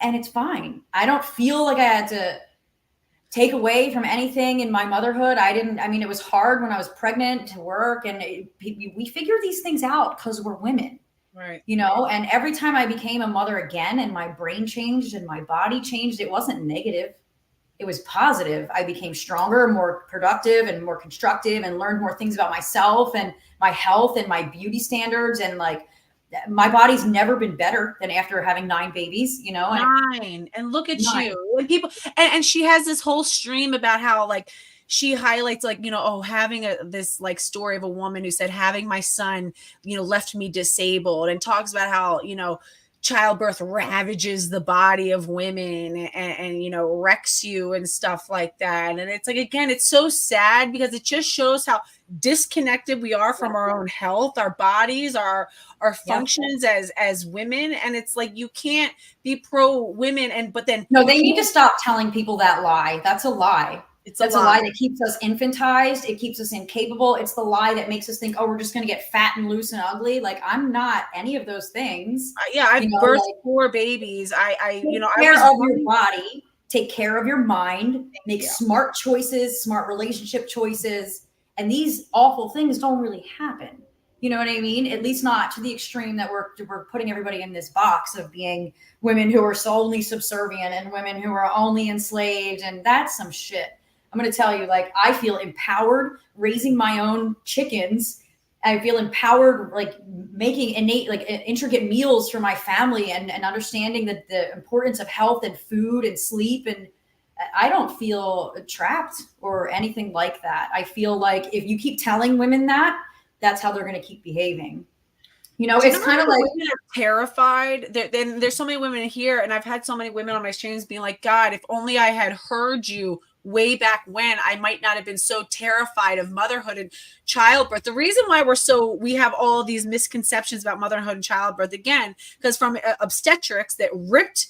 and it's fine. I don't feel like I had to take away from anything in my motherhood. It was hard when I was pregnant to work, and we figure these things out because we're women. Right. you know, and every time I became a mother again and my brain changed and my body changed, it wasn't negative. It was positive. I became stronger, more productive, and more constructive, and learned more things about myself and my health and my beauty standards. And like, my body's never been better than after having 9 babies, you know, and 9. And look at 9. you. And people, and she has this whole stream about how like she highlights like, you know, oh, having this like story of a woman who said having my son, you know, left me disabled, and talks about how, you know, childbirth ravages the body of women, and you know, wrecks you and stuff like that. And it's like, again, it's so sad because it just shows how disconnected we are from our own health, our bodies, our functions as women. And it's like, you can't be pro women and but then no, they need to stop telling people that lie. That's a lie. That's a lie that keeps us infantized. It keeps us incapable. It's the lie that makes us think, oh, we're just going to get fat and loose and ugly. Like, I'm not any of those things. Yeah, I've birthed like, 4 babies. You know, take care of your body, take care of your mind, make smart choices, smart relationship choices. And these awful things don't really happen. You know what I mean? At least not to the extreme that we're putting everybody in this box of being women who are solely subservient and women who are only enslaved. And that's some shit. I'm going to tell you, like, I feel empowered raising my own chickens. I feel empowered, like, making intricate meals for my family and understanding the importance of health and food and sleep. And I don't feel trapped or anything like that. I feel like if you keep telling women that, that's how they're going to keep behaving. You know, it's kind of like women are terrified. Then there's so many women here, and I've had so many women on my streams being like, God, if only I had heard you way back when, I might not have been so terrified of motherhood and childbirth. The reason why we have all these misconceptions about motherhood and childbirth, again, because from obstetrics that ripped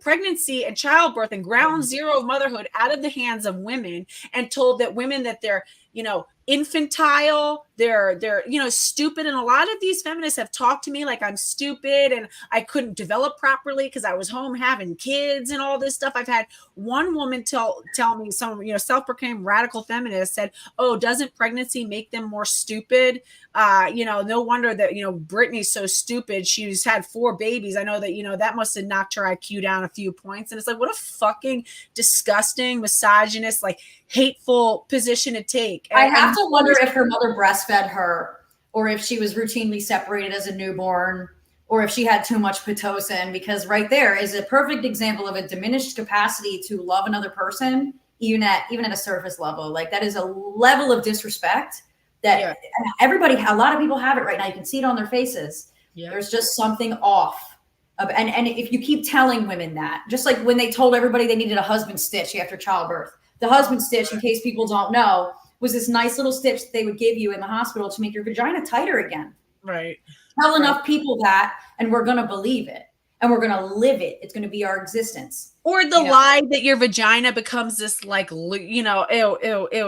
pregnancy and childbirth and ground zero of motherhood out of the hands of women, and told that women that they're, you know, infantile, they're you know, stupid. And a lot of these feminists have talked to me like I'm stupid and I couldn't develop properly because I was home having kids and all this stuff. I've had one woman tell me, some, you know, self-proclaimed radical feminist said, oh, doesn't pregnancy make them more stupid? You know, no wonder that, you know, Brittany's so stupid, she's had 4 babies. I know that, you know, that must have knocked her IQ down a few points. And it's like, what a fucking disgusting, misogynist, like hateful position to take. I have to wonder if her mother breastfed her, or if she was routinely separated as a newborn, or if she had too much Pitocin, because right there is a perfect example of a diminished capacity to love another person, even at a surface level. Like, that is a level of disrespect that a lot of people have it right now. You can see it on their faces. Yeah. There's just something off. And if you keep telling women that, just like when they told everybody they needed a husband stitch after childbirth, the husband stitch, in case people don't know, was this nice little stitch that they would give you in the hospital to make your vagina tighter again. Right. Tell enough people that, and we're going to believe it, and we're going to live it. It's going to be our existence. Or the lie that your vagina becomes this, like, you know, ew.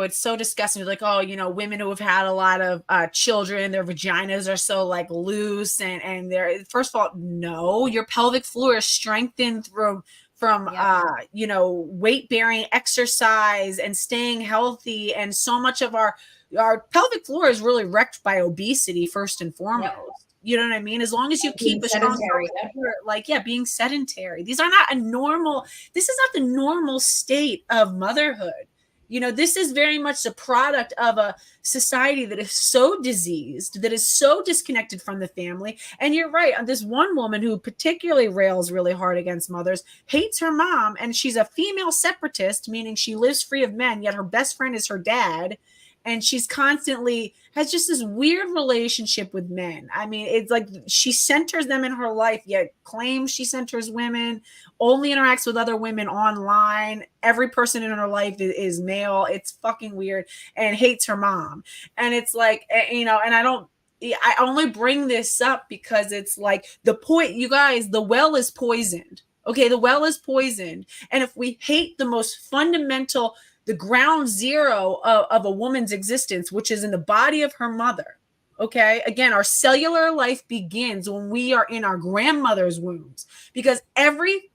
It's so disgusting. Like, oh, you know, women who have had a lot of children, their vaginas are so like loose, and they're, first of all, no, your pelvic floor is strengthened from you know, weight bearing exercise and staying healthy. And so much of our pelvic floor is really wrecked by obesity, first and foremost. You know what I mean? As long as you keep a strong being sedentary. These are not this is not the normal state of motherhood. You know, this is very much the product of a society that is so diseased, that is so disconnected from the family. And you're right. This one woman who particularly rails really hard against mothers hates her mom, and she's a female separatist, meaning she lives free of men, yet her best friend is her dad. And she's constantly has just this weird relationship with men. I mean, it's like she centers them in her life, yet claims she centers women, only interacts with other women online. Every person in her life is male. It's fucking weird, and hates her mom. And it's like, you know, and I only bring this up because it's like you guys, the well is poisoned. Okay, the well is poisoned. And if we hate the most fundamental, the ground zero of a woman's existence, which is in the body of her mother. Okay. Again, our cellular life begins when we are in our grandmother's wombs, because every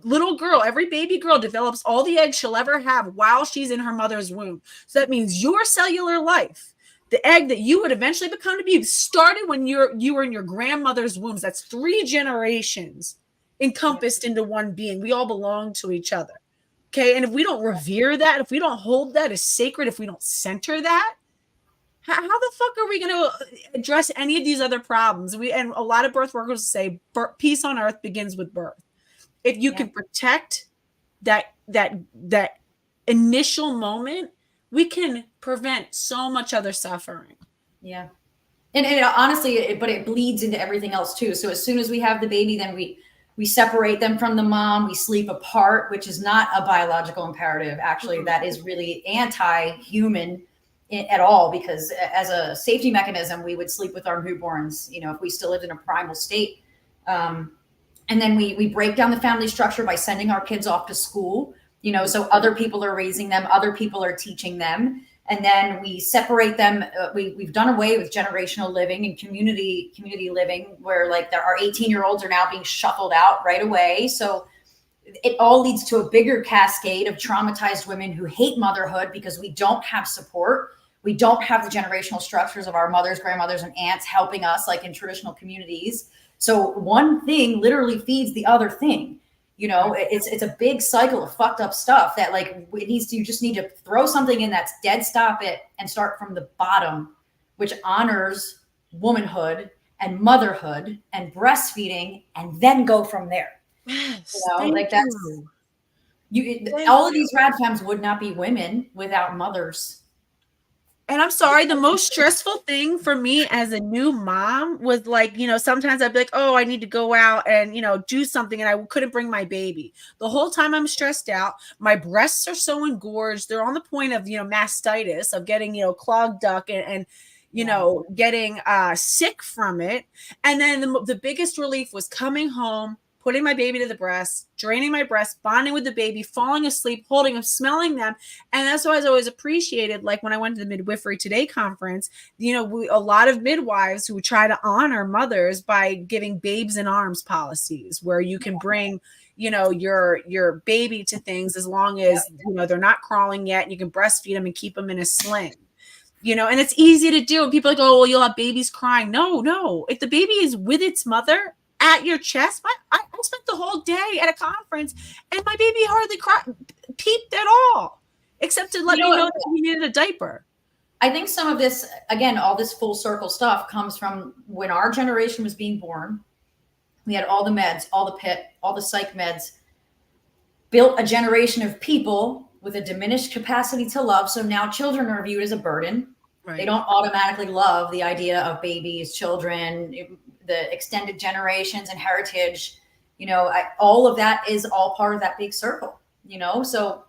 little girl, every baby girl develops all the eggs she'll ever have while she's in her mother's womb. So that means your cellular life the egg that you would eventually become to be started when you were in your grandmother's wombs. That's 3 generations encompassed into one being. We all belong to each other. Okay. And if we don't revere that, if we don't hold that as sacred, if we don't center that, how the fuck are we going to address any of these other problems? And a lot of birth workers say peace on earth begins with birth. If you can protect that initial moment, we can prevent so much other suffering. Yeah. And honestly, it bleeds into everything else too. So as soon as we have the baby, then we separate them from the mom. We sleep apart, which is not a biological imperative. Actually, that is really anti-human at all, because as a safety mechanism, we would sleep with our newborns, if we still lived in a primal state. And then we break down the family structure by sending our kids off to school, so other people are raising them, other people are teaching them. And then we separate them. We've done away with generational living and community living, where like our 18-year-olds are now being shuffled out right away. So it all leads to a bigger cascade of traumatized women who hate motherhood because we don't have support. We don't have the generational structures of our mothers, grandmothers, and aunts helping us like in traditional communities. So one thing literally feeds the other thing. It's a big cycle of fucked up stuff that like you just need to throw something in that's dead, stop it, and start from the bottom, which honors womanhood and motherhood and breastfeeding, and then go from there. Yes, all of these rad fems would not be women without mothers. And I'm sorry, the most stressful thing for me as a new mom was like, sometimes I'd be like, oh, I need to go out and, do something. And I couldn't bring my baby. The whole time I'm stressed out. My breasts are so engorged. They're on the point of, mastitis, of getting, clogged duct and getting sick from it. And then the biggest relief was coming home, putting my baby to the breast, draining my breast, bonding with the baby, falling asleep, holding them, smelling them. And that's why I always appreciated, like when I went to the Midwifery Today conference, a lot of midwives who try to honor mothers by giving babes in arms policies where you can bring, your baby to things as long as, they're not crawling yet, and you can breastfeed them and keep them in a sling. And it's easy to do. And people are like, oh, well, you'll have babies crying. No. If the baby is with its mother at your chest, I spent the whole day at a conference and my baby hardly peeped at all, except to let me know that he needed a diaper. I think some of this, again, all this full circle stuff comes from when our generation was being born. We had all the meds, all the PIT, all the psych meds, built a generation of people with a diminished capacity to love. So now children are viewed as a burden. Right. They don't automatically love the idea of babies, children, the extended generations and heritage. All of that is all part of that big circle, So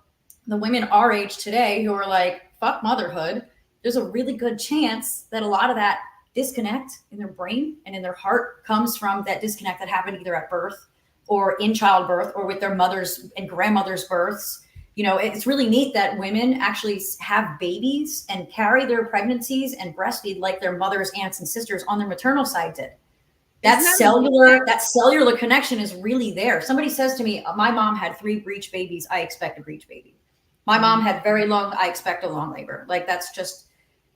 the women our age today who are like, fuck motherhood, there's a really good chance that a lot of that disconnect in their brain and in their heart comes from that disconnect that happened either at birth or in childbirth or with their mothers and grandmothers' births. It's really neat that women actually have babies and carry their pregnancies and breastfeed like their mothers, aunts, and sisters on their maternal side did. That cellular connection is really there. Somebody says to me, my mom had 3 breech babies. I expect a breech baby. My mom had very long, I expect a long labor. Like that's just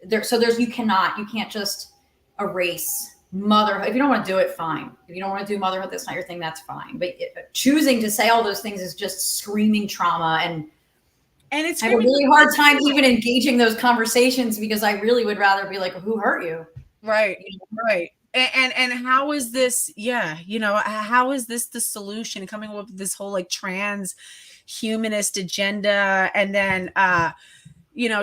there. So you can't just erase motherhood. If you don't want to do it, fine. If you don't want to do motherhood, that's not your thing, that's fine. But choosing to say all those things is just screaming trauma. And it's I have a really hard time even engaging those conversations because I really would rather be like, who hurt you? Right. Right. And how is this? Yeah. How is this the solution? Coming up with this whole like trans humanist agenda. And then,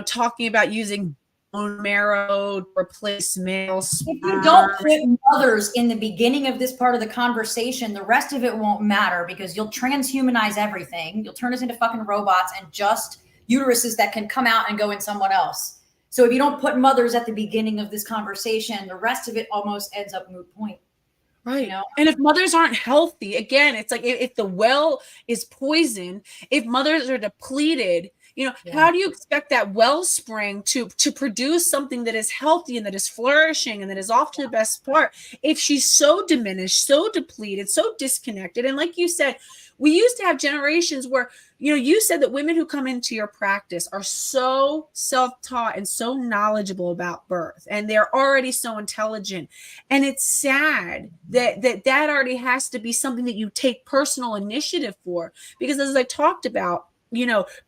talking about using bone marrow to replace male sperm. If you don't put mothers in the beginning of this part of the conversation, the rest of it won't matter because you'll transhumanize everything. You'll turn us into fucking robots and just uteruses that can come out and go in someone else. So if you don't put mothers at the beginning of this conversation, the rest of it almost ends up moot point. Right. And if mothers aren't healthy, again, it's like if the well is poisoned, if mothers are depleted, How do you expect that wellspring to produce something that is healthy and that is flourishing and that is off to the best part if she's so diminished, so depleted, so disconnected? And like you said, we used to have generations where, you said that women who come into your practice are so self-taught and so knowledgeable about birth, and they're already so intelligent. And it's sad that already has to be something that you take personal initiative for, because as I talked about,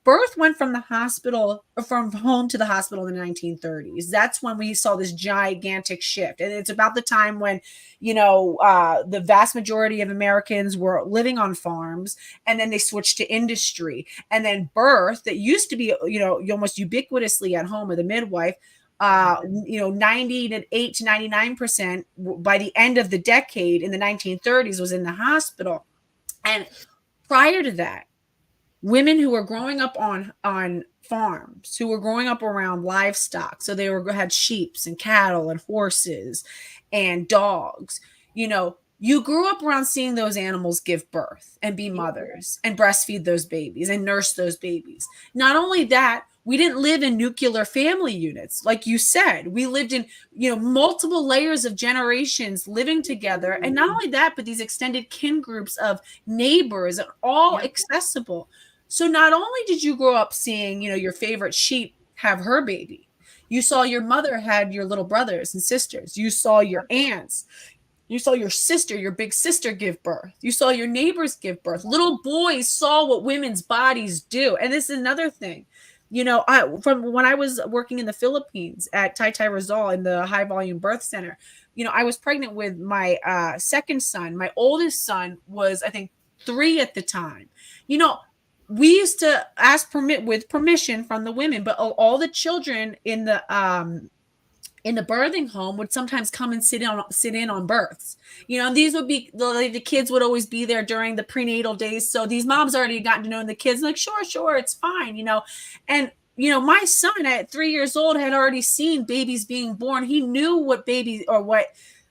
birth went from the hospital, from home to the hospital in the 1930s. That's when we saw this gigantic shift. And it's about the time when, the vast majority of Americans were living on farms, and then they switched to industry. And then birth, that used to be, almost ubiquitously at home with a midwife, 98 to 99% by the end of the decade in the 1930s was in the hospital. And prior to that, women who were growing up on farms, who were growing up around livestock, so they had sheep and cattle and horses and dogs, you grew up around seeing those animals give birth and be mothers and breastfeed those babies and nurse those babies. Not only that, we didn't live in nuclear family units. Like you said, we lived in, multiple layers of generations living together. And not only that, but these extended kin groups of neighbors are all accessible. So not only did you grow up seeing, your favorite sheep have her baby, you saw your mother had your little brothers and sisters. You saw your aunts. You saw your sister, your big sister give birth. You saw your neighbors give birth. Little boys saw what women's bodies do. And this is another thing. From when I was working in the Philippines at Taytay Rizal in the high volume birth center, I was pregnant with my second son. My oldest son was, I think, 3 at the time. We used to ask permission from the women, but all the children in the birthing home would sometimes come and sit in on births. These would be the kids would always be there during the prenatal days. So these moms already gotten to know the kids, like, sure, it's fine, And, my son at 3 years old had already seen babies being born. He knew what baby or what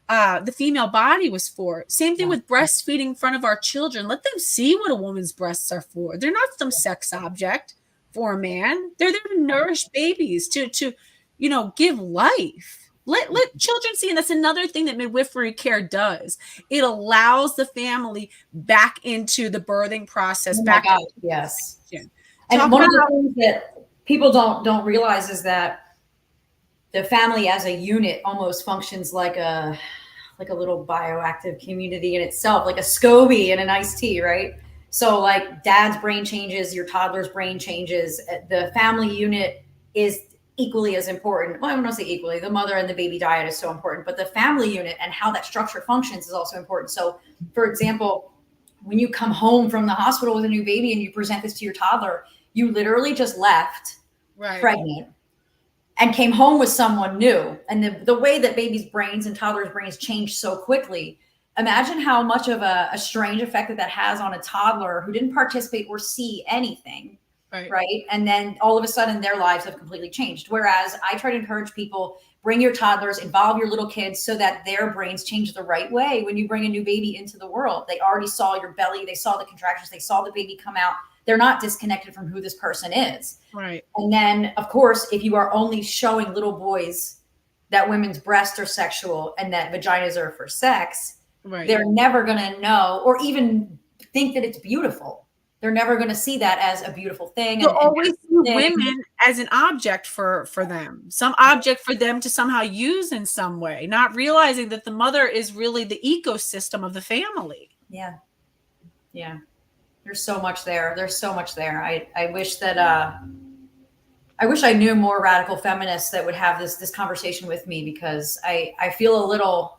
the female body was for. Same thing with breastfeeding in front of our children. Let them see what a woman's breasts are for. They're not some sex object for a man. They're there to nourish babies, to give life. Let children see. And that's another thing that midwifery care does. It allows the family back into the birthing process. Yes. And one of the things that people don't realize is that the family as a unit almost functions like a little bioactive community in itself, like a SCOBY and an iced tea, right? So like dad's brain changes, your toddler's brain changes. The family unit is equally as important. Well, I don't want to say equally. The mother and the baby diet is so important, but the family unit and how that structure functions is also important. So, for example, when you come home from the hospital with a new baby and you present this to your toddler, you literally just left pregnant and came home with someone new. And the way that babies' brains and toddlers' brains change so quickly, imagine how much of a strange effect that has on a toddler who didn't participate or see anything. Right. And then all of a sudden their lives have completely changed. Whereas I try to encourage people, bring your toddlers, involve your little kids so that their brains change the right way. When you bring a new baby into the world, they already saw your belly. They saw the contractions. They saw the baby come out. They're not disconnected from who this person is. Right. And then, of course, if you are only showing little boys that women's breasts are sexual and that vaginas are for sex, they're never going to know or even think that it's beautiful. They're never going to see that as a beautiful thing. You'll always see women as an object for them, some object for them to somehow use in some way, not realizing that the mother is really the ecosystem of the family. Yeah. There's so much there. I wish that I wish I knew more radical feminists that would have this conversation with me, because I feel a little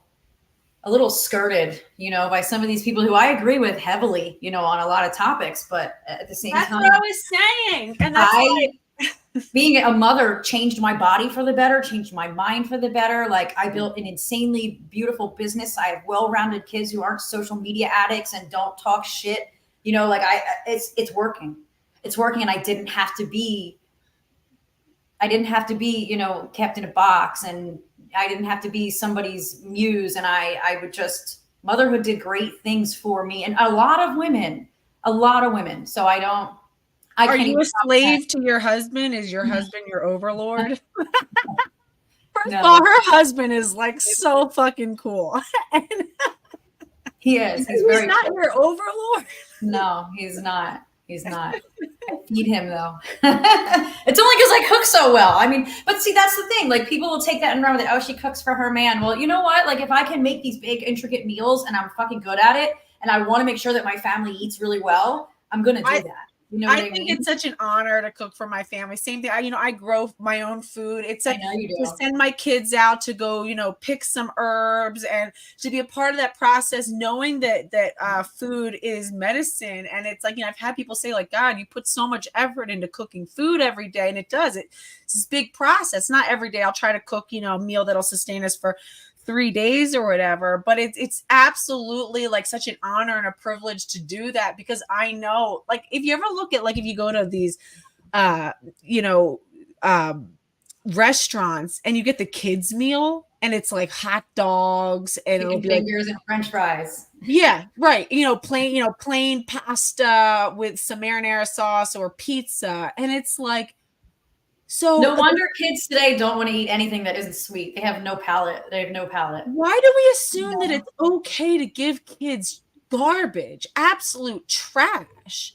skirted, by some of these people who I agree with heavily, on a lot of topics, but at the same time, that's what I was saying. And that's being a mother changed my body for the better, changed my mind for the better. Like, I built an insanely beautiful business. I have well-rounded kids who aren't social media addicts and don't talk shit. It's working. It's working. And I didn't have to be, kept in a box, and I didn't have to be somebody's muse. And I would just, motherhood did great things for me and a lot of women. So I I Are can't you even a slave to your husband? Is your husband your overlord? First of all, No, her husband is like so fucking cool. And he is. He's he's very not cool. your overlord. No, he's not. He's not. I feed him though. It's only because I cook so well. I mean, but see, that's the thing. Like people will take that and run with it. Oh, she cooks for her man. Well, you know what? Like if I can make these big, intricate meals and I'm fucking good at it, and I want to make sure that my family eats really well, I'm gonna do that. You know what I think mean? it's such an honor to cook for my family. Same thing. I grow my own food. It's I like know you to do. send my kids out to go, pick some herbs and to be a part of that process, knowing that food is medicine. And it's like, I've had people say like, God, you put so much effort into cooking food every day. And it does. It's this big process. Not every day I'll try to cook, a meal that'll sustain us for 3 days or whatever, but it's absolutely like such an honor and a privilege to do that, because I know, like, if you ever look at, like, if you go to these you know restaurants and you get the kids meal and it's like hot dogs and it'll Chicken be like, fingers and French fries. yeah, right, plain pasta with some marinara sauce or pizza, and it's like, so No wonder kids today don't want to eat anything that isn't sweet. They have no palate. They have no palate. why do we assume that it's okay to give kids garbage, absolute trash,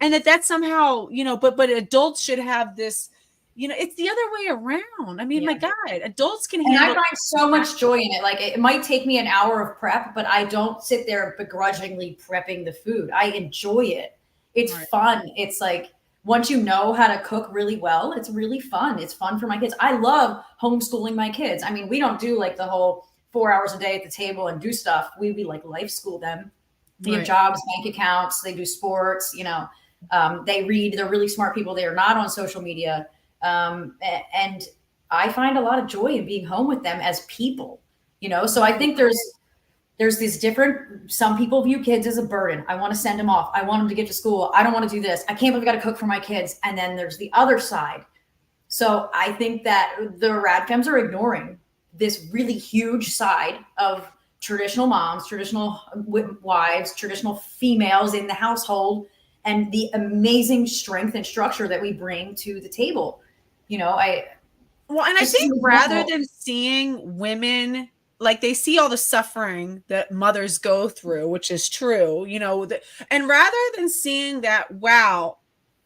and that somehow, but adults should have this, it's the other way around. I mean, my God, adults can And I handle. find so much joy in it. Like it might take me an hour of prep, but I don't sit there begrudgingly prepping the food. I enjoy it. It's fun. It's like once you know how to cook really well, it's really fun. It's fun for my kids. I love homeschooling my kids. I mean, we don't do like the whole 4 hours a day at the table and do stuff. We like life school them. They have jobs, bank accounts, they do sports, they read, they're really smart people. They are not on social media. And I find a lot of joy in being home with them as people, so I think there's these different, some people view kids as a burden. I want to send them off. I want them to get to school. I don't want to do this. I can't believe I got to cook for my kids. And then there's the other side. So I think that the radfems are ignoring this really huge side of traditional moms, traditional wives, traditional females in the household, and the amazing strength and structure that we bring to the table. I think rather than seeing women, like, they see all the suffering that mothers go through, which is true, and rather than seeing that, wow,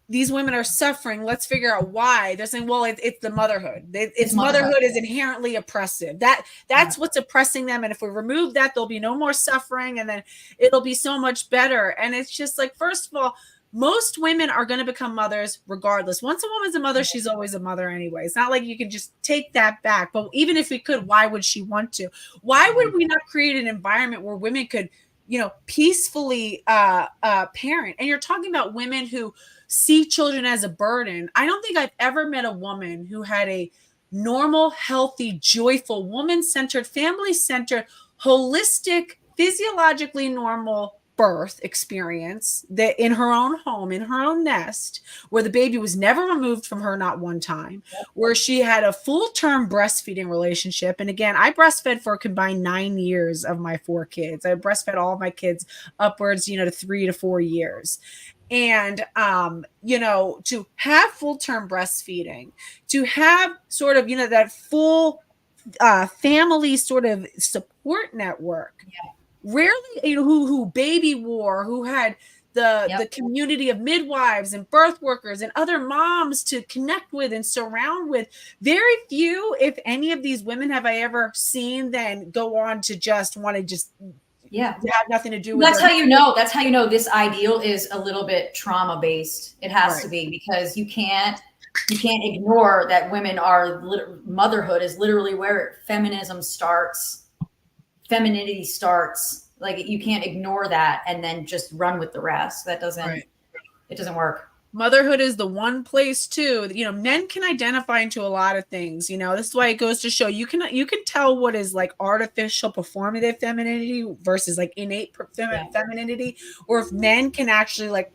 these women are suffering, let's figure out why. They're saying, well, it's the motherhood. It's motherhood is inherently oppressive. That's what's oppressing them. And if we remove that, there'll be no more suffering, and then it'll be so much better. And it's just like, first of all, most women are going to become mothers regardless. Once a woman's a mother, she's always a mother anyway. It's not like you can just take that back. But even if we could, why would she want to? Why would we not create an environment where women could, peacefully parent? And you're talking about women who see children as a burden. I don't think I've ever met a woman who had a normal, healthy, joyful, woman-centered, family-centered, holistic, physiologically normal birth experience, that in her own home, in her own nest, where the baby was never removed from her, not one time, where she had a full-term breastfeeding relationship. And again, I breastfed for a combined 9 years of my 4 kids. I breastfed all of my kids upwards, to 3 to 4 years. And, to have full-term breastfeeding, to have sort of, that full family sort of support network. Rarely, who baby wore, who had the community of midwives and birth workers and other moms to connect with and surround with. Very few, if any, of these women have I ever seen then go on to just want to have nothing to do with. That's how you know this ideal is a little bit trauma based. It has to be, because you can't ignore that women are motherhood is literally where feminism starts. Femininity starts. Like, you can't ignore that and then just run with the rest. That doesn't it doesn't work. Motherhood is the one place too, men can identify into a lot of things. This is why it goes to show you can tell what is like artificial performative femininity versus like innate femininity, or if men can actually like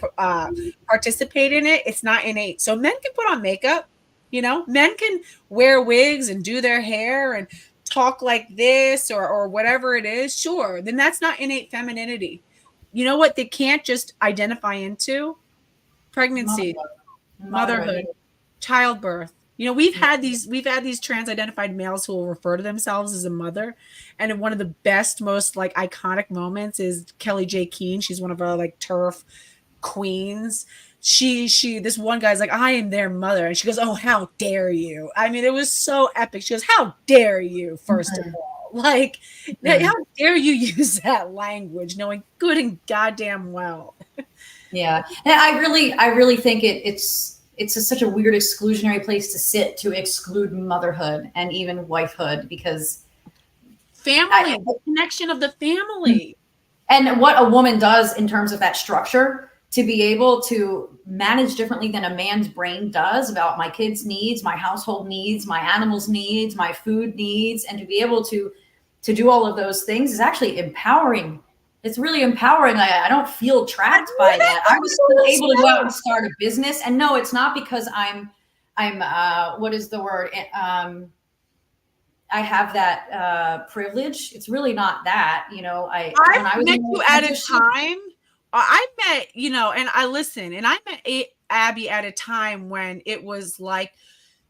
participate in it. It's not innate. So men can put on makeup, men can wear wigs and do their hair and talk like this or whatever it is. Sure, then that's not innate femininity. You know what they can't just identify into? Pregnancy. motherhood, childbirth. You know, we've had these trans-identified males who will refer to themselves as a mother, and one of the best, most like iconic moments is Kelly J. Keene. She's one of our like turf queens. She this one guy's like, I am their mother, and she goes, oh, how dare you. I mean, it was so epic. She goes, how dare you, first of all, like, how dare you use that language knowing good and goddamn well. Yeah, and I really think it's such a weird exclusionary place to sit, to exclude motherhood and even wifehood, because family, the connection of the family, and what a woman does in terms of that structure, to be able to manage differently than a man's brain does about my kids' needs, my household needs, my animals' needs, my food needs, and to be able to do all of those things is actually empowering. It's really empowering. I don't feel trapped by that. I was still able to go out and start a business. And no, it's not because I'm what is the word? I have that privilege. It's really not that, you know, I met you at a time. I met, you know, and I met Abby at a time when it was like,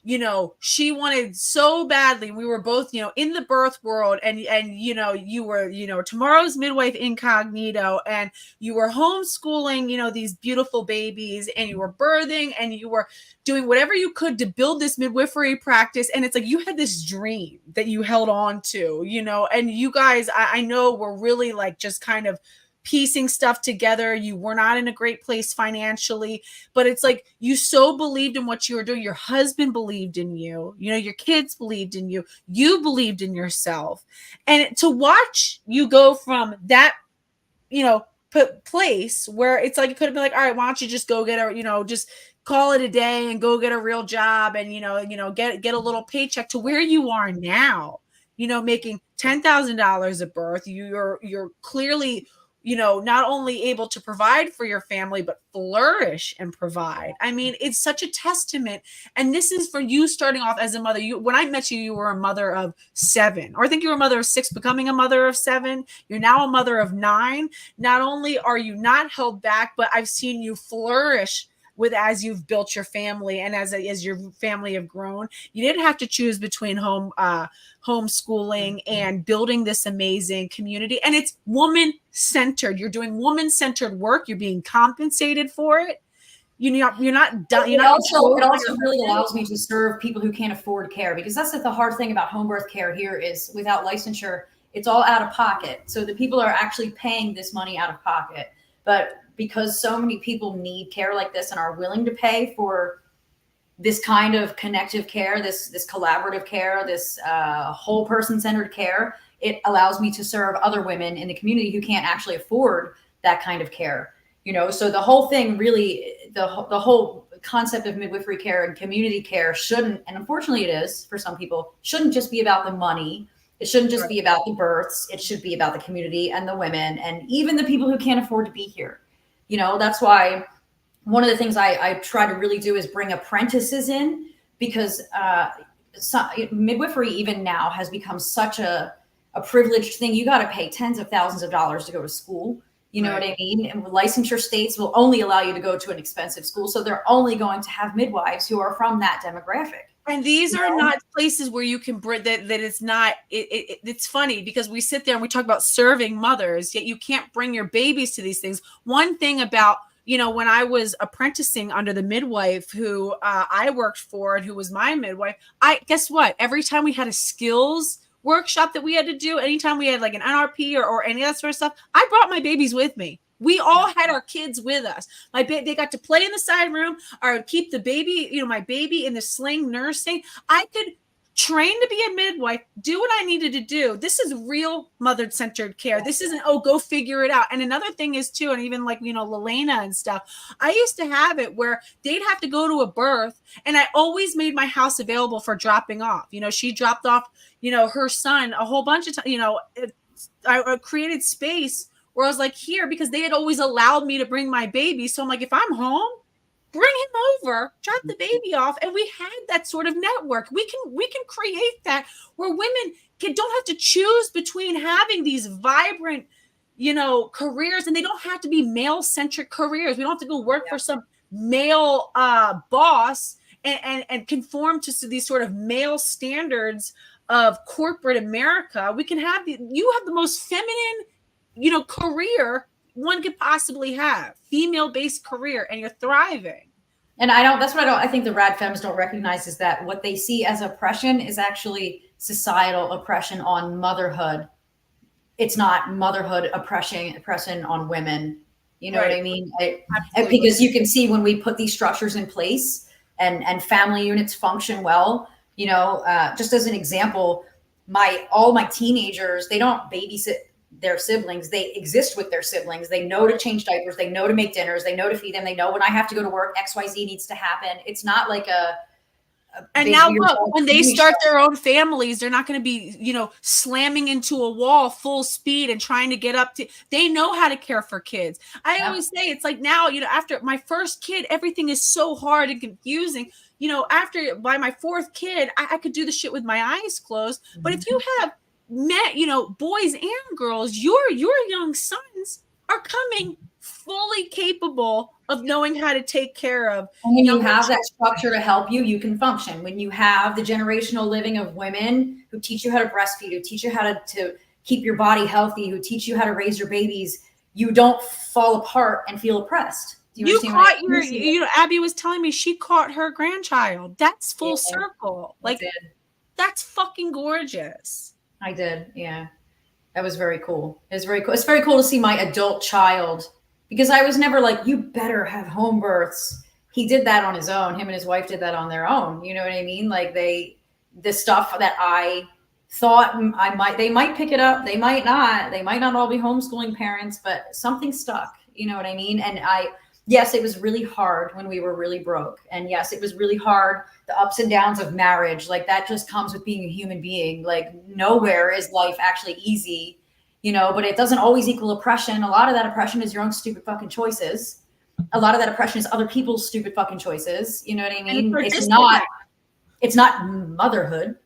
you know, she wanted so badly. We were both, you know, in the birth world, and you know, you were, you know, tomorrow's midwife incognito, and you were homeschooling, you know, these beautiful babies, and you were birthing, and you were doing whatever you could to build this midwifery practice. And it's like you had this dream that you held on to, you know, and you guys, I know, were really like just kind of piecing stuff together. You were not in a great place financially, but it's like you so believed in what you were doing. Your husband believed in you, you know, your kids believed in you, you believed in yourself. And to watch you go from that, you know, place where it's like, it could have been like, all right, why don't you just go get a, you know, just call it a day and go get a real job, and you know, get a little paycheck, to where you are now, you know, making $10,000 a birth. You're clearly, you know, not only able to provide for your family, but flourish and provide. I mean, it's such a testament. And this is for you starting off as a mother. When I met you, you were a mother of 7, or I think you were a mother of 6, becoming a mother of 7. You're now a mother of 9. Not only are you not held back, but I've seen you flourish with, as you've built your family, and as your family have grown. You didn't have to choose between homeschooling and building this amazing community. And it's woman centered. You're doing woman centered work. You're being compensated for it. You're not done. It also really allows me to serve people who can't afford care, because that's the hard thing about home birth care here is, without licensure, it's all out of pocket. So the people are actually paying this money out of pocket. But because so many people need care like this and are willing to pay for this kind of connective care, this collaborative care, this whole person-centered care, it allows me to serve other women in the community who can't actually afford that kind of care. You know, so the whole thing really, the whole concept of midwifery care and community care shouldn't, and unfortunately it is for some people, shouldn't just be about the money. It shouldn't just be about the births. It should be about the community and the women and even the people who can't afford to be here. You know, that's why one of the things I try to really do is bring apprentices in, because midwifery even now has become such a privileged thing. You got to pay tens of thousands of dollars to go to school. You know what I mean? And licensure states will only allow you to go to an expensive school. So they're only going to have midwives who are from that demographic. And these are not places where you can bring that it's not, it's funny because we sit there and we talk about serving mothers, yet you can't bring your babies to these things. One thing about, you know, when I was apprenticing under the midwife who I worked for and who was my midwife, guess what? Every time we had a skills workshop that we had to do, anytime we had like an NRP or any of that sort of stuff, I brought my babies with me. We all had our kids with us. They got to play in the side room, or keep the baby, you know, my baby in the sling nursing. I could train to be a midwife, do what I needed to do. This is real mother-centered care. This isn't, oh, go figure it out. And another thing is too, and even like, you know, Lelena and stuff, I used to have it where they'd have to go to a birth, and I always made my house available for dropping off. You know, she dropped off, you know, her son a whole bunch of times. You know, I created space where I was like, here, because they had always allowed me to bring my baby. So I'm like, if I'm home, bring him over, drop the baby off. And we had that sort of network. We can create that where women don't have to choose between having these vibrant, you know, careers, and they don't have to be male-centric careers. We don't have to go work for some male boss and conform to these sort of male standards of corporate America, you have the most feminine, career one could possibly have, female-based career, and you're thriving. And I think the rad femmes don't recognize is that what they see as oppression is actually societal oppression on motherhood. It's not motherhood oppression on women. You know what I mean? Because you can see when we put these structures in place and family units function well, just as an example, all my teenagers, they don't babysit their siblings. They exist with their siblings. They know to change diapers. They know to make dinners. They know to feed them. They know when I have to go to work, XYZ needs to happen. It's not like and now look, when they start their own families, they're not going to be, slamming into a wall full speed and trying to get up to, they know how to care for kids. I always say it's like now, after my first kid, everything is so hard and confusing. By my fourth kid, I could do the shit with my eyes closed. Mm-hmm. But if you have met, boys and girls, your young sons are coming fully capable of knowing how to take care of. And when you have that structure to help you, you can function. When you have the generational living of women who teach you how to breastfeed, who teach you how to keep your body healthy, who teach you how to raise your babies, you don't fall apart and feel oppressed. You caught Abby was telling me she caught her grandchild. That's full circle. Like, that's fucking gorgeous. I did. Yeah. That was very cool. It was very cool. It's very cool to see my adult child, because I was never like, you better have home births. He did that on his own. Him and his wife did that on their own. You know what I mean? Like the stuff that I thought they might pick it up. They might not all be homeschooling parents, but something stuck. You know what I mean? And yes, it was really hard when we were really broke. And yes, it was really hard. The ups and downs of marriage, like that just comes with being a human being. Like nowhere is life actually easy, but it doesn't always equal oppression. A lot of that oppression is your own stupid fucking choices. A lot of that oppression is other people's stupid fucking choices. You know what I mean? It's not motherhood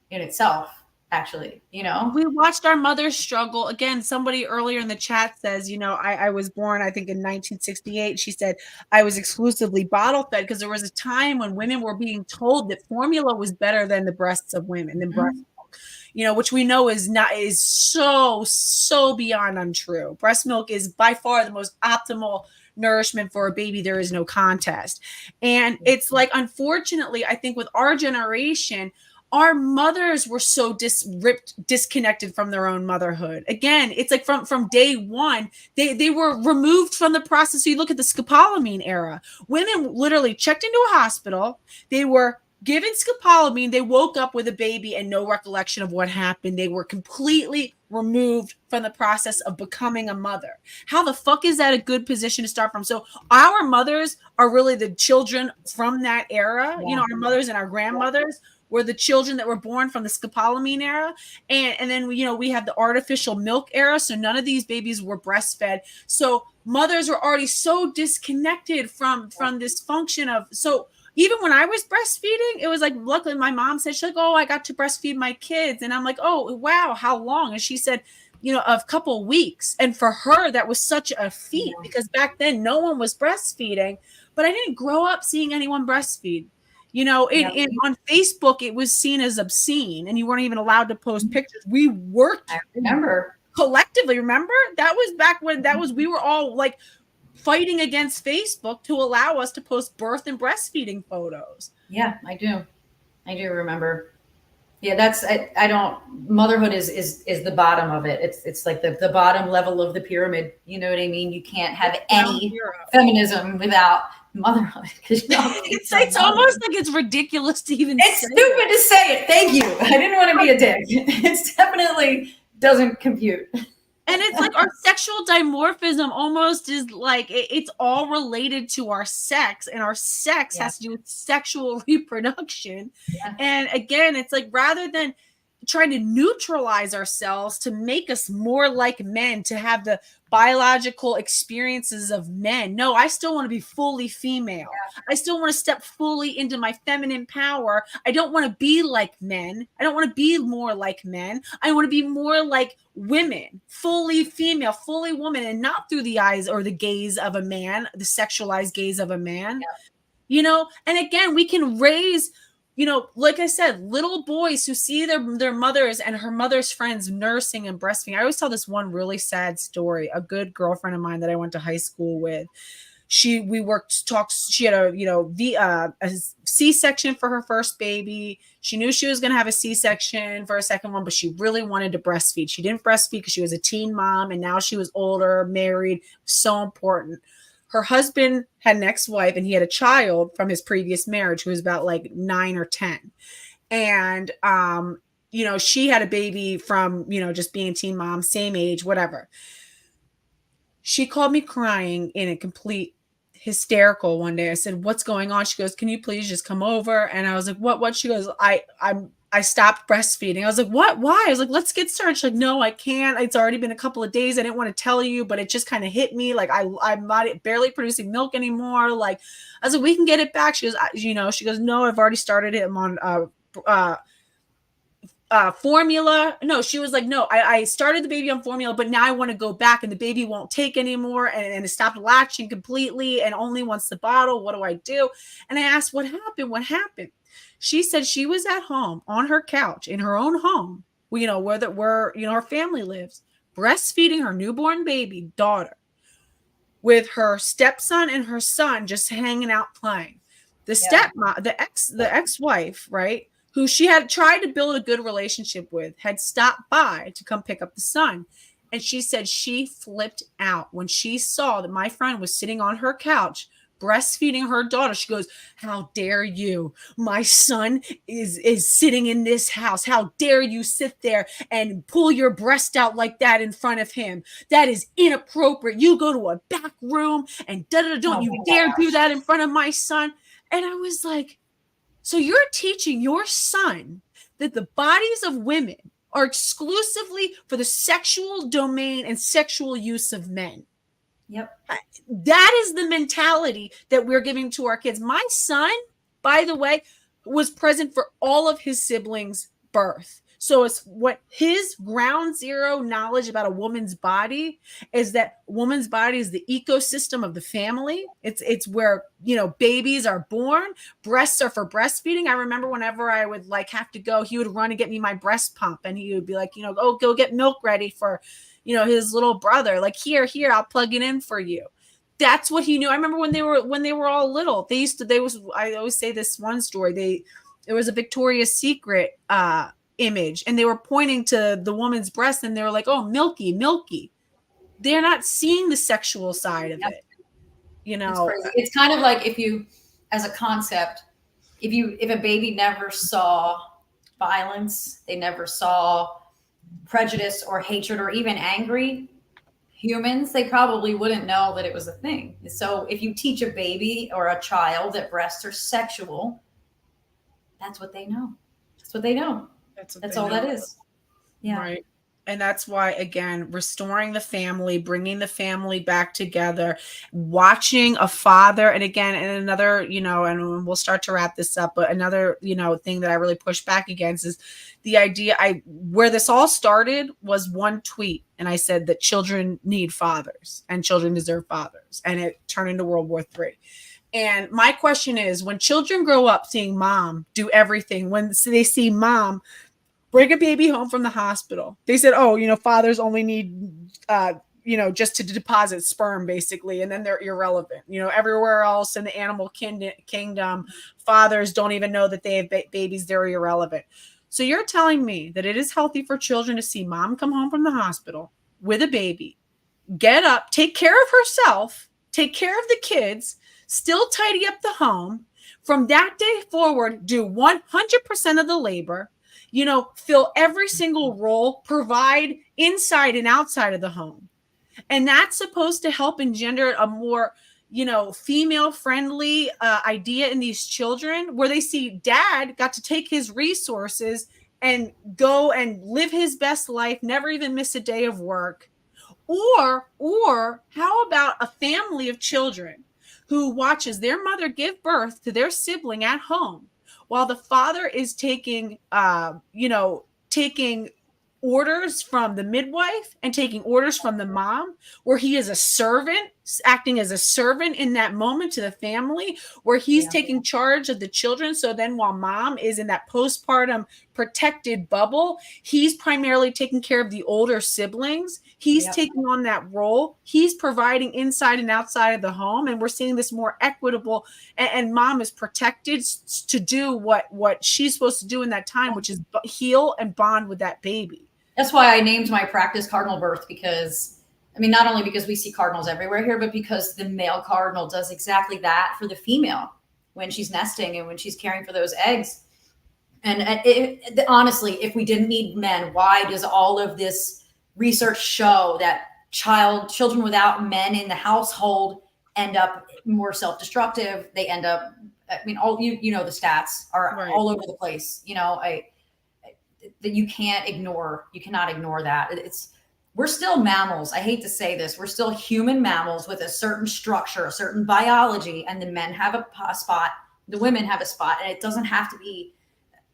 in itself. Actually, we watched our mothers struggle. Again, somebody earlier in the chat says, I was born, I think in 1968. She said, I was exclusively bottle fed because there was a time when women were being told that formula was better than the breasts of women, than breast milk, which we know is so beyond untrue. Breast milk is by far the most optimal nourishment for a baby. There is no contest. And it's like, unfortunately, I think with our generation, our mothers were so disconnected from their own motherhood. Again, it's like from day one, they were removed from the process. So you look at the scopolamine era. Women literally checked into a hospital. They were given scopolamine. They woke up with a baby and no recollection of what happened. They were completely removed from the process of becoming a mother. How the fuck is that a good position to start from? So our mothers are really the children from that era. Yeah. Our mothers and our grandmothers were the children that were born from the scopolamine era. And then, we have the artificial milk era. So none of these babies were breastfed. So mothers were already so disconnected from this function of, so even when I was breastfeeding, it was like, luckily my mom said, she's like, oh, I got to breastfeed my kids. And I'm like, oh, wow, how long? And she said, a couple weeks. And for her, that was such a feat because back then no one was breastfeeding, but I didn't grow up seeing anyone breastfeed. On Facebook, it was seen as obscene and you weren't even allowed to post pictures. We worked. I remember. Collectively, remember? That was back when we were all like fighting against Facebook to allow us to post birth and breastfeeding photos. Yeah, I do remember. Yeah, motherhood is the bottom of it. It's like the bottom level of the pyramid. You know what I mean? You can't have any feminism without motherhood. It's almost like it's ridiculous to even it's stupid to say it. Thank you. I didn't want to be a dick. It definitely doesn't compute. And it's like our sexual dimorphism almost is like it's all related to our sex, and our sex has to do with sexual reproduction. And again, it's like rather than trying to neutralize ourselves to make us more like men, to have the biological experiences of men. No, I still want to be fully female. I still want to step fully into my feminine power. I don't want to be like men. I don't want to be more like men. I want to be more like women, fully female, fully woman, and not through the eyes or the gaze of a man, the sexualized gaze of a man. And again, we can raise, like I said, little boys who see their mothers and her mother's friends nursing and breastfeeding. I always tell this one really sad story. A good girlfriend of mine that I went to high school with, she had a C-section for her first baby. She knew she was going to have a C-section for a second one, but she really wanted to breastfeed. She didn't breastfeed because she was a teen mom, and now she was older, married. So important. Her husband had an ex-wife, and he had a child from his previous marriage who was about like 9 or 10. And, she had a baby from, just being a teen mom, same age, whatever. She called me crying in a complete hysterical one day. I said, "What's going on?" She goes, "Can you please just come over?" And I was like, what? She goes, I stopped breastfeeding. I was like, "What? Why?" I was like, "Let's get started." She's like, "No, I can't. It's already been a couple of days. I didn't want to tell you, but it just kind of hit me. Like I'm not barely producing milk anymore." Like, I was like, "We can get it back." She goes, she goes, "No, I've already started him on formula." No, she was like, "No, I started the baby on formula, but now I want to go back, and the baby won't take anymore, and it stopped latching completely and only wants the bottle. What do I do?" And I asked, "What happened? What happened?" She said she was at home on her couch in her own home, where her family lives, breastfeeding her newborn baby daughter with her stepson and her son just hanging out playing. The stepmom, the ex-wife, right, who she had tried to build a good relationship with, had stopped by to come pick up the son. And she said she flipped out when she saw that my friend was sitting on her couch breastfeeding her daughter. She goes, "How dare you? My son is sitting in this house. How dare you sit there and pull your breast out like that in front of him? That is inappropriate. You go to a back room and don't you dare do that in front of my son." And I was like, so you're teaching your son that the bodies of women are exclusively for the sexual domain and sexual use of men. Yep. That is the mentality that we're giving to our kids. My son, by the way, was present for all of his siblings' birth. So it's what his ground zero knowledge about a woman's body is, that woman's body is the ecosystem of the family. It's where, babies are born. Breasts are for breastfeeding. I remember whenever I would have to go, he would run and get me my breast pump, and he would be like, "Oh, go get milk ready for, his little brother. Like, here, I'll plug it in for you." That's what he knew. I remember when they were all little, I always say this one story. There was a Victoria's Secret image, and they were pointing to the woman's breast, and they were like, "Oh, milky." They're not seeing the sexual side of it. It's crazy. It's kind of like, if you, as a concept, if a baby never saw violence, they never saw prejudice or hatred or even angry humans, they probably wouldn't know that it was a thing. So if you teach a baby or a child that breasts are sexual, that's what they know. That's what they know. That's all that is. Yeah. Right. And that's why, again, restoring the family, bringing the family back together, watching a father. And again, and another, and we'll start to wrap this up, but another, thing that I really push back against is the idea. Where this all started was one tweet. And I said that children need fathers and children deserve fathers. And it turned into World War III. And my question is, when children grow up seeing mom do everything, when they see mom bring a baby home from the hospital, they said, "Oh, fathers only need, just to deposit sperm, basically, and then they're irrelevant. Everywhere else in the animal kingdom, fathers don't even know that they have babies. They're irrelevant." So you're telling me that it is healthy for children to see mom come home from the hospital with a baby, get up, take care of herself, take care of the kids, still tidy up the home, from that day forward, do 100% of the labor, fill every single role, provide inside and outside of the home. And that's supposed to help engender a more, female friendly idea in these children, where they see dad got to take his resources and go and live his best life, never even miss a day of work. Or how about a family of children who watches their mother give birth to their sibling at home while the father is taking taking orders from the midwife and taking orders from the mom, where he is a servant, acting as a servant in that moment to the family, where he's taking charge of the children. So then while mom is in that postpartum protected bubble, he's primarily taking care of the older siblings. He's taking on that role. He's providing inside and outside of the home. And we're seeing this more equitable, and mom is protected to do what she's supposed to do in that time, which is heal and bond with that baby. That's why I named my practice Cardinal Birth, because not only because we see cardinals everywhere here, but because the male cardinal does exactly that for the female when she's nesting and when she's caring for those eggs. And honestly, if we didn't need men, why does all of this research show that children without men in the household end up more self-destructive? They end up, all the stats are all over the place. That you cannot ignore that. We're still mammals. I hate to say this. We're still human mammals with a certain structure, a certain biology, and the men have a spot, the women have a spot, and it doesn't have to be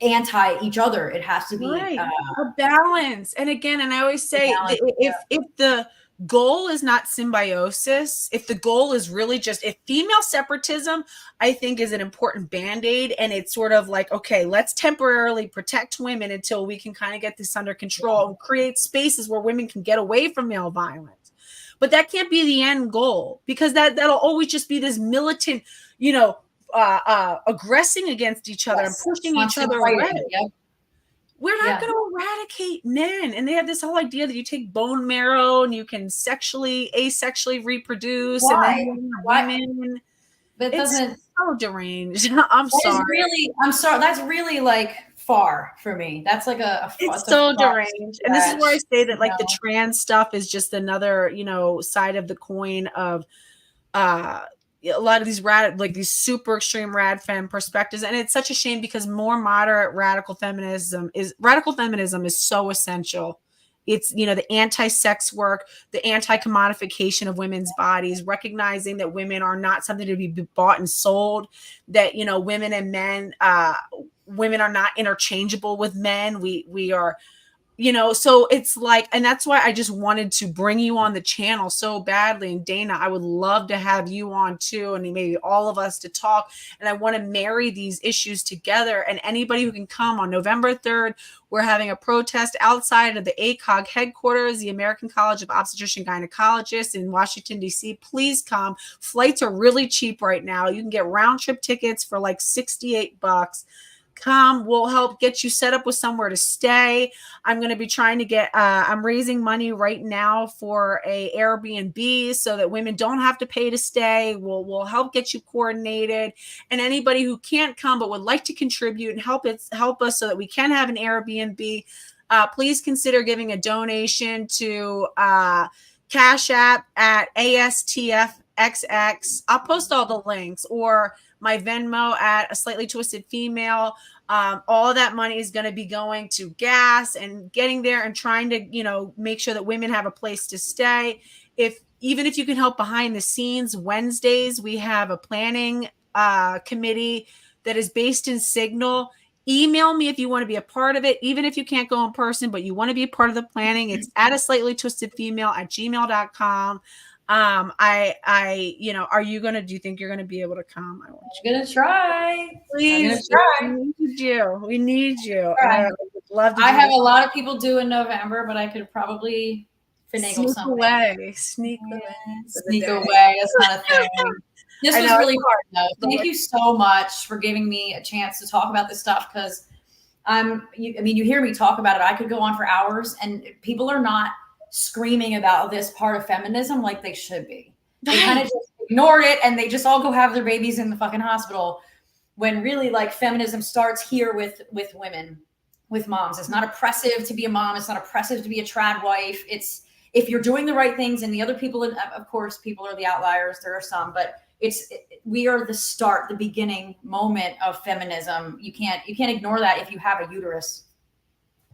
anti each other. It has to be a balance. And again, and I always say, if the goal is not symbiosis, if the goal is really just, if female separatism, I think, is an important band-aid, and it's sort of like, okay, let's temporarily protect women until we can kind of get this under control and create spaces where women can get away from male violence. But that can't be the end goal, because that'll always just be this militant, aggressing against each other and pushing each other away. We're not going to eradicate men. And they have this whole idea that you take bone marrow and you can asexually reproduce. Why? And then women. But it doesn't. So deranged. I'm sorry. I'm sorry. That's really like far for me. That's like it's so deranged. And this is where I say that like the trans stuff is just another, side of the coin of a lot of these these super extreme rad femme perspectives. And it's such a shame, because more moderate radical feminism is so essential. It's, the anti-sex work, the anti-commodification of women's bodies, recognizing that women are not something to be bought and sold, that, women and men, women are not interchangeable with men. We are, so it's like, and that's why I just wanted to bring you on the channel so badly. And Dana, I would love to have you on too, and maybe all of us to talk. And I want to marry these issues together. And anybody who can come on November 3rd, we're having a protest outside of the ACOG headquarters, the American College of Obstetrician Gynecologists in Washington, D.C. Please come. Flights are really cheap right now. You can get round trip tickets for like $68. Come, we'll help get you set up with somewhere to stay. I'm going to be trying to get, I'm raising money right now for a Airbnb so that women don't have to pay to stay. We'll help get you coordinated. And anybody who can't come but would like to contribute and help us so that we can have an Airbnb, please consider giving a donation to Cash App at ASTFXX. I'll post all the links, or my Venmo at A Slightly Twisted Female. All of that money is going to be going to gas and getting there and trying to, make sure that women have a place to stay. Even if you can help behind the scenes, Wednesdays, we have a planning committee that is based in Signal. Email me if you want to be a part of it, even if you can't go in person, but you want to be a part of the planning. It's at A Slightly Twisted Female at gmail.com. Do you think you're going to be able to come? I'm going to try. Please. We need you. I would love to. I have a lot of people due in November, but I could probably finagle something. Sneak away. That's not a thing. This was really hard, though. Thank you so much for giving me a chance to talk about this stuff, because you hear me talk about it. I could go on for hours, and people are not screaming about this part of feminism like they should be. They kind of just ignored it, and they just all go have their babies in the fucking hospital, when really, like, feminism starts here with women, with moms. It's not oppressive to be a mom. It's not oppressive to be a trad wife. It's, if you're doing the right things, and the other people, of course, people are the outliers. There are some, but we are the start, the beginning moment of feminism. You can't ignore that if you have a uterus.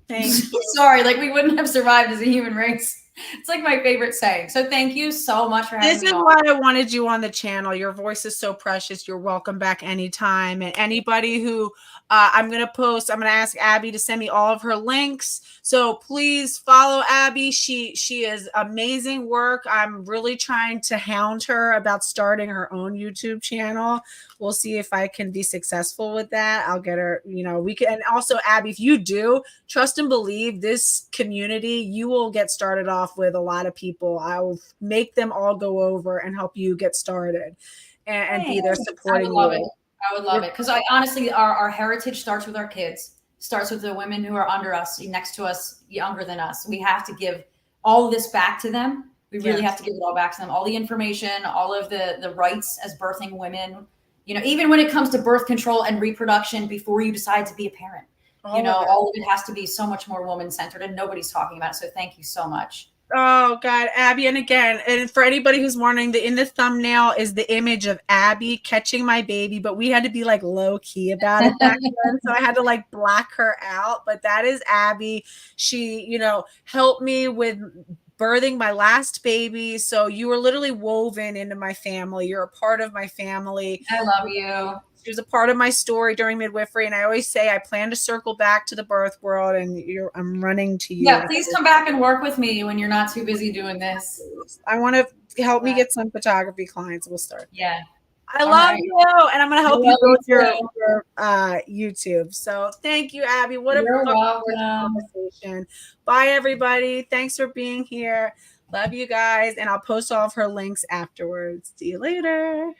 Thank you. Sorry, like we wouldn't have survived as a human race. It's like my favorite saying. So thank you so much for having me on. This is why I wanted you on the channel. Your voice is so precious. You're welcome back anytime. And anybody who I'm going to ask Abby to send me all of her links. So please follow Abby. She is amazing work. I'm really trying to hound her about starting her own YouTube channel. We'll see if I can be successful with that. I'll get her, we can. And also, Abby, if you do, trust and believe this community, you will get started off with a lot of people. I will make them all go over and help you get started and be there supporting you. I would love it. Because I honestly, our heritage starts with our kids, starts with the women who are under us, next to us, younger than us. We have to give all of this back to them. We really have to give it all back to them. All the information, all of the rights as birthing women, even when it comes to birth control and reproduction before you decide to be a parent, all of it has to be so much more woman-centered, and nobody's talking about it. So thank you so much. Oh God, Abby. And again, and for anybody who's wondering, in the thumbnail is the image of Abby catching my baby, but we had to be like low key about it back then. So I had to like black her out, but that is Abby. She, helped me with birthing my last baby. So you were literally woven into my family. You're a part of my family. I love you. She was a part of my story during midwifery, and I always say I plan to circle back to the birth world, and I'm running to you. Yeah, please come back and work with me when you're not too busy doing this. I want to help me get some photography clients. We'll start. Yeah. I love you, and I'm going to help you grow your YouTube. So thank you, Abby. What a conversation. Bye, everybody. Thanks for being here. Love you guys, and I'll post all of her links afterwards. See you later.